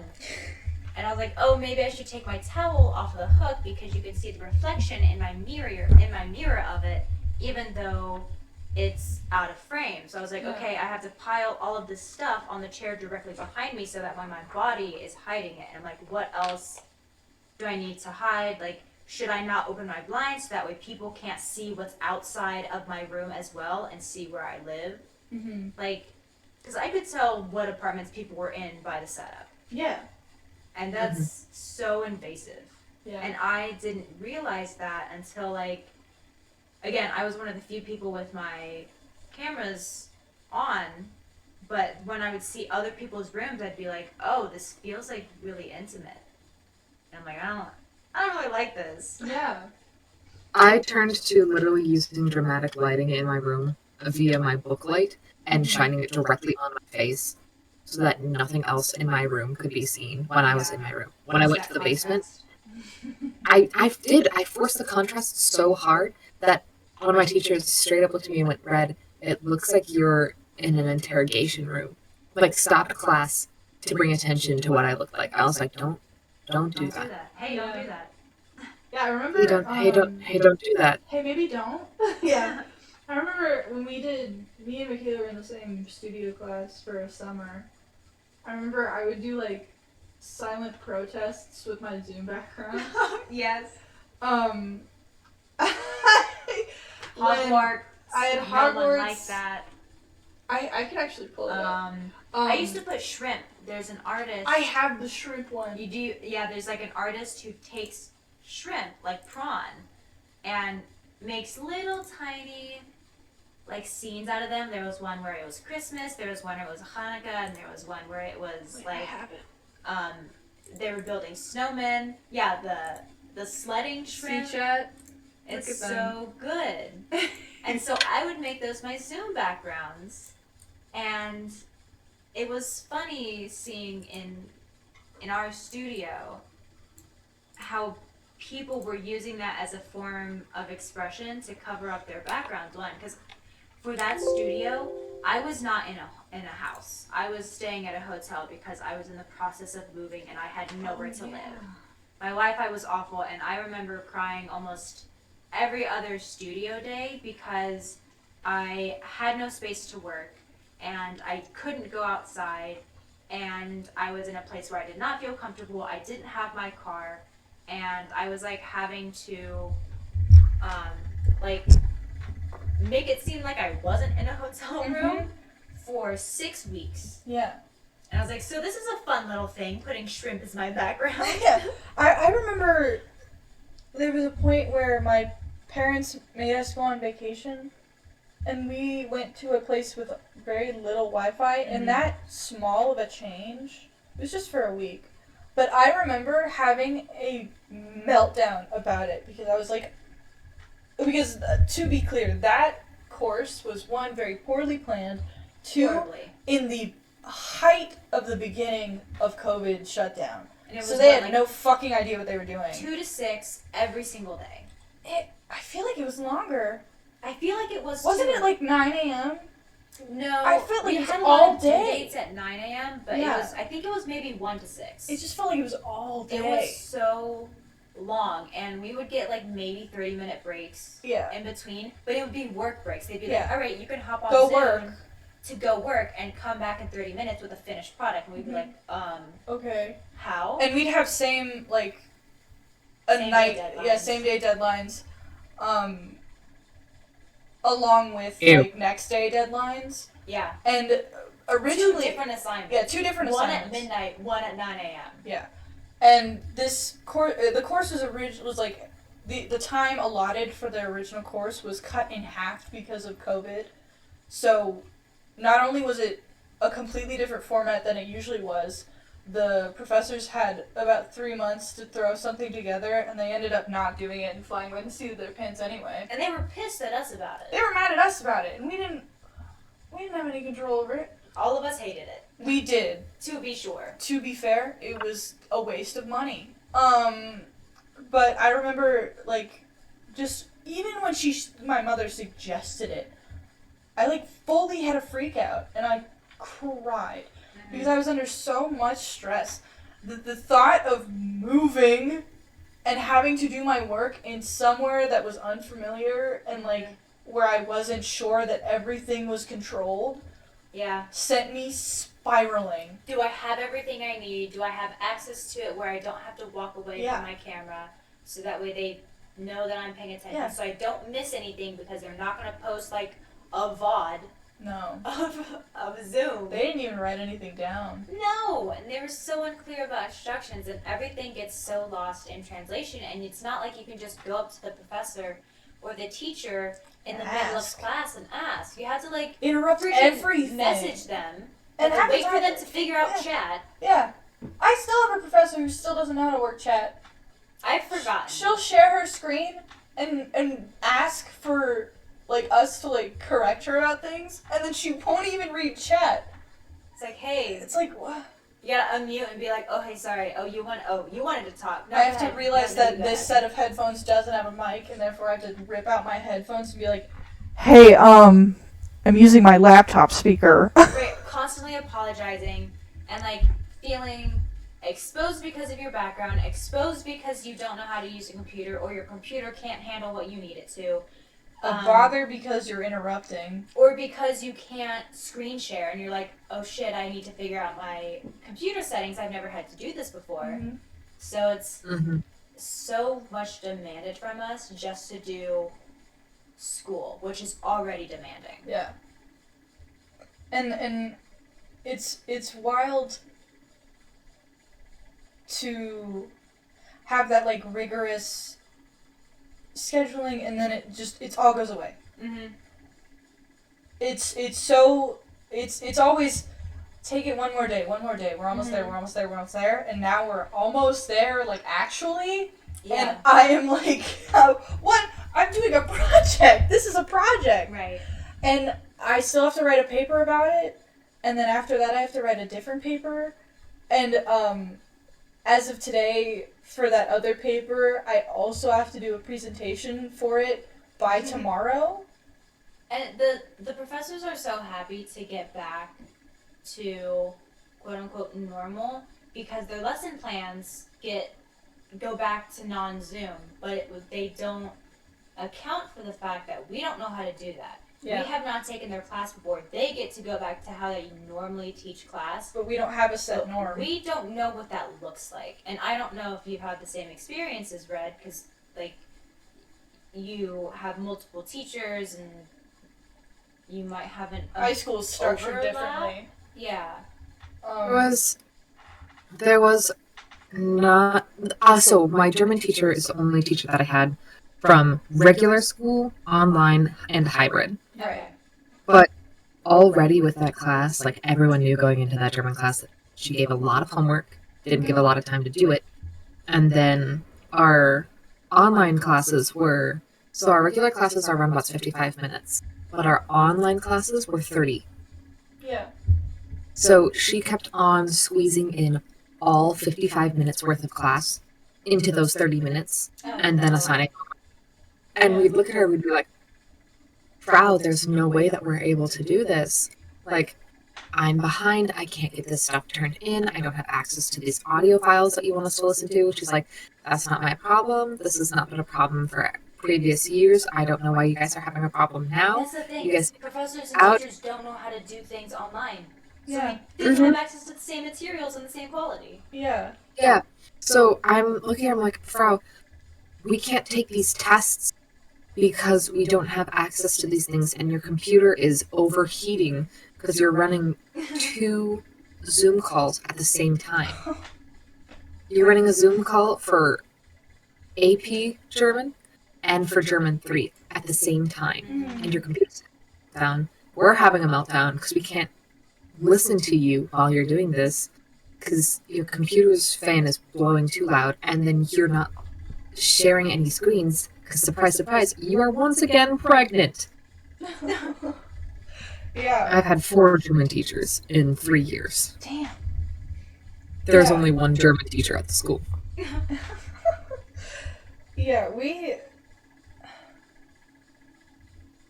And I was like, oh, maybe I should take my towel off of the hook because you can see the reflection in my mirror of it, even though it's out of frame. So I was like, okay, I have to pile all of this stuff on the chair directly behind me so that when my body is hiding it. And I'm like, what else do I need to hide? Like, should I not open my blinds so that way people can't see what's outside of my room as well and see where I live? Mm-hmm. Like, because I could tell what apartments people were in by the setup. Yeah. And that's so invasive. Yeah. And I didn't realize that until, like, again, I was one of the few people with my cameras on, but when I would see other people's rooms, I'd be like, oh, this feels, like, really intimate. And I'm like, I don't really like this. Yeah. I turned to literally using dramatic lighting in my room via my book light and shining it directly on my face so that nothing else in my room could be seen when I was in my room. When I went to the basement, I forced the contrast so hard that one of my teachers straight up looked at me and went, Red, it looks like you're in an interrogation room. Like, stopped class to bring attention to what I looked like. I was like, don't do that. Hey, don't do that. Yeah, I remember. Hey, don't do that. Hey, maybe don't. Yeah. I remember when me and Michaela were in the same studio class for a summer. I remember I would do, like, silent protests with my Zoom background. Yes. Hogwarts. I had Hogwarts. No one liked that. I could actually pull it up. I used to put shrimp. There's an artist. I have the shrimp one. You do? Yeah, there's, like, an artist who takes shrimp, like prawn, and makes little tiny, like, scenes out of them. There was one where it was Christmas, there was one where it was Hanukkah, and there was one where it was they were building snowmen. Yeah, the sledding shrimp. See, chat? It's so good. And so I would make those my Zoom backgrounds, and it was funny seeing in our studio how people were using that as a form of expression to cover up their backgrounds. One, because for that studio, I was not in a house. I was staying at a hotel because I was in the process of moving and I had nowhere to live. My Wi-Fi was awful, and I remember crying almost every other studio day because I had no space to work and I couldn't go outside, and I was in a place where I did not feel comfortable. I didn't have my car, and I was, like, having to like, make it seem like I wasn't in a hotel room for 6 weeks. Yeah. And I was like, so this is a fun little thing, putting shrimp as my background. Yeah. I remember there was a point where my parents made us go on vacation, and we went to a place with very little Wi-Fi, and that small of a change, it was just for a week. But I remember having a meltdown about it because I was like, to be clear, that course was, one, very poorly planned, two, in the height of the beginning of COVID shutdown. And it was so they had no fucking idea what they were doing. 2 to 6 every single day. I feel like it was longer. I feel like it was. Wasn't it like 9 a.m.? No, I felt like we it was had all due day. dates at 9 a.m., but it was. I think it was maybe 1 to 6. It just felt like it was all day. It was so long, and we would get like maybe 30-minute breaks. In between, but it would be work breaks. They'd be like, "All right, you can hop on Go Zoom. work. to go work and come back in 30 minutes with a finished product. And we'd be like, Okay. how? And we'd have same, like, Same night, day deadlines. yeah, same day deadlines, along with, Ew. like, next day deadlines. Yeah. And originally... Two different assignments. Yeah, 2 different one assignments. One at midnight, one at 9 a.m. Yeah. And this the course was like, the time allotted for the original course was cut in half because of COVID. So, not only was it a completely different format than it usually was, the professors had about 3 months to throw something together, and they ended up not doing it and flying by the seat of their pants anyway. And they were pissed at us about it. They were mad at us about it, and we didn't have any control over it. All of us hated it. We did. To be sure. To be fair, it was a waste of money. But I remember, like, just even when my mother suggested it, I, like, fully had a freak out, and I cried. Because I was under so much stress. The thought of moving and having to do my work in somewhere that was unfamiliar and, like, where I wasn't sure that everything was controlled, yeah, sent me spiraling. Do I have everything I need? Do I have access to it where I don't have to walk away from my camera? So that way they know that I'm paying attention. So I don't miss anything, because they're not going to post, like, a VOD of Zoom. They didn't even write anything down. No, and they were so unclear about instructions, and everything gets so lost in translation, and it's not like you can just go up to the professor or the teacher in the middle of class and ask. You have to, like, interrupt everything. Message them. And wait for them to figure out chat. Yeah. I still have a professor who still doesn't know how to work chat. I've forgotten. She'll share her screen and ask for, like, us to, like, correct her about things, and then she won't even read chat. It's like, hey. It's like, what? You gotta unmute and be like, oh, hey, sorry. Oh, you wanted to talk. No, I have to realize that this set of headphones doesn't have a mic, and therefore I have to rip out my headphones and be like, hey, I'm using my laptop speaker. Right, constantly apologizing and, like, feeling exposed because of your background, exposed because you don't know how to use a computer, or your computer can't handle what you need it to. Bother because you're interrupting. Or because you can't screen share and you're like, oh shit, I need to figure out my computer settings. I've never had to do this before. Mm-hmm. So it's so much demanded from us just to do school, which is already demanding. Yeah. And it's wild to have that, like, rigorous scheduling, and then it all goes away. Mm-hmm. It's always take it one more day, we're almost there, and now we're almost there, like, actually. Yeah. And I am like, what? I'm doing a project. This is a project. Right. And I still have to write a paper about it, and then after that I have to write a different paper, and as of today, for that other paper, I also have to do a presentation for it by tomorrow. And the professors are so happy to get back to quote-unquote normal, because their lesson plans go back to non-Zoom, but they don't account for the fact that we don't know how to do that. Yeah. We have not taken their class before. They get to go back to how they normally teach class. But we don't have a set norm. We don't know what that looks like. And I don't know if you've had the same experience as Red, because, like, you have multiple teachers and you might have an high school is structured differently. Yeah. There was not... Also, my German teacher is the only teacher that I had from regular school, online, and hybrid. Right. But already with that class, like, everyone knew going into that German class that she gave a lot of homework, didn't give a lot of time to do it. And then our online classes were... So our regular classes are around about 55 minutes, but our online classes were 30. Yeah. So she kept on squeezing in all 55 minutes worth of class into those 30 minutes, and then assigning. And we'd look at her, we'd be like, Frau, there's no way that we're able to do this. Like, I'm behind, I can't get this stuff turned in, I don't have access to these audio files that you want us to listen to. She's like, that's not my problem, this has not been a problem for previous years. I don't know why you guys are having a problem now. That's the thing. You guys Professors and out. teachers don't know how to do things online. So Yeah. they don't have access to the same materials and the same quality. Yeah. Yeah. So I'm looking, I'm like, Frau, we can't take these tests because we don't have access to these things, and your computer is overheating because you're running 2 Zoom calls at the same time. You're running a Zoom call for AP German and for German 3 at the same time, and your computer's down. We're having a meltdown because we can't listen to you while you're doing this because your computer's fan is blowing too loud, and then you're not sharing any screens because, surprise, surprise, you are once again pregnant. Yeah. I've had 4 German teachers in 3 years. Damn. There's Yeah. only one German teacher at the school. Yeah,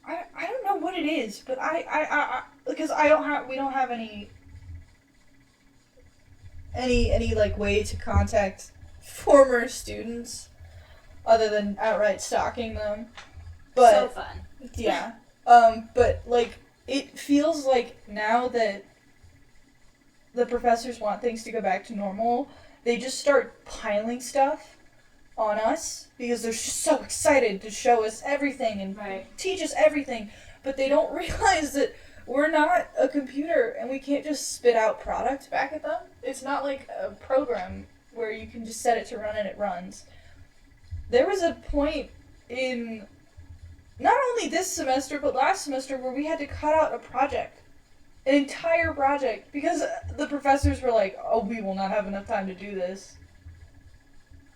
I don't know what it is, but I because we don't have any like way to contact former students other than outright stalking them. But So fun. yeah. But like it feels like now that the professors want things to go back to normal, they just start piling stuff on us because they're just so excited to show us everything and teach us everything, but they don't realize that we're not a computer and we can't just spit out product back at them. It's not like a program where you can just set it to run and it runs. There was a point in not only this semester but last semester where we had to cut out a project, an entire project, because the professors were like, oh, we will not have enough time to do this.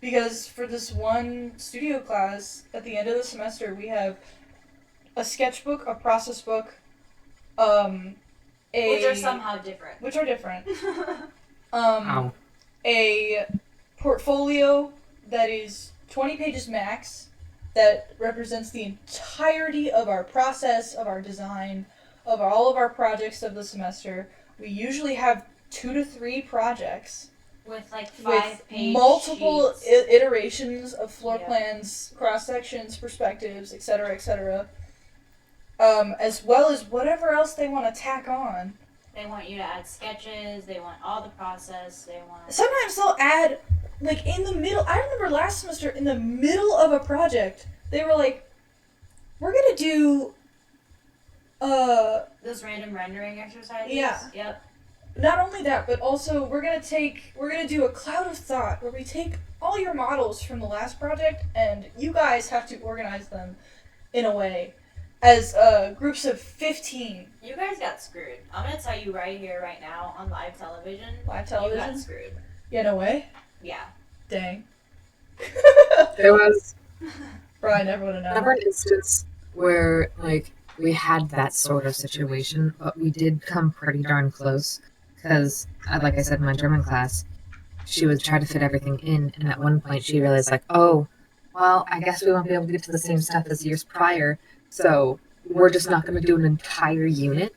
Because for this one studio class, at the end of the semester, we have a sketchbook, a process book, Which are somehow different. Which are different. Wow. A portfolio that is 20 pages max, that represents the entirety of our process, of our design, of all of our projects of the semester. We usually have 2 to 3 projects. With like With 5-page multiple sheets. iterations of floor Yeah. plans, cross sections, perspectives, etc., etc. As well as whatever else they want to tack on. They want you to add sketches. They want all the process. They want. Sometimes they'll add, like in the middle. I remember last semester, in the middle of a project, they were like, "We're gonna do, Those random rendering exercises. Yeah. Yep. not only that, but also we're gonna do a cloud of thought where we take all your models from the last project and you guys have to organize them in a way as groups of 15 You guys got screwed. I'm gonna tell you right here, right now, on live television. live You television. got screwed. Yeah, no way. Yeah. Dang. There was Brian never would have known. never an instance where, like, we had that sort of situation, but we did come pretty darn close. Because, like I said, in my German class, she would try to fit everything in, and at one point she realized, like, oh, well, I guess we won't be able to get to the same stuff as years prior, so we're just not going to do an entire unit.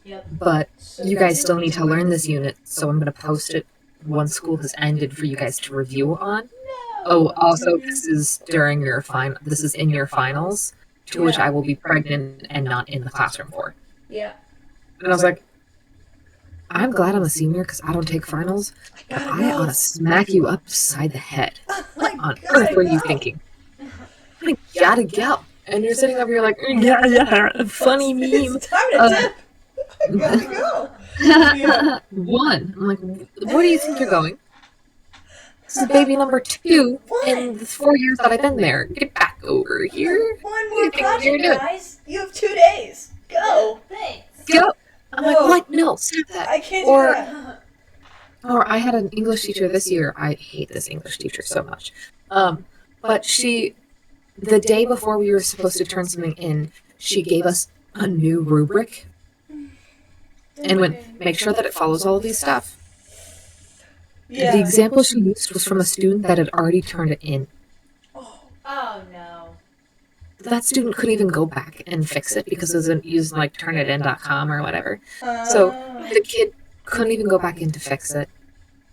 Yep. But So you guys still need to learn this unit, so I'm going to post it once school has ended for you guys to review on. Oh, also, this is during your this is in your finals, to which I will be pregnant and not in the classroom for. Yeah. And I was like, I'm glad I'm a senior because I don't take finals, but I ought to smack you upside the head. What on earth were you thinking? I gotta go. And you're sitting over here like, yeah, funny meme. It's time to dip. I gotta go. Yeah. One. I'm like, where do you think you're going? This is baby number 2 in the 4 years that I've been there. Get back over here. One You more think you're project, doing? guys. You have 2 days. Go. Thanks. Go. I'm like, No. what? No, stop that. I can't Or- do that. Or I had an English teacher this year. I hate this English teacher so much. But the day before we were supposed to turn something in, she gave us a new rubric and went, make sure that it follows all of these stuff. Yeah. The example she used was from a student that had already turned it in. Oh. Oh no. That student couldn't even go back and fix it because it was using like turnitin.com or whatever. So the kid couldn't even go back in to fix it.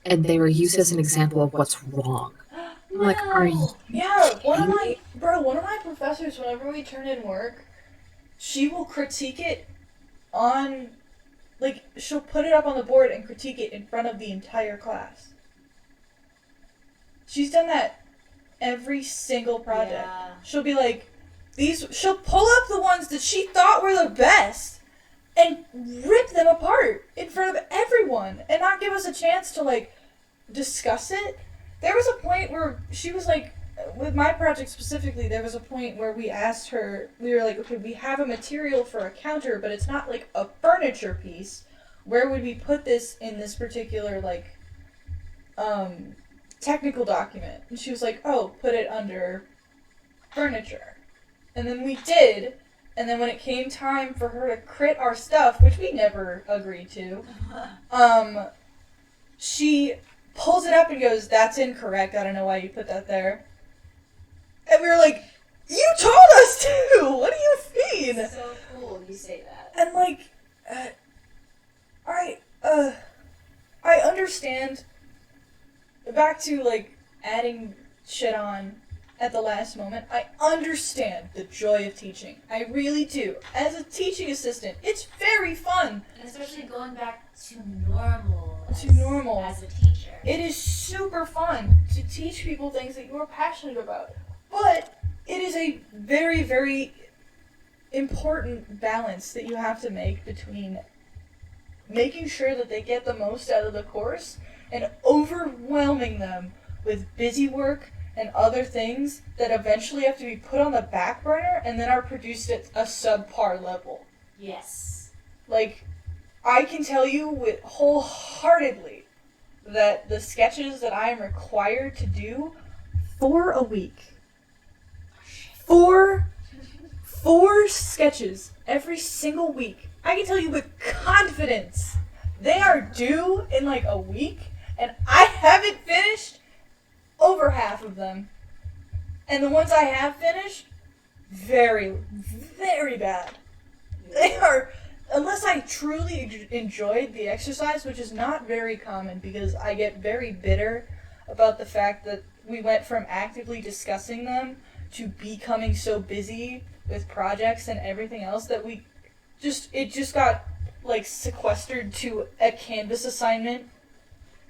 And they were used as an example of what's wrong. I'm like, are you Yeah, one of my Bro, one of my professors, whenever we turn in work, she will critique it on, like, she'll put it up on the board and critique it in front of the entire class. She's done that every single project. Yeah. She'll be like, she'll pull up the ones that she thought were the best and rip them apart in front of everyone and not give us a chance to, like, discuss it. There was a point where she was like, with my project specifically, there was a point where we asked her, we were like, okay, we have a material for a counter, but it's not like a furniture piece. Where would we put this in this particular, like, technical document? And she was like, oh, put it under furniture. And then we did, and then when it came time for her to crit our stuff, which we never agreed to, she pulls it up and goes, that's incorrect, I don't know why you put that there. And we were like, you told us to! What do you mean? It's so cool you say that. And like, I understand, back to like adding shit on at the last moment, I understand the joy of teaching. I really do. As a teaching assistant, it's very fun. And especially going back to normal. As a teacher. It is super fun to teach people things that you are passionate about. But it is a very, very important balance that you have to make between making sure that they get the most out of the course and overwhelming them with busy work and other things that eventually have to be put on the back burner and then are produced at a subpar level. Yes. Like, I can tell you with wholeheartedly that the sketches that I am required to do for a week, four sketches every single week, I can tell you with confidence they are due in like a week, and I haven't finished over half of them. And the ones I have finished, very, very bad. They are, unless I truly enjoyed the exercise, which is not very common because I get very bitter about the fact that we went from actively discussing them to becoming so busy with projects and everything else that it just got like sequestered to a Canvas assignment.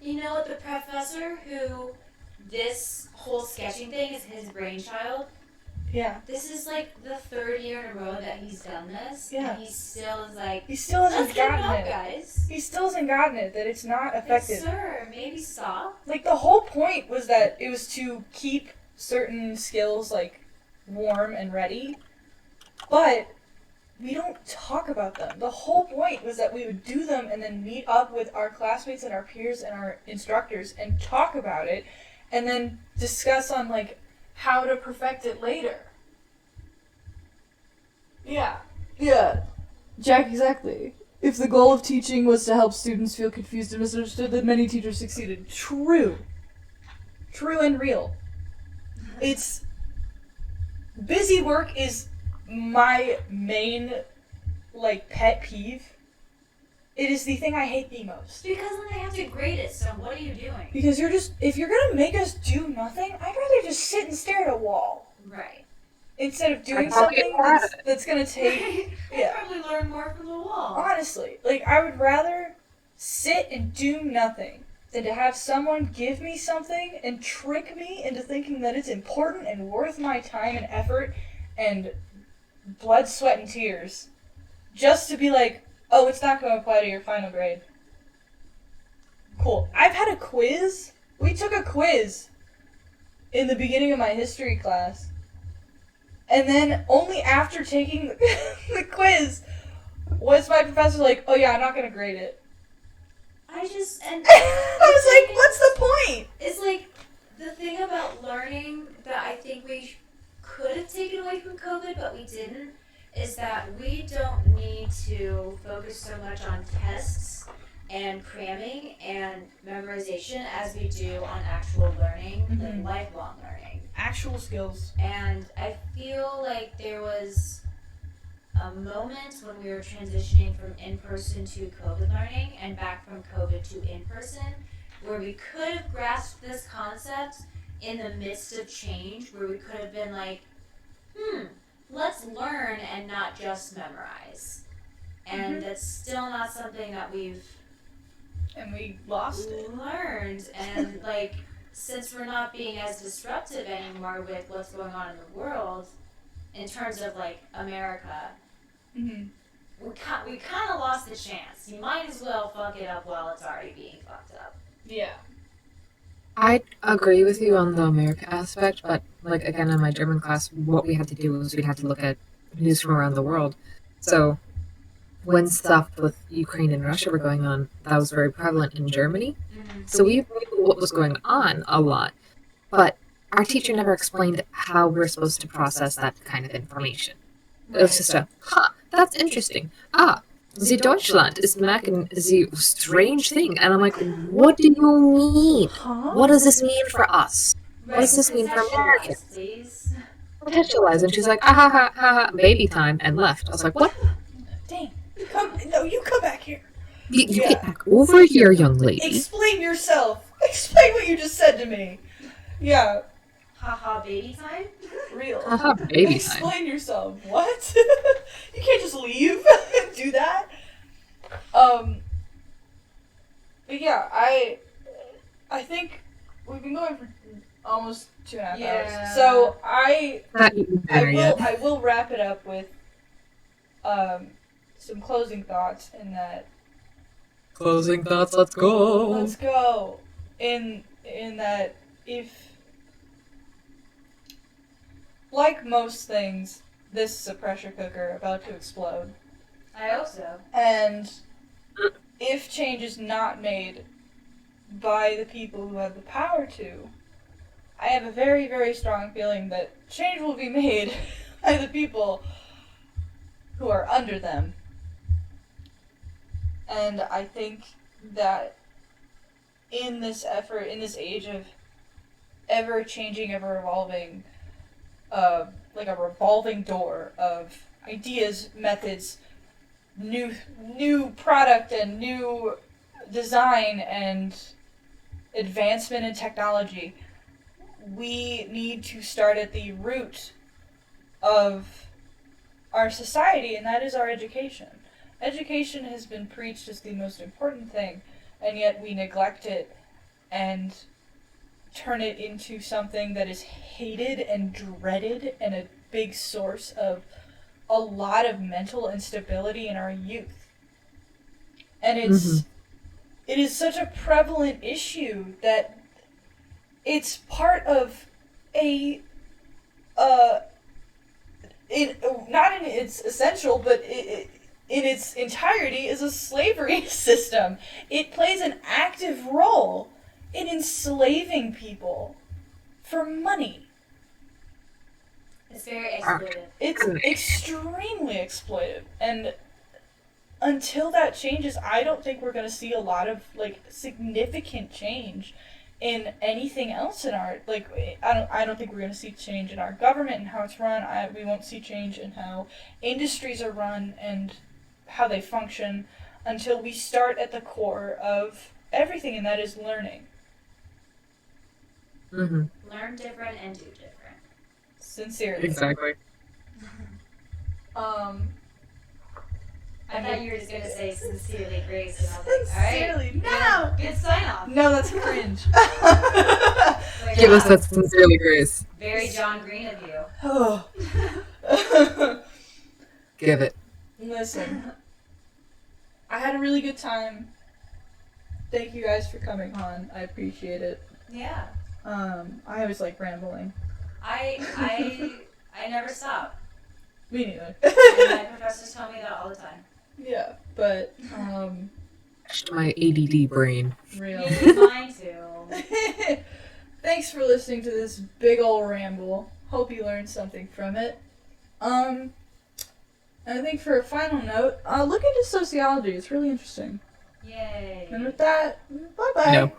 You know, the professor who this whole sketching thing is his brainchild. Yeah. This is like the third year in a row that he's done this. Yeah. And he still is like, He still hasn't let's get it gotten up, it. guys. He still hasn't gotten it, that it's not effective. Yes, sir. Maybe stop. Like, the whole point was that it was to keep certain skills, like, warm and ready, but we don't talk about them. The whole point was that we would do them and then meet up with our classmates and our peers and our instructors and talk about it, and then discuss on, like, how to perfect it later. Yeah. Jack, exactly. If the goal of teaching was to help students feel confused and misunderstood, then many teachers succeeded. True. True and real. It's... busy work is my main, like, pet peeve. It is the thing I hate the most. Because then they have to grade it, so what are you doing? Because if you're gonna make us do nothing, I'd rather just sit and stare at a wall. Right. Instead of doing I'd probably something that's gonna take... I'd Yeah. probably learn more from the wall. Honestly, like, I would rather sit and do nothing than to have someone give me something and trick me into thinking that it's important and worth my time and effort and blood, sweat, and tears just to be like, oh, it's not going to apply to your final grade. Cool. I've had a quiz. We took a quiz in the beginning of my history class. And then only after taking the quiz was my professor like, oh yeah, I'm not going to grade it. I was like, what's the point? It's like, the thing about learning that I think we could have taken away from COVID, but we didn't, is that we don't need to focus so much on tests and cramming and memorization as we do on actual learning, like lifelong learning. Actual skills. And I feel like there was a moment when we were transitioning from in-person to COVID learning and back from COVID to in-person where we could have grasped this concept in the midst of change, where we could have been like, let's learn and not just memorize. And that's still not something that we've And we lost it. learned. And like, since we're not being as disruptive anymore with what's going on in the world, in terms of like America, Mm-hmm. we kind of lost the chance. You might as well fuck it up while it's already being fucked up. Yeah. I agree with you on the America aspect, but like again in my German class, what we had to do was we had to look at news from around the world. So when stuff with Ukraine and Russia were going on, that was very prevalent in Germany. So we knew what was going on a lot, but our teacher never explained how we're supposed to process that kind of information. It was just that's interesting. The Deutschland is making the strange thing. And I'm like, what do you mean? Huh? What does this mean for us? Right. What does this mean for Americans? Please. Contextualize. And she's like, ha ha ha, baby time, and left. I was like, what? Dang. You come back here. You Yeah. get back over here, young lady. Explain yourself. Explain what you just said to me. Yeah. Haha, baby time? Real. Haha, baby time. Explain yourself. What? You can't just leave and do that. But yeah, I think we've been going for almost 2.5 hours. So Not even there yet. I will wrap it up with some closing thoughts in that. Closing thoughts, let's go. Let's go. In that, if, like most things, this is a pressure cooker about to explode. I hope so. And if change is not made by the people who have the power to, I have a very, very strong feeling that change will be made by the people who are under them. And I think that in this effort, in this age of ever-changing, ever-evolving, like a revolving door of ideas, methods, new product and new design and advancement in technology, we need to start at the root of our society, and that is our education. Education has been preached as the most important thing, and yet we neglect it and turn it into something that is hated and dreaded and a big source of a lot of mental instability in our youth. And it is such a prevalent issue that it's part of a not in its essential, but in its entirety is a slavery system. It plays an active role in enslaving people for money. It's very exploitive. It's extremely exploitive, and until that changes, I don't think we're going to see a lot of like significant change in anything else in our I don't think we're going to see change in our government and how it's run. We won't see change in how industries are run and how they function until we start at the core of everything, and that is learning. Learn different and do different. Sincerely. Exactly. I thought you were just gonna say sincerely, Grace, and I was like, all right, Sincerely, no! good sign off. No, that's cringe. Give us that sincerely, Grace. Very John Green of you. Oh. Give it. Listen, I had a really good time. Thank you guys for coming on. I appreciate it. Yeah. I always like rambling. I never stop. Me neither. And my professors tell me that all the time. Yeah, but My ADD brain. real. Mine too. Thanks for listening to this big ol' ramble. Hope you learned something from it. And I think for a final note, look into sociology. It's really interesting. Yay. And with that, bye bye. No.